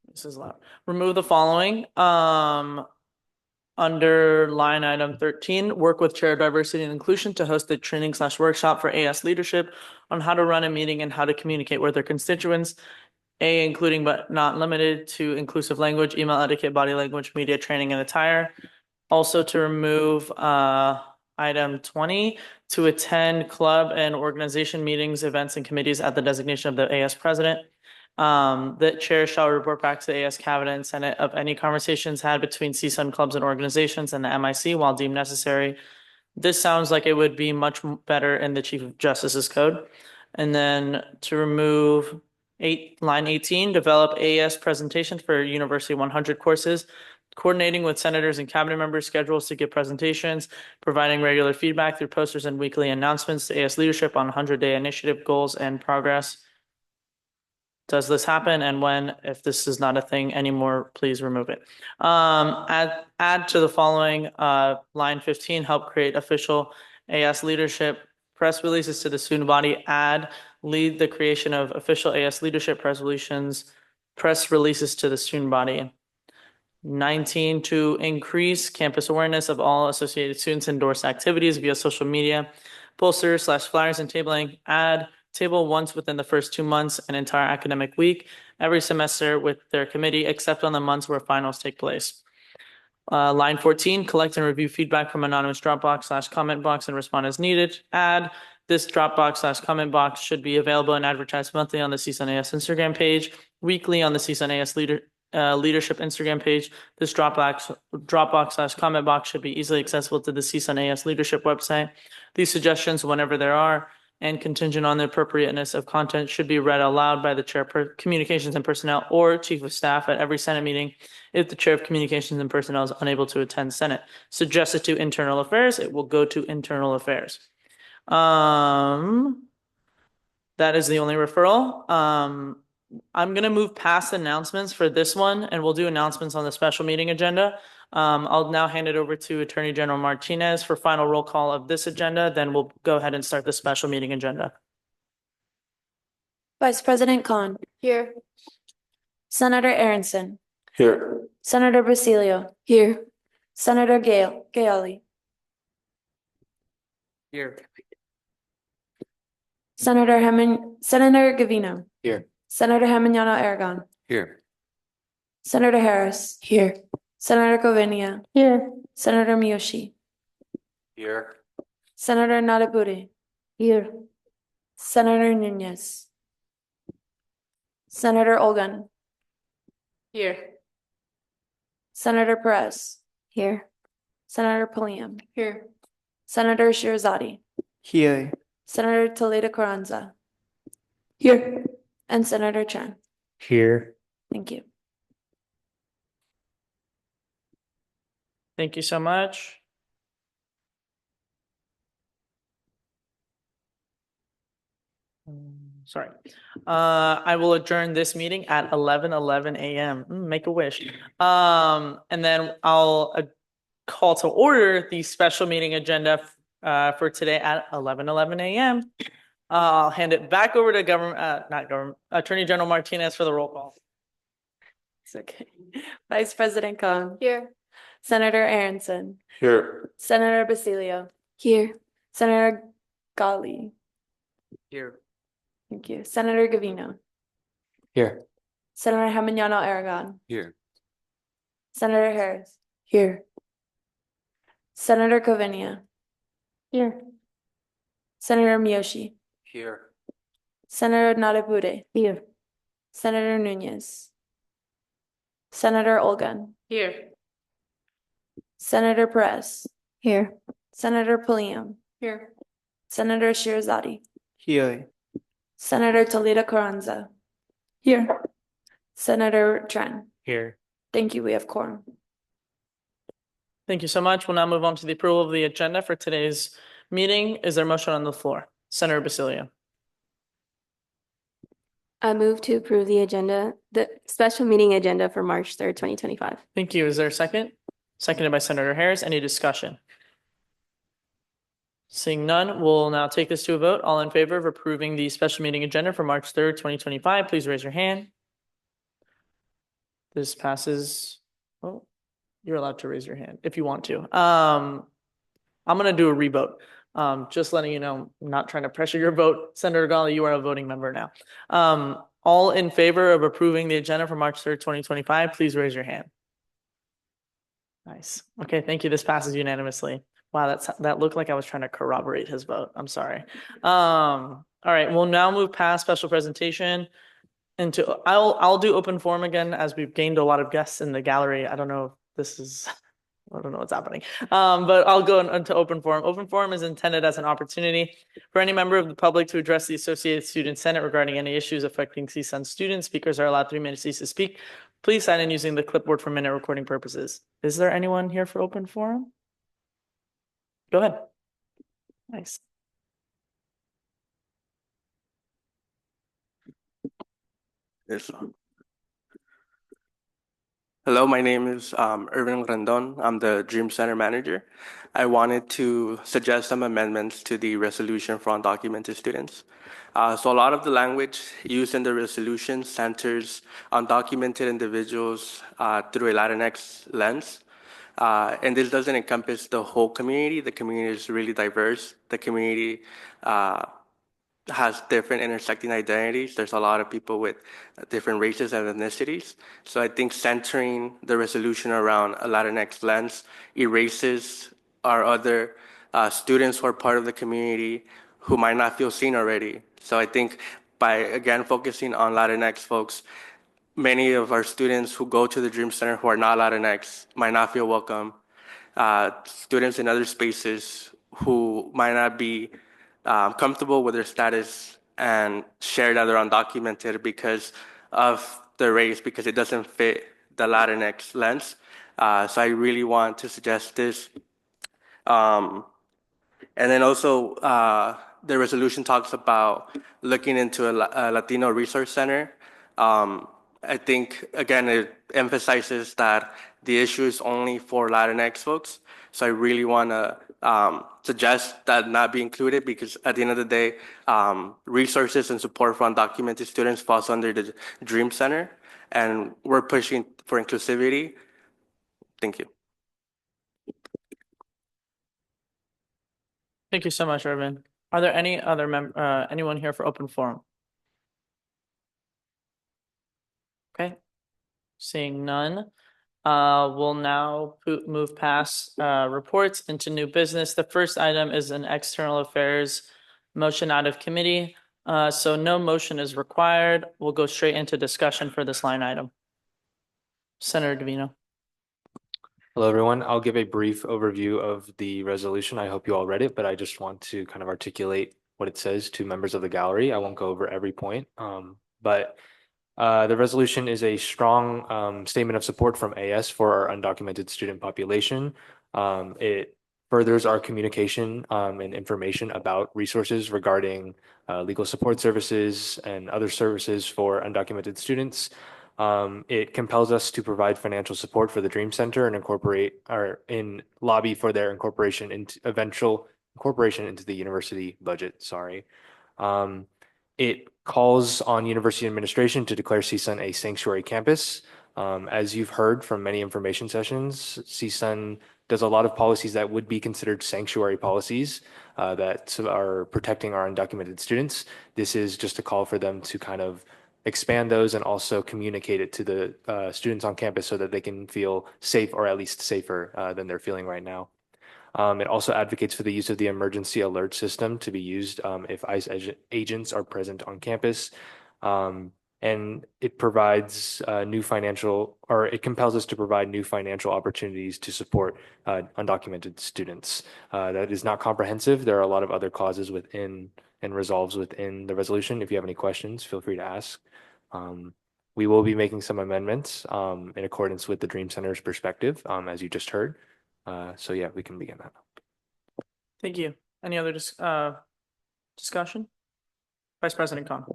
this is loud, remove the following, under line item 13, work with Chair of Diversity and Inclusion to host a training/workshop for AS leadership on how to run a meeting and how to communicate with their constituents, including but not limited to inclusive language, email etiquette, body language, media training, and attire. Also to remove item 20, to attend club and organization meetings, events, and committees at the designation of the AS president. The chair shall report back to the AS Cabinet and Senate of any conversations had between CSUN clubs and organizations and the MIC while deemed necessary. This sounds like it would be much better in the Chief of Justice's code. And then to remove line 18, develop AS presentations for University 100 courses, coordinating with senators and cabinet members' schedules to give presentations, providing regular feedback through posters and weekly announcements to AS leadership on 100-day initiative goals and progress. Does this happen? And when? If this is not a thing anymore, please remove it. Add to the following, line 15, help create official AS leadership press releases to the student body. Lead the creation of official AS leadership press releases to the student body. 19, to increase campus awareness of all associated students endorsed activities via social media, posters/flyers and tabling. Table once within the first 2 months, an entire academic week, every semester with their committee, except on the months where finals take place. Line 14, collect and review feedback from anonymous Dropbox/comment box and respond as needed. This Dropbox/comment box should be available and advertised monthly on the CSUN AS Instagram page, weekly on the CSUN AS Leadership Instagram page. This Dropbox/comment box should be easily accessible to the CSUN AS Leadership website. These suggestions, whenever there are, and contingent on the appropriateness of content should be read aloud by the chair, communications and personnel, or chief of staff at every Senate meeting if the chair of communications and personnel is unable to attend Senate. Suggested to internal affairs, it will go to internal affairs. That is the only referral. I'm gonna move past announcements for this one, and we'll do announcements on the special meeting agenda. I'll now hand it over to Attorney General Martinez for final roll call of this agenda, then we'll go ahead and start the special meeting agenda. Vice President Khan. Here. Senator Aronson. Here. Senator Basilio. Here. Senator Gayali. Here. Senator Gavino. Here. Senator Heminiano Aragon. Here. Senator Harris. Here. Senator Covenia. Here. Senator Miyoshi. Here. Senator Nadabudi. Here. Senator Nunez. Senator Olgan. Here. Senator Perez. Here. Senator Pulliam. Here. Senator Shirazadi. Here. Senator Toledo Carranza. Here. And Senator Chen. Here. Thank you. Thank you so much. Sorry. I will adjourn this meeting at 11:11 a.m. Make a wish. And then I'll call to order the special meeting agenda for today at 11:11 a.m. I'll hand it back over to Attorney General Martinez for the roll call. It's okay. Vice President Khan. Here. Senator Aronson. Here. Senator Basilio. Here. Senator Gali. Here. Thank you. Senator Gavino. Here. Senator Heminiano Aragon. Here. Senator Harris. Here. Senator Covenia. Here. Senator Miyoshi. Here. Senator Nadabude. Here. Senator Nunez. Senator Olgan. Here. Senator Perez. Here. Senator Pulliam. Here. Senator Shirazadi. Here. Senator Toledo Carranza. Here. Senator Tran. Here. Thank you. We have quorum. Thank you so much. We'll now move on to the approval of the agenda for today's meeting. Is there a motion on the floor? Senator Basilio. I move to approve the special meeting agenda for March 3rd, 2025. Thank you. Is there a second? Seconded by Senator Harris. Any discussion? Seeing none, we'll now take this to a vote. All in favor of approving the special meeting agenda for March 3rd, 2025, please raise your hand. This passes. Oh, you're allowed to raise your hand if you want to. I'm going to do a revote. Just letting you know, I'm not trying to pressure your vote. Senator Gali, you are a voting member now. All in favor of approving the agenda for March 3rd, 2025, please raise your hand. Nice. Okay, thank you. This passes unanimously. Wow, that looked like I was trying to corroborate his vote. I'm sorry. All right, we'll now move past special presentation into I'll do open forum again as we've gained a lot of guests in the gallery. I don't know if this is I don't know what's happening. But I'll go into open forum. Open forum is intended as an opportunity for any member of the public to address the Associated Student Senate regarding any issues affecting CSUN students. Speakers are allowed 3 minutes each to speak. Please sign in using the clipboard for minute recording purposes. Is there anyone here for open forum? Go ahead. Nice. Yes. Hello, my name is Irvin Rendon. I'm the Dream Center manager. I wanted to suggest some amendments to the resolution for undocumented students. So a lot of the language used in the resolution centers undocumented individuals through a Latinx lens. And this doesn't encompass the whole community. The community is really diverse. The community has different intersecting identities. There's a lot of people with different races and ethnicities. So I think centering the resolution around a Latinx lens erases our other students who are part of the community who might not feel seen already. So I think by, again, focusing on Latinx folks, many of our students who go to the Dream Center who are not Latinx might not feel welcome. Students in other spaces who might not be comfortable with their status and share that they're undocumented because of their race, because it doesn't fit the Latinx lens. So I really want to suggest this. And then also, the resolution talks about looking into a Latino resource center. I think, again, it emphasizes that the issue is only for Latinx folks. So I really want to suggest that not be included because at the end of the day, resources and support for undocumented students falls under the Dream Center, and we're pushing for inclusivity. Thank you. Thank you so much, Irvin. Are there any other anyone here for open forum? Okay, seeing none. We'll now move past reports into new business. The first item is an external affairs motion out of committee. So no motion is required. We'll go straight into discussion for this line item. Senator Davino. Hello, everyone. I'll give a brief overview of the resolution. I hope you all read it, but I just want to kind of articulate what it says to members of the gallery. I won't go over every point, but the resolution is a strong statement of support from AS for our undocumented student population. It furthers our communication and information about resources regarding legal support services and other services for undocumented students. It compels us to provide financial support for the Dream Center and lobby for their eventual incorporation into the university budget. Sorry. It calls on university administration to declare CSUN a sanctuary campus. As you've heard from many information sessions, CSUN does a lot of policies that would be considered sanctuary policies that are protecting our undocumented students. This is just a call for them to kind of expand those and also communicate it to the students on campus so that they can feel safe, or at least safer than they're feeling right now. It also advocates for the use of the emergency alert system to be used if ICE agents are present on campus. And it provides it compels us to provide new financial opportunities to support undocumented students. That is not comprehensive. There are a lot of other clauses within and resolves within the resolution. If you have any questions, feel free to ask. We will be making some amendments in accordance with the Dream Center's perspective, as you just heard. So yeah, we can begin that. Thank you. Any other discussion? Vice President Khan.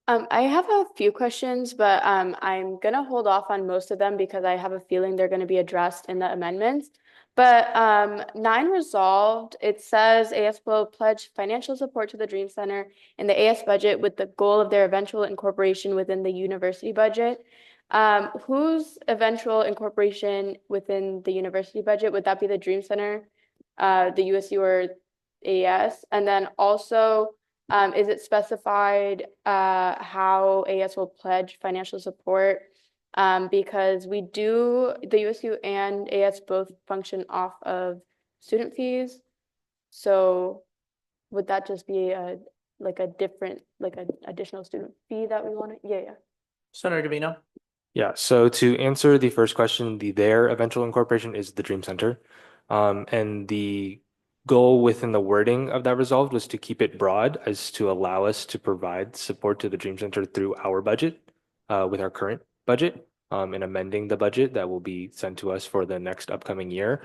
I have a few questions, but I'm gonna hold off on most of them because I have a feeling they're gonna be addressed in the amendments. But 9 resolved, it says AS will pledge financial support to the Dream Center in the AS budget with the goal of their eventual incorporation within the university budget. Whose eventual incorporation within the university budget? Would that be the Dream Center, the USU, or AS? And then also, is it specified how AS will pledge financial support? Because the USU and AS both function off of student fees. So would that just be an additional student fee that we want to? Yeah. Senator Gavino. Yeah, so to answer the first question, their eventual incorporation is the Dream Center. And the goal within the wording of that resolved was to keep it broad as to allow us to provide support to the Dream Center through our budget, with our current budget, and amending the budget that will be sent to us for the next upcoming year.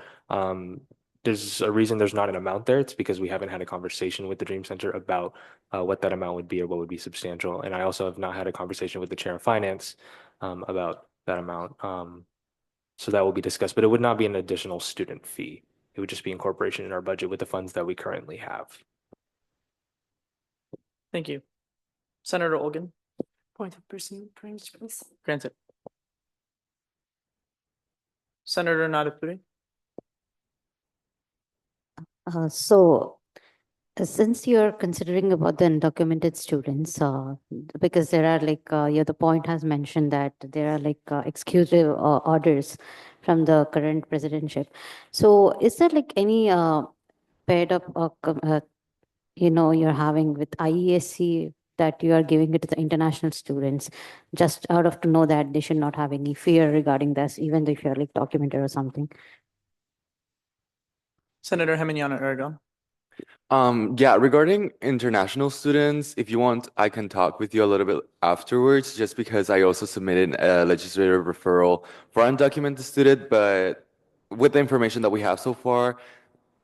There's a reason there's not an amount there. It's because we haven't had a conversation with the Dream Center about what that amount would be or what would be substantial. And I also have not had a conversation with the Chair of Finance about that amount. So that will be discussed, but it would not be an additional student fee. It would just be incorporation in our budget with the funds that we currently have. Thank you. Senator Olgan. Point of person, please. Granted. Senator Nadapudi. So since you're considering about the undocumented students, because there are the point has mentioned that there are exclusive orders from the current presidentship. So is there any paired up, you're having with IESC that you are giving it to the international students, just out of to know that they should not have any fear regarding this, even if you're documented or something? Senator Heminiana Aragon. Yeah, regarding international students, if you want, I can talk with you a little bit afterwards, just because I also submitted a legislative referral for undocumented student, but with the information that we have so far,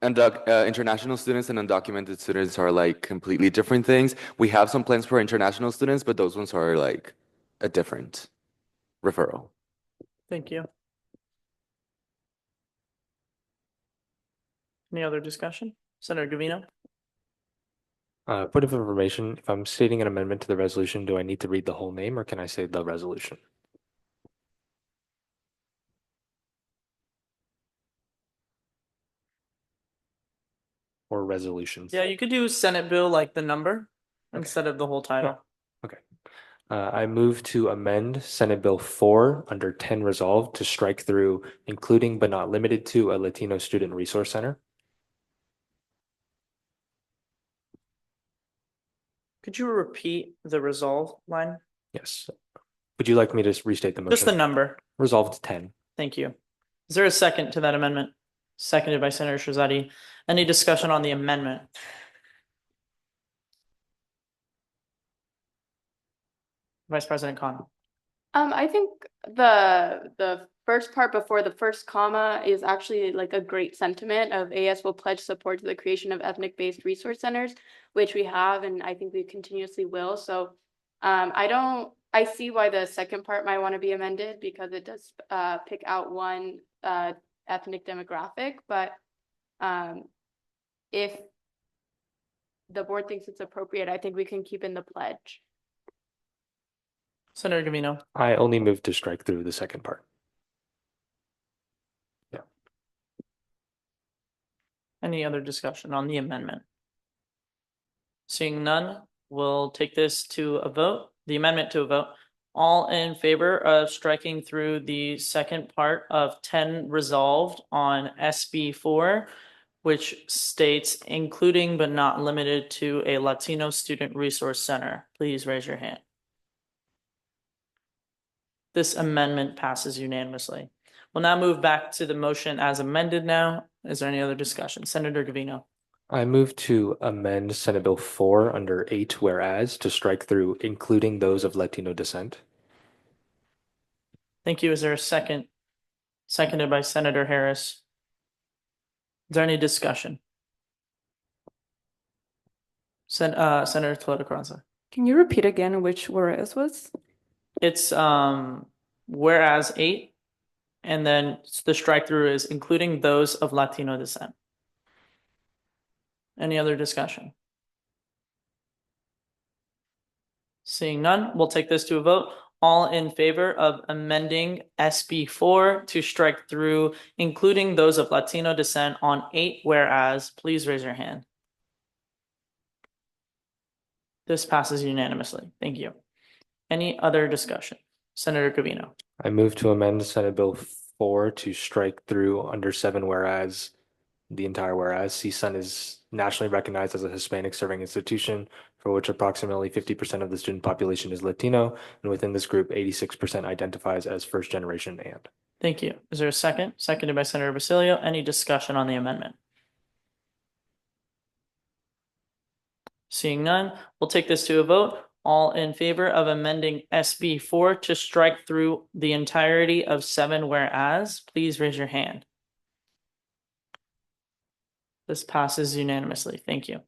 international students and undocumented students are like completely different things. We have some plans for international students, but those ones are like a different referral. Thank you. Any other discussion? Senator Gavino? Point of information, if I'm stating an amendment to the resolution, do I need to read the whole name or can I say the resolution? Or resolutions? Yeah, you could do Senate bill like the number instead of the whole title. Okay. I move to amend Senate Bill 4 under 10 resolved to strike through including but not limited to a Latino Student Resource Center. Could you repeat the resolve line? Yes. Would you like me to restate the motion? Just the number. Resolved 10. Thank you. Is there a second to that amendment? Seconded by Senator Shahzadi. Any discussion on the amendment? Vice President Khan. I think the first part before the first comma is actually like a great sentiment of AS will pledge support to the creation of ethnic-based resource centers, which we have, and I think we continuously will. So I see why the second part might want to be amended because it does pick out one ethnic demographic, but if the board thinks it's appropriate, I think we can keep in the pledge. Senator Gavino. I only move to strike through the second part. Yeah. Any other discussion on the amendment? Seeing none, we'll take this to a vote, the amendment to a vote. All in favor of striking through the second part of 10 resolved on SB 4, which states including but not limited to a Latino Student Resource Center, please raise your hand. This amendment passes unanimously. We'll now move back to the motion as amended now. Is there any other discussion? Senator Gavino. I move to amend Senate Bill 4 under 8 whereas to strike through including those of Latino descent. Thank you. Is there a second? Seconded by Senator Harris. Is there any discussion? Senator Toledo Carranza. Can you repeat again which whereas was? It's whereas 8, and then the strike through is including those of Latino descent. Any other discussion? Seeing none, we'll take this to a vote. All in favor of amending SB 4 to strike through including those of Latino descent on 8 whereas, please raise your hand. This passes unanimously. Thank you. Any other discussion? Senator Gavino. I move to amend Senate Bill 4 to strike through under 7 whereas the entire whereas CSUN is nationally recognized as a Hispanic serving institution for which approximately 50% of the student population is Latino, and within this group, 86% identifies as first generation and. Thank you. Is there a second? Seconded by Senator Basilio. Any discussion on the amendment? Seeing none, we'll take this to a vote. All in favor of amending SB 4 to strike through the entirety of 7 whereas, please raise your hand. This passes unanimously. Thank you.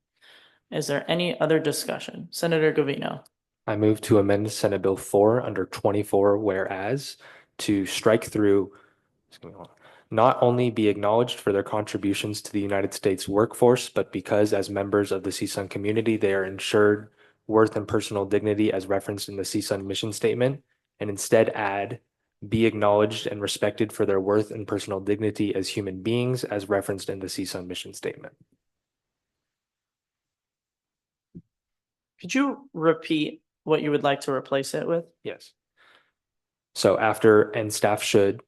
Is there any other discussion? Senator Gavino. I move to amend Senate Bill 4 under 24 whereas to strike through not only be acknowledged for their contributions to the United States workforce, but because as members of the CSUN community, they are ensured worth and personal dignity as referenced in the CSUN mission statement, and instead add be acknowledged and respected for their worth and personal dignity as human beings as referenced in the CSUN mission statement. Could you repeat what you would like to replace it with? Yes. So after and staff should,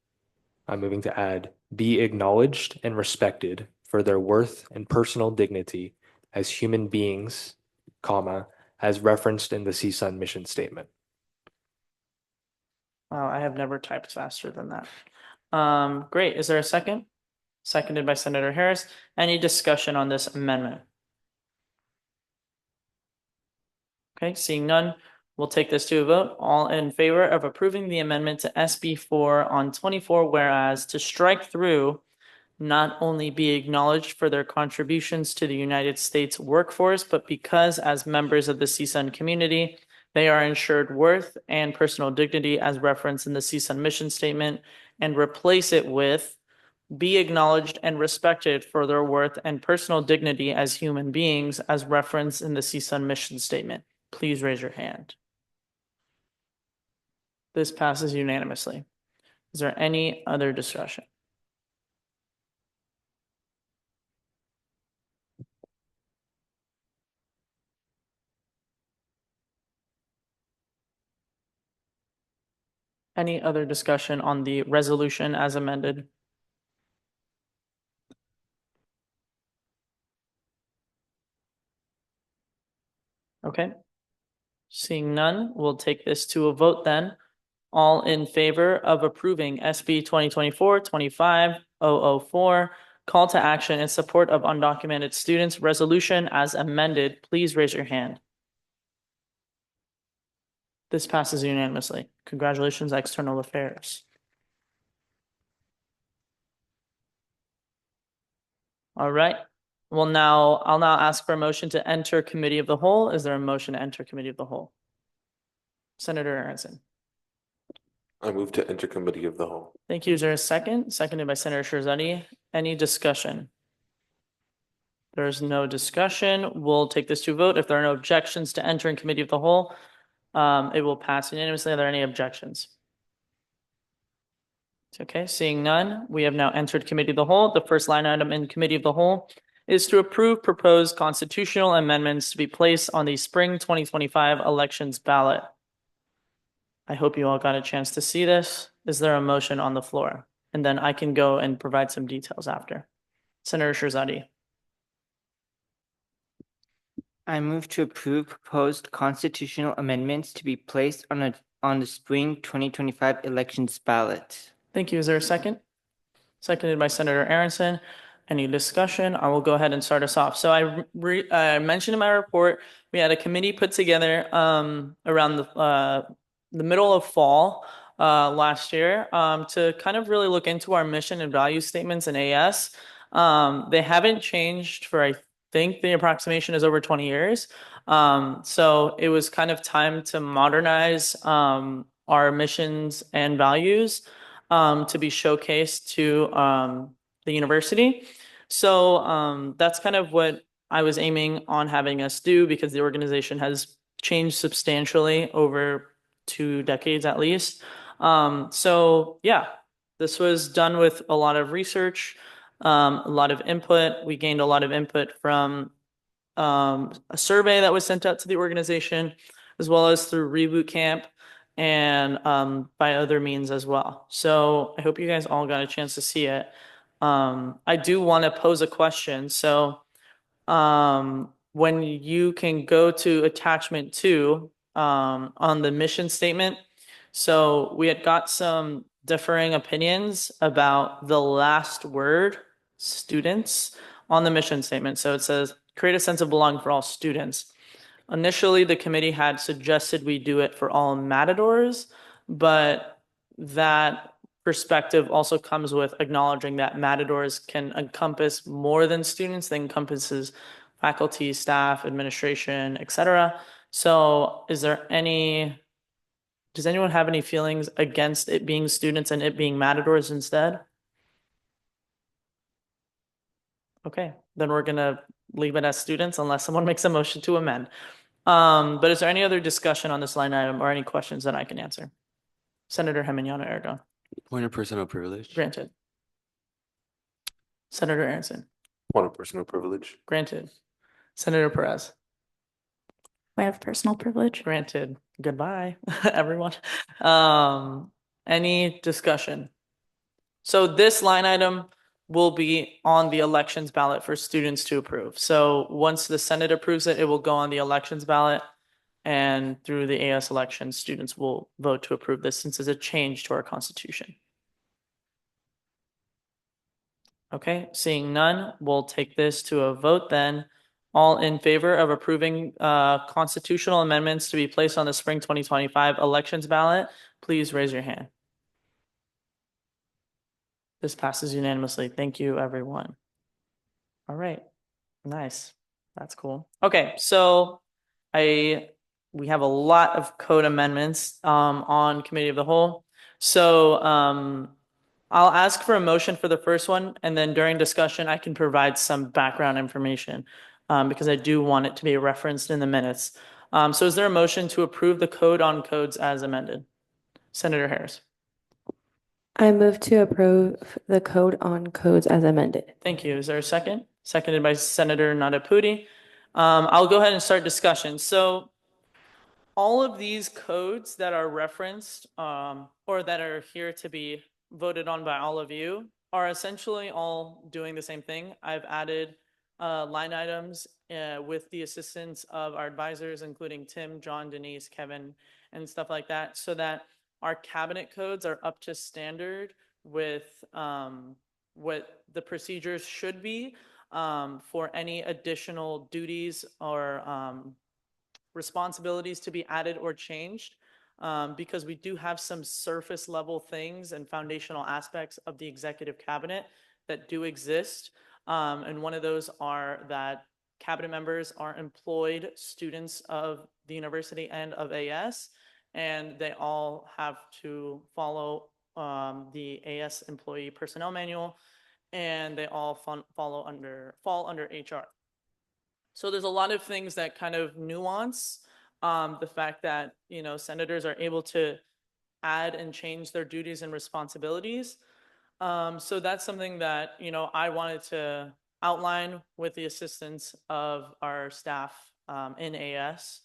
I'm moving to add be acknowledged and respected for their worth and personal dignity as human beings, comma, as referenced in the CSUN mission statement. Wow, I have never typed faster than that. Great. Is there a second? Seconded by Senator Harris. Any discussion on this amendment? Okay, seeing none, we'll take this to a vote. All in favor of approving the amendment to SB 4 on 24, whereas to strike through not only be acknowledged for their contributions to the United States workforce, but because as members of the CSUN community, they are ensured worth and personal dignity as referenced in the CSUN mission statement, and replace it with be acknowledged and respected for their worth and personal dignity as human beings as referenced in the CSUN mission statement. Please raise your hand. This passes unanimously. Is there any other discussion? Any other discussion on the resolution as amended? Okay. Seeing none, we'll take this to a vote then. All in favor of approving SB 2024-25-004, call to action in support of undocumented students resolution as amended, please raise your hand. This passes unanimously. Congratulations, External Affairs. All right. I'll now ask for a motion to enter Committee of the Whole. Is there a motion to enter Committee of the Whole? Senator Aronson. I move to enter Committee of the Whole. Thank you. Is there a second? Seconded by Senator Shirzadi. Any discussion? There's no discussion. We'll take this to a vote. If there are no objections to entering Committee of the Whole, it will pass unanimously. Are there any objections? Okay, seeing none, we have now entered Committee of the Whole. The first line item in Committee of the Whole is to approve proposed constitutional amendments to be placed on the spring 2025 elections ballot. I hope you all got a chance to see this. Is there a motion on the floor? And then I can go and provide some details after. Senator Shirzadi. I move to approve proposed constitutional amendments to be placed on the spring 2025 elections ballot. Thank you. Is there a second? Seconded by Senator Aronson. Any discussion? I will go ahead and start us off. So I mentioned in my report, we had a committee put together around the middle of fall last year to kind of really look into our mission and value statements in AS. They haven't changed for, I think the approximation is over 20 years. So it was kind of time to modernize our missions and values to be showcased to the university. So that's kind of what I was aiming on having us do, because the organization has changed substantially over 2 decades at least. So yeah, this was done with a lot of research, a lot of input. We gained a lot of input from a survey that was sent out to the organization, as well as through Reboot Camp and by other means as well. So I hope you guys all got a chance to see it. I do want to pose a question. So when you can go to attachment 2 on the mission statement, so we had got some differing opinions about the last word, students, on the mission statement. So it says, create a sense of belonging for all students. Initially, the committee had suggested we do it for all Matadors, but that perspective also comes with acknowledging that Matadors can encompass more than students. They encompasses faculty, staff, administration, etc. So does anyone have any feelings against it being students and it being Matadors instead? Okay, then we're gonna leave it as students unless someone makes a motion to amend. But is there any other discussion on this line item or any questions that I can answer? Senator Geminiano Aragon. Point of personal privilege. Granted. Senator Aronson. Point of personal privilege. Granted. Senator Perez. Point of personal privilege. Granted. Goodbye, everyone. Any discussion? So this line item will be on the elections ballot for students to approve. So once the Senate approves it, it will go on the elections ballot, and through the AS elections, students will vote to approve this since it's a change to our Constitution. Okay, seeing none, we'll take this to a vote then. All in favor of approving constitutional amendments to be placed on the spring 2025 elections ballot, please raise your hand. This passes unanimously. Thank you, everyone. All right, nice. That's cool. Okay, so we have a lot of code amendments on committee of the whole. So I'll ask for a motion for the first one, and then during discussion, I can provide some background information because I do want it to be referenced in the minutes. So is there a motion to approve the code on codes as amended? Senator Harris. I move to approve the code on codes as amended. Thank you. Is there a second? Seconded by Senator Nadapudi. I'll go ahead and start discussion. So all of these codes that are referenced or that are here to be voted on by all of you are essentially all doing the same thing. I've added line items with the assistance of our advisors, including Tim, John, Denise, Kevin, and stuff like that, so that our cabinet codes are up to standard with what the procedures should be for any additional duties or responsibilities to be added or changed, because we do have some surface level things and foundational aspects of the executive cabinet that do exist. And one of those are that cabinet members are employed students of the university and of AS, and they all have to follow the AS employee personnel manual, and they all fall under HR. So there's a lot of things that kind of nuance the fact that, you know, senators are able to add and change their duties and responsibilities. So that's something that, you know, I wanted to outline with the assistance of our staff in AS.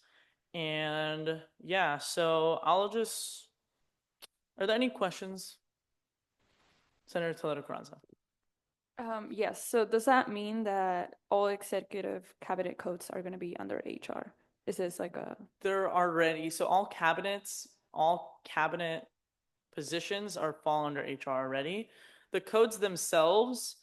And yeah, so are there any questions? Senator Toledo Carranza. Yes, so does that mean that all executive cabinet codes are going to be under HR? Is this like a... They're already, so all cabinet positions fall under HR already. The codes themselves,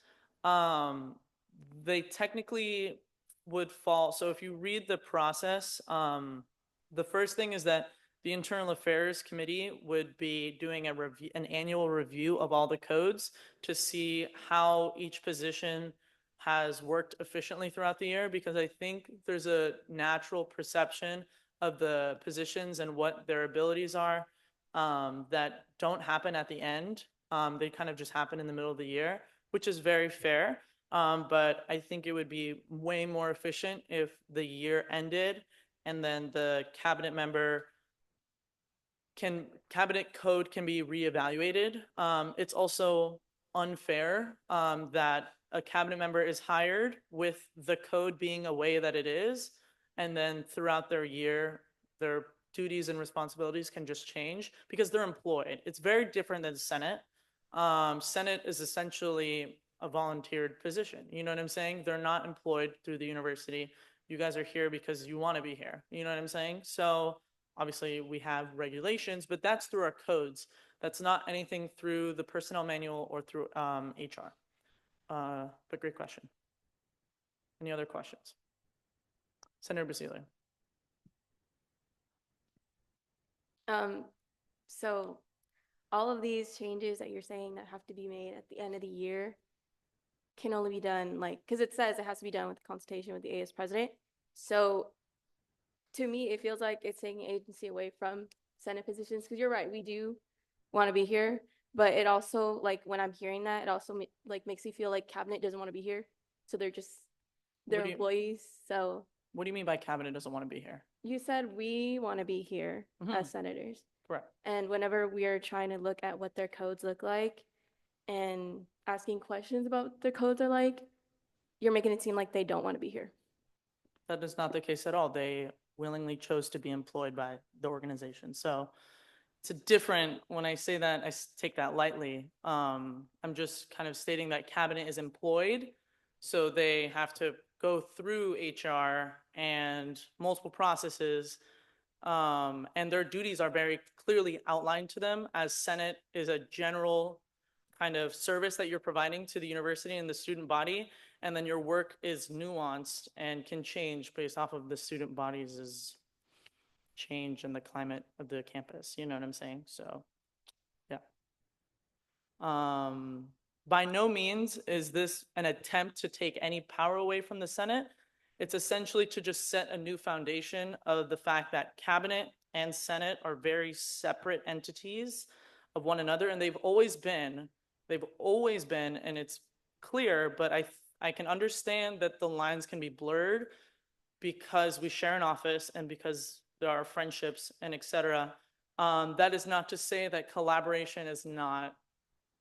they technically would fall. So if you read the process, the first thing is that the Internal Affairs Committee would be doing an annual review of all the codes to see how each position has worked efficiently throughout the year, because I think there's a natural perception of the positions and what their abilities are that don't happen at the end. They kind of just happen in the middle of the year, which is very fair. But I think it would be way more efficient if the year ended and then the cabinet code can be reevaluated. It's also unfair that a cabinet member is hired with the code being a way that it is, and then throughout their year, their duties and responsibilities can just change because they're employed. It's very different than Senate. Senate is essentially a volunteered position. You know what I'm saying? They're not employed through the university. You guys are here because you want to be here. You know what I'm saying? So obviously we have regulations, but that's through our codes. That's not anything through the personnel manual or through HR. But great question. Any other questions? Senator Basile. So all of these changes that you're saying that have to be made at the end of the year can only be done because it says it has to be done with consultation with the AS president. So to me, it feels like it's taking agency away from Senate positions, because you're right, we do want to be here, but it also, when I'm hearing that, it also makes me feel like cabinet doesn't want to be here. So they're employees. So what do you mean by cabinet doesn't want to be here? You said we want to be here as senators. Correct. And whenever we are trying to look at what their codes look like and asking questions about what their codes are like, you're making it seem like they don't want to be here. That is not the case at all. They willingly chose to be employed by the organization. So it's a different, when I say that, I take that lightly. I'm just kind of stating that cabinet is employed, so they have to go through HR and multiple processes, and their duties are very clearly outlined to them, as Senate is a general kind of service that you're providing to the university and the student body. and then your work is nuanced and can change based off of the student bodies' change in the climate of the campus. You know what I'm saying? So, yeah. By no means is this an attempt to take any power away from the Senate. It's essentially to just set a new foundation of the fact that cabinet and Senate are very separate entities of one another, and they've always been, and it's clear, but I can understand that the lines can be blurred because we share an office and because there are friendships and et cetera. That is not to say that collaboration is not,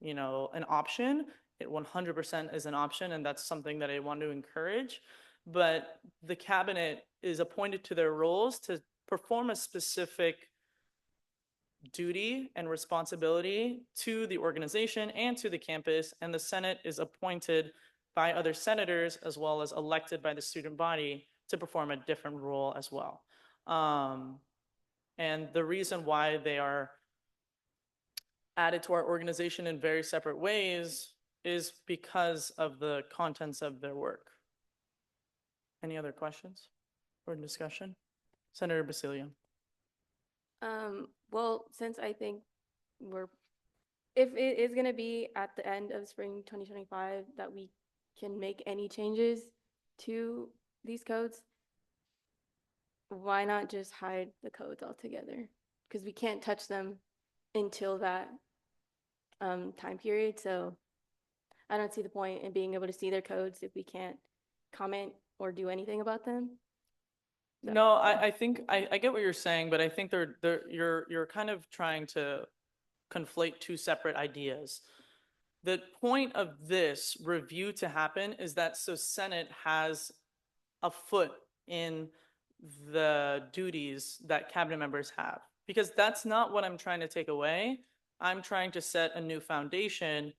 an option. It 100% is an option, and that's something that I want to encourage. But the cabinet is appointed to their roles to perform a specific duty and responsibility to the organization and to the campus, and the Senate is appointed by other senators as well as elected by the student body to perform a different role as well. And the reason why they are added to our organization in very separate ways is because of the contents of their work. Any other questions or discussion? Senator Basilian. Well, since I think if it is gonna be at the end of spring 2025 that we can make any changes to these codes, why not just hide the codes altogether? Because we can't touch them until that time period. So I don't see the point in being able to see their codes if we can't comment or do anything about them. No, I think I get what you're saying, but I think you're kind of trying to conflate two separate ideas. The point of this review to happen is that so Senate has a foot in the duties that cabinet members have, because that's not what I'm trying to take away. I'm trying to set a new foundation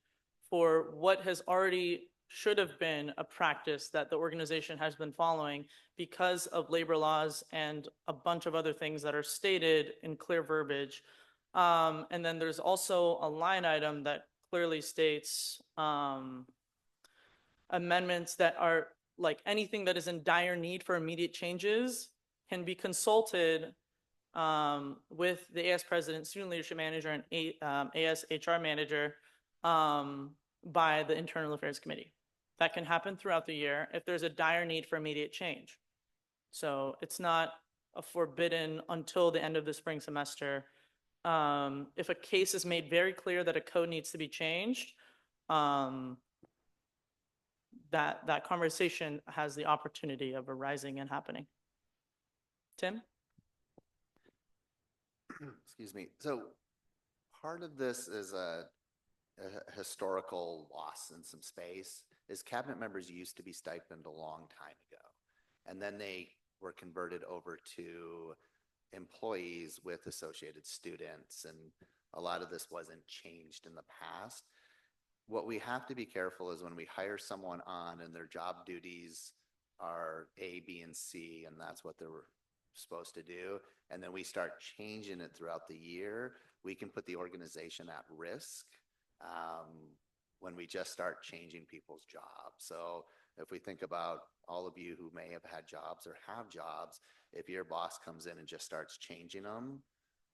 for what has already should have been a practice that the organization has been following because of labor laws and a bunch of other things that are stated in clear verbiage. And then there's also a line item that clearly states amendments that are like anything that is in dire need for immediate changes can be consulted with the AS president, student leadership manager, and AS HR manager by the internal affairs committee. That can happen throughout the year if there's a dire need for immediate change. So it's not a forbidden until the end of the spring semester. If a case is made very clear that a code needs to be changed, that conversation has the opportunity of arising and happening. Tim? Excuse me. So part of this is a historical loss in some space. Is cabinet members used to be stipend a long time ago, and then they were converted over to employees with associated students, and a lot of this wasn't changed in the past. What we have to be careful is when we hire someone on and their job duties are A, B, and C, and that's what they're supposed to do, and then we start changing it throughout the year, we can put the organization at risk when we just start changing people's jobs. So if we think about all of you who may have had jobs or have jobs, if your boss comes in and just starts changing them,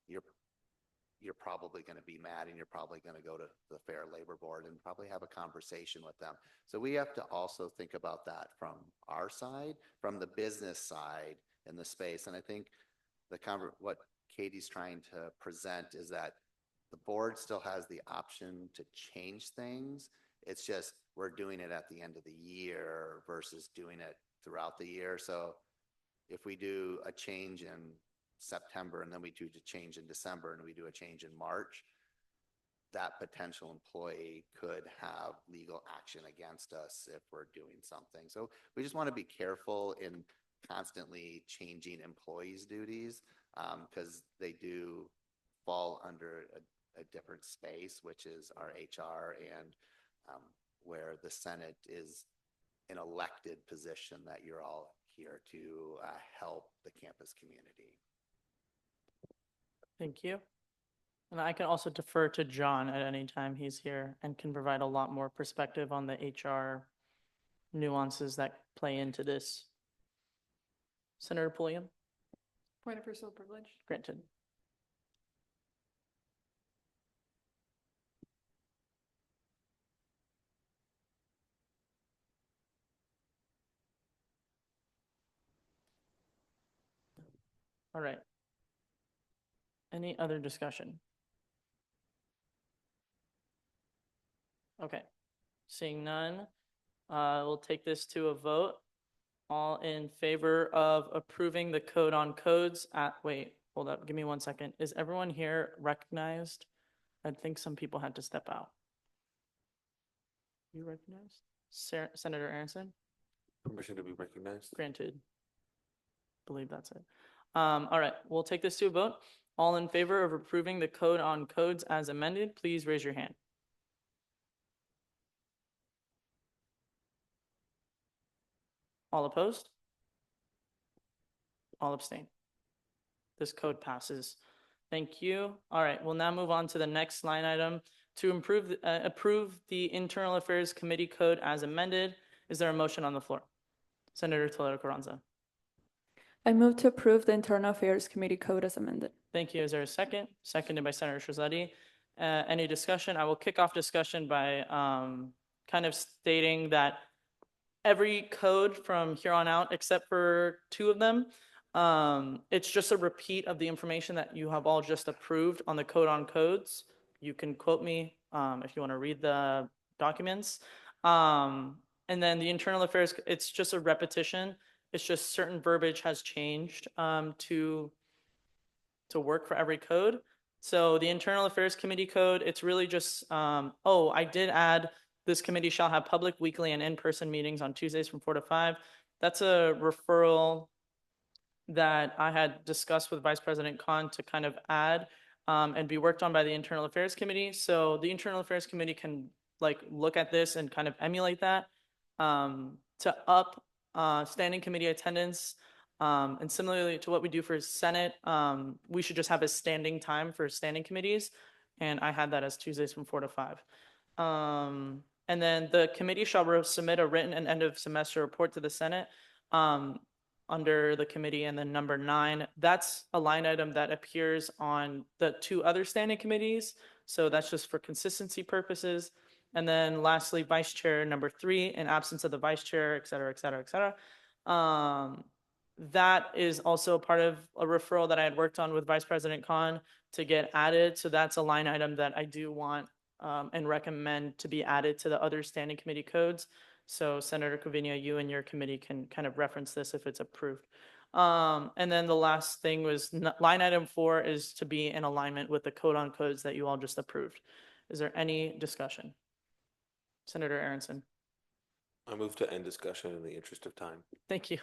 you're probably going to be mad, and you're probably going to go to the Fair Labor Board and probably have a conversation with them. So we have to also think about that from our side, from the business side in the space. And I think what Katie's trying to present is that the board still has the option to change things. It's just we're doing it at the end of the year versus doing it throughout the year. So if we do a change in September and then we do a change in December and we do a change in March, that potential employee could have legal action against us if we're doing something. So we just want to be careful in constantly changing employees' duties because they do fall under a different space, which is our HR and where the Senate is an elected position that you're all here to help the campus community. Thank you. And I can also defer to John at any time he's here and can provide a lot more perspective on the HR nuances that play into this. Senator Pulliam, Point of personal privilege. granted. All right. Any other discussion? Okay, seeing none, we'll take this to a vote. All in favor of approving the code on codes wait, hold up, give me 1 second. Is everyone here recognized? I think some people had to step out. You recognized? Senator Aronson? Permission to be recognized. Granted. Believe that's it. All right, we'll take this to a vote. All in favor of approving the code on codes as amended, please raise your hand. All opposed? All abstain. This code passes. Thank you. All right, we'll now move on to the next line item. To approve the Internal Affairs Committee code as amended. Is there a motion on the floor? Senator Toledo Carranza. I move to approve the Internal Affairs Committee code as amended. Thank you. Is there a second? Seconded by Senator Shahzadi. Any discussion? I will kick off discussion by kind of stating that every code from here on out, except for 2 of them, it's just a repeat of the information that you have all just approved on the code on codes. You can quote me if you want to read the documents. And then the internal affairs, it's just a repetition. It's just certain verbiage has changed to work for every code. So the Internal Affairs Committee code, it's really just, I did add this committee shall have public, weekly, and in-person meetings on Tuesdays from 4 to 5. That's a referral that I had discussed with Vice President Khan to kind of add and be worked on by the Internal Affairs Committee. So the Internal Affairs Committee can look at this and kind of emulate that to up standing committee attendance. And similarly to what we do for Senate, we should just have a standing time for standing committees. And I had that as Tuesdays from 4 to 5. And then the committee shall submit a written and end of semester report to the Senate under the committee. And then number 9, that's a line item that appears on the 2 other standing committees. So that's just for consistency purposes. And then lastly, vice chair number 3, in absence of the vice chair, et cetera, et cetera, et cetera. That is also part of a referral that I had worked on with Vice President Khan to get added. So that's a line item that I do want and recommend to be added to the other standing committee codes. So Senator Covina, you and your committee can kind of reference this if it's approved. And then the last thing was line item 4 is to be in alignment with the code on codes that you all just approved. Is there any discussion? Senator Aronson. I move to end discussion in the interest of time. Thank you.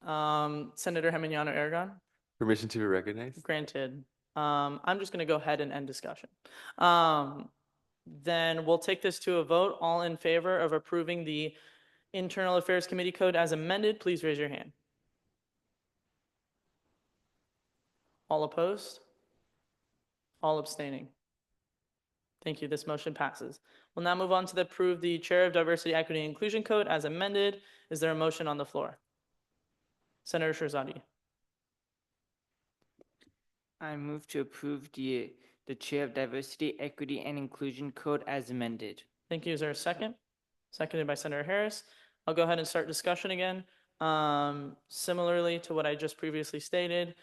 Senator Geminiano Aragon. Permission to be recognized? Granted. I'm just going to go ahead and end discussion. Then we'll take this to a vote. All in favor of approving the Internal Affairs Committee code as amended, please raise your hand. All opposed? All abstaining? Thank you. This motion passes. We'll now move on to approve the Chair of Diversity, Equity, and Inclusion Code as amended. Is there a motion on the floor? Senator Shahzadi. I move to approve the Chair of Diversity, Equity, and Inclusion Code as amended. Thank you. Is there a second? Seconded by Senator Harris. I'll go ahead and start discussion again. Similarly to what I just previously stated,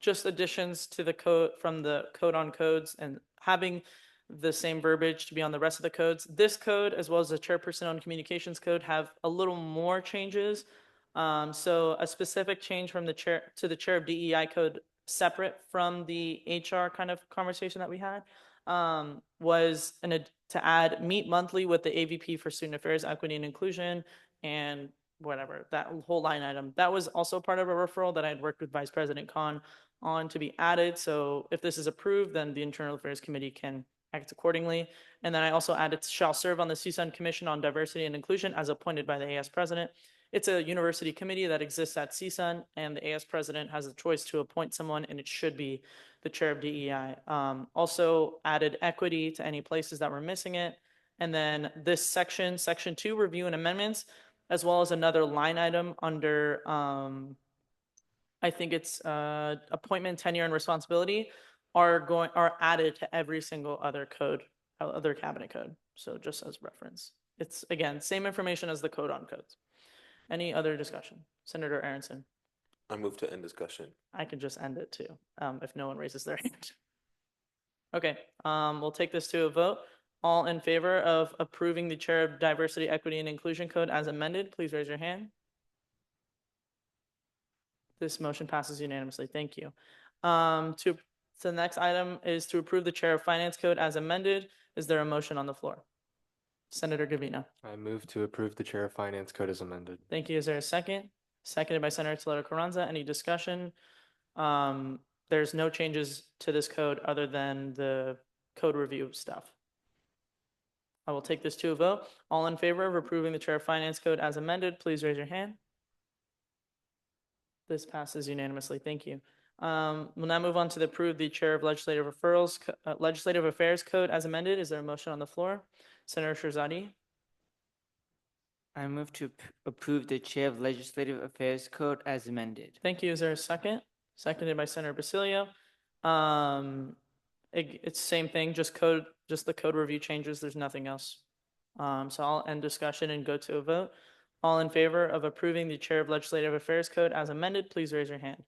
just additions to the code from the code on codes and having the same verbiage to be on the rest of the codes. This code, as well as the Chairperson on Communications Code, have a little more changes. So a specific change from the chair to the Chair of DEI Code, separate from the HR kind of conversation that we had, was to add meet monthly with the AVP for Student Affairs, Equity, and Inclusion, and whatever, that whole line item. That was also part of a referral that I had worked with Vice President Khan on to be added. So if this is approved, then the Internal Affairs Committee can act accordingly. And then I also added shall serve on the CSUN Commission on Diversity and Inclusion as appointed by the AS President. It's a university committee that exists at CSUN, and the AS President has the choice to appoint someone, and it should be the Chair of DEI. Also added equity to any places that were missing it. And then this section, section 2, review and amendments, as well as another line item under, I think it's appointment, tenure, and responsibility are added to every single other code, other cabinet code. So just as reference. It's, again, same information as the code on codes. Any other discussion? Senator Aronson, I move to end discussion. I can just end it too, if no one raises their hand. Okay, we'll take this to a vote. All in favor of approving the Chair of Diversity, Equity, and Inclusion Code as amended, please raise your hand. This motion passes unanimously. Thank you. So the next item is to approve the Chair of Finance Code as amended. Is there a motion on the floor? Senator Gavina. I move to approve the Chair of Finance Code as amended. Thank you. Is there a second? Seconded by Senator Toledo Carranza. Any discussion? There's no changes to this code other than the code review stuff. I will take this to a vote. All in favor of approving the Chair of Finance Code as amended, please raise your hand. This passes unanimously. Thank you. We'll now move on to the approve the Chair of Legislative Referrals, Legislative Affairs Code as amended. Is there a motion on the floor? Senator Shirzadi. I move to approve the Chair of Legislative Affairs Code as amended. Thank you. Is there a second? Seconded by Senator Basilio. It's same thing, just the code review changes. There's nothing else. So I'll end discussion and go to a vote. All in favor of approving the Chair of Legislative Affairs Code as amended, please raise your hand.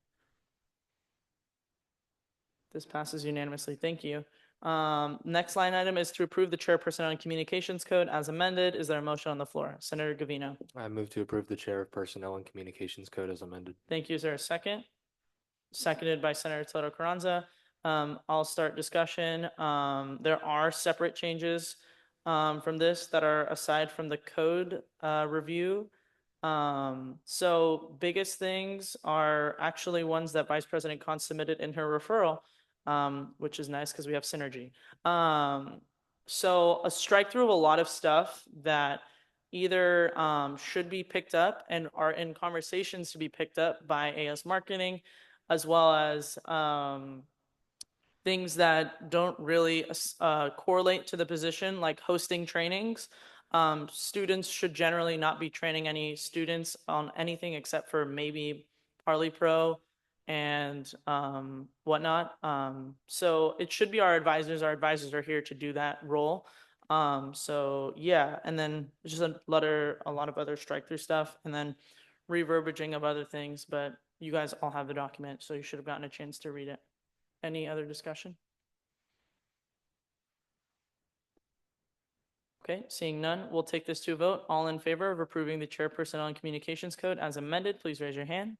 This passes unanimously. Thank you. Next line item is to approve the Chair of Personnel and Communications Code as amended. Is there a motion on the floor? Senator Gavino. I move to approve the Chair of Personnel and Communications Code as amended. Thank you. Is there a second? Seconded by Senator Toledo Carranza. I'll start discussion. There are separate changes from this that are aside from the code review. So biggest things are actually ones that Vice President Khan submitted in her referral, which is nice because we have synergy. So a strike through of a lot of stuff that either should be picked up and are in conversations to be picked up by AS Marketing, as well as things that don't really correlate to the position, like hosting trainings. Students should generally not be training any students on anything except for maybe Parley Pro and whatnot. So it should be our advisors. Our advisors are here to do that role. So yeah, and then just a lot of other strike through stuff, and then reverberaging of other things. But you guys all have the document, so you should have gotten a chance to read it. Any other discussion? Okay, seeing none, we'll take this to a vote. All in favor of approving the Chair Personnel and Communications Code as amended, please raise your hand.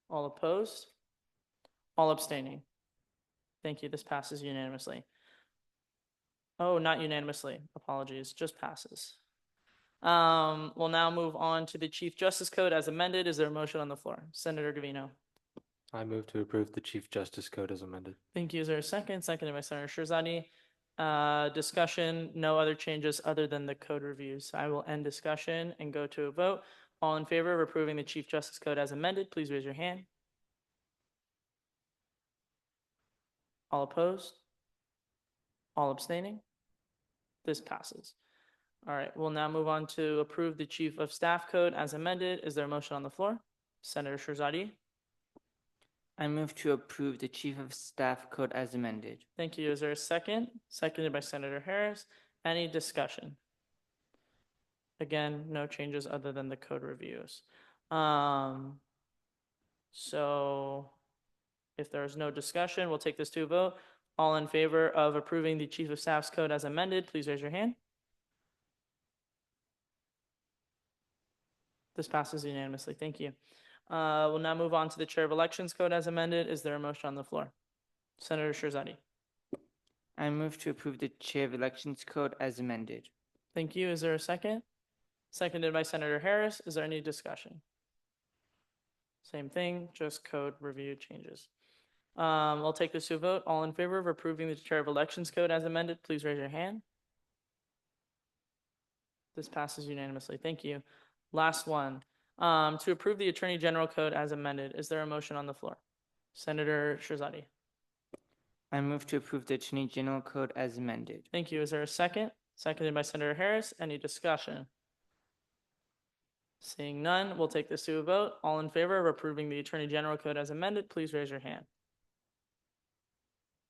All opposed? All abstaining? Thank you. This passes unanimously. Oh, not unanimously. Apologies. Just passes. We'll now move on to the Chief Justice Code as amended. Is there a motion on the floor? Senator Gavino. I move to approve the Chief Justice Code as amended. Thank you. Is there a second? Seconded by Senator Shirzadi. Discussion, no other changes other than the code reviews. I will end discussion and go to a vote. All in favor of approving the Chief Justice Code as amended, please raise your hand. All opposed? All abstaining? This passes. All right, we'll now move on to approve the Chief of Staff Code as amended. Is there a motion on the floor? Senator Shirzadi. I move to approve the Chief of Staff Code as amended. Thank you. Is there a second? Seconded by Senator Harris. Any discussion? Again, no changes other than the code reviews. So if there's no discussion, we'll take this to a vote. All in favor of approving the Chief of Staff's Code as amended, please raise your hand. This passes unanimously. Thank you. We'll now move on to the Chair of Elections Code as amended. Is there a motion on the floor? Senator Shirzadi. I move to approve the Chair of Elections Code as amended. Thank you. Is there a second? Seconded by Senator Harris. Is there any discussion? Same thing, just code review changes. I'll take this to a vote. All in favor of approving the Chair of Elections Code as amended, please raise your hand. This passes unanimously. Thank you. Last one. To approve the Attorney General Code as amended, is there a motion on the floor? Senator Shirzadi. I move to approve the Attorney General Code as amended. Thank you. Is there a second? Seconded by Senator Harris. Any discussion? Seeing none, we'll take this to a vote. All in favor of approving the Attorney General Code as amended, please raise your hand.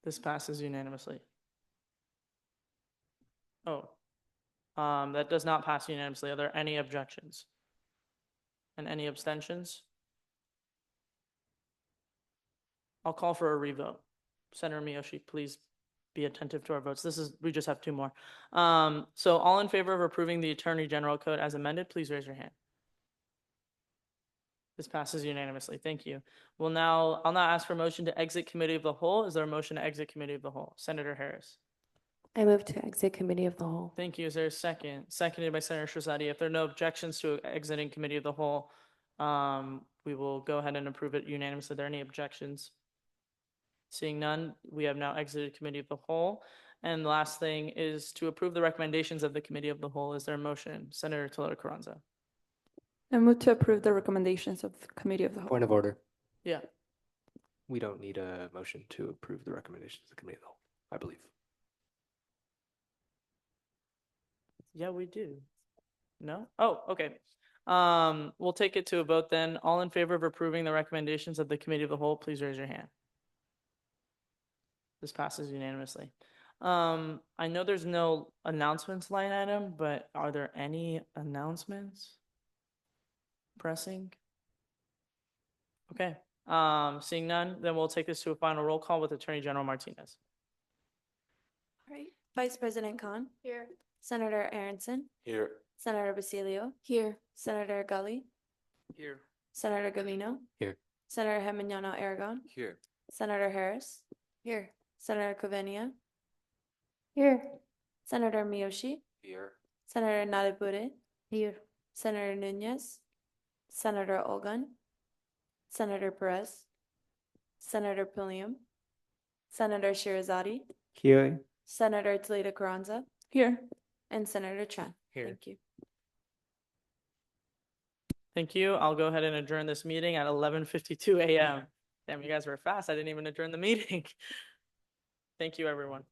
This passes unanimously. Oh, that does not pass unanimously. Are there any objections? And any abstentions? I'll call for a revote. Senator Miyoshi, please be attentive to our votes. We just have two more. So all in favor of approving the Attorney General Code as amended, please raise your hand. This passes unanimously. Thank you. I'll now ask for a motion to exit Committee of the Whole. Is there a motion to exit Committee of the Whole? Senator Harris. I move to exit Committee of the Whole. Thank you. Is there a second? Seconded by Senator Shahzadi. If there are no objections to exiting Committee of the Whole, we will go ahead and approve it unanimously. Are there any objections? Seeing none, we have now exited Committee of the Whole. And the last thing is to approve the recommendations of the Committee of the Whole. Is there a motion? Senator Toledo Carranza. I move to approve the recommendations of the Committee of the Whole. Point of order. Yeah. We don't need a motion to approve the recommendations of the committee of the whole, I believe. Yeah, we do. No? Oh, okay. We'll take it to a vote then. All in favor of approving the recommendations of the Committee of the Whole, please raise your hand. This passes unanimously. I know there's no announcements line item, but are there any announcements? Pressing? Okay. Seeing none, then we'll take this to a final roll call with Attorney General Martinez. All right. Vice President Khan. Here. Senator Aronson. Here. Senator Basilio. Here. Senator Gully. Here. Senator Galino. Here. Senator Heminiano Aragon. Here. Senator Harris. Here. Senator Covenia. Here. Senator Miyoshi. Here. Senator Nadebure. Here. Senator Nunez. Senator Olgun. Senator Perez. Senator Pulliam. Senator Shirazadi. Here. Senator Toledo Carranza. Here. And Senator Tran. Here. Thank you. Thank you. I'll go ahead and adjourn this meeting at 11:52 a.m. Damn, you guys were fast. I didn't even adjourn the meeting. Thank you, everyone.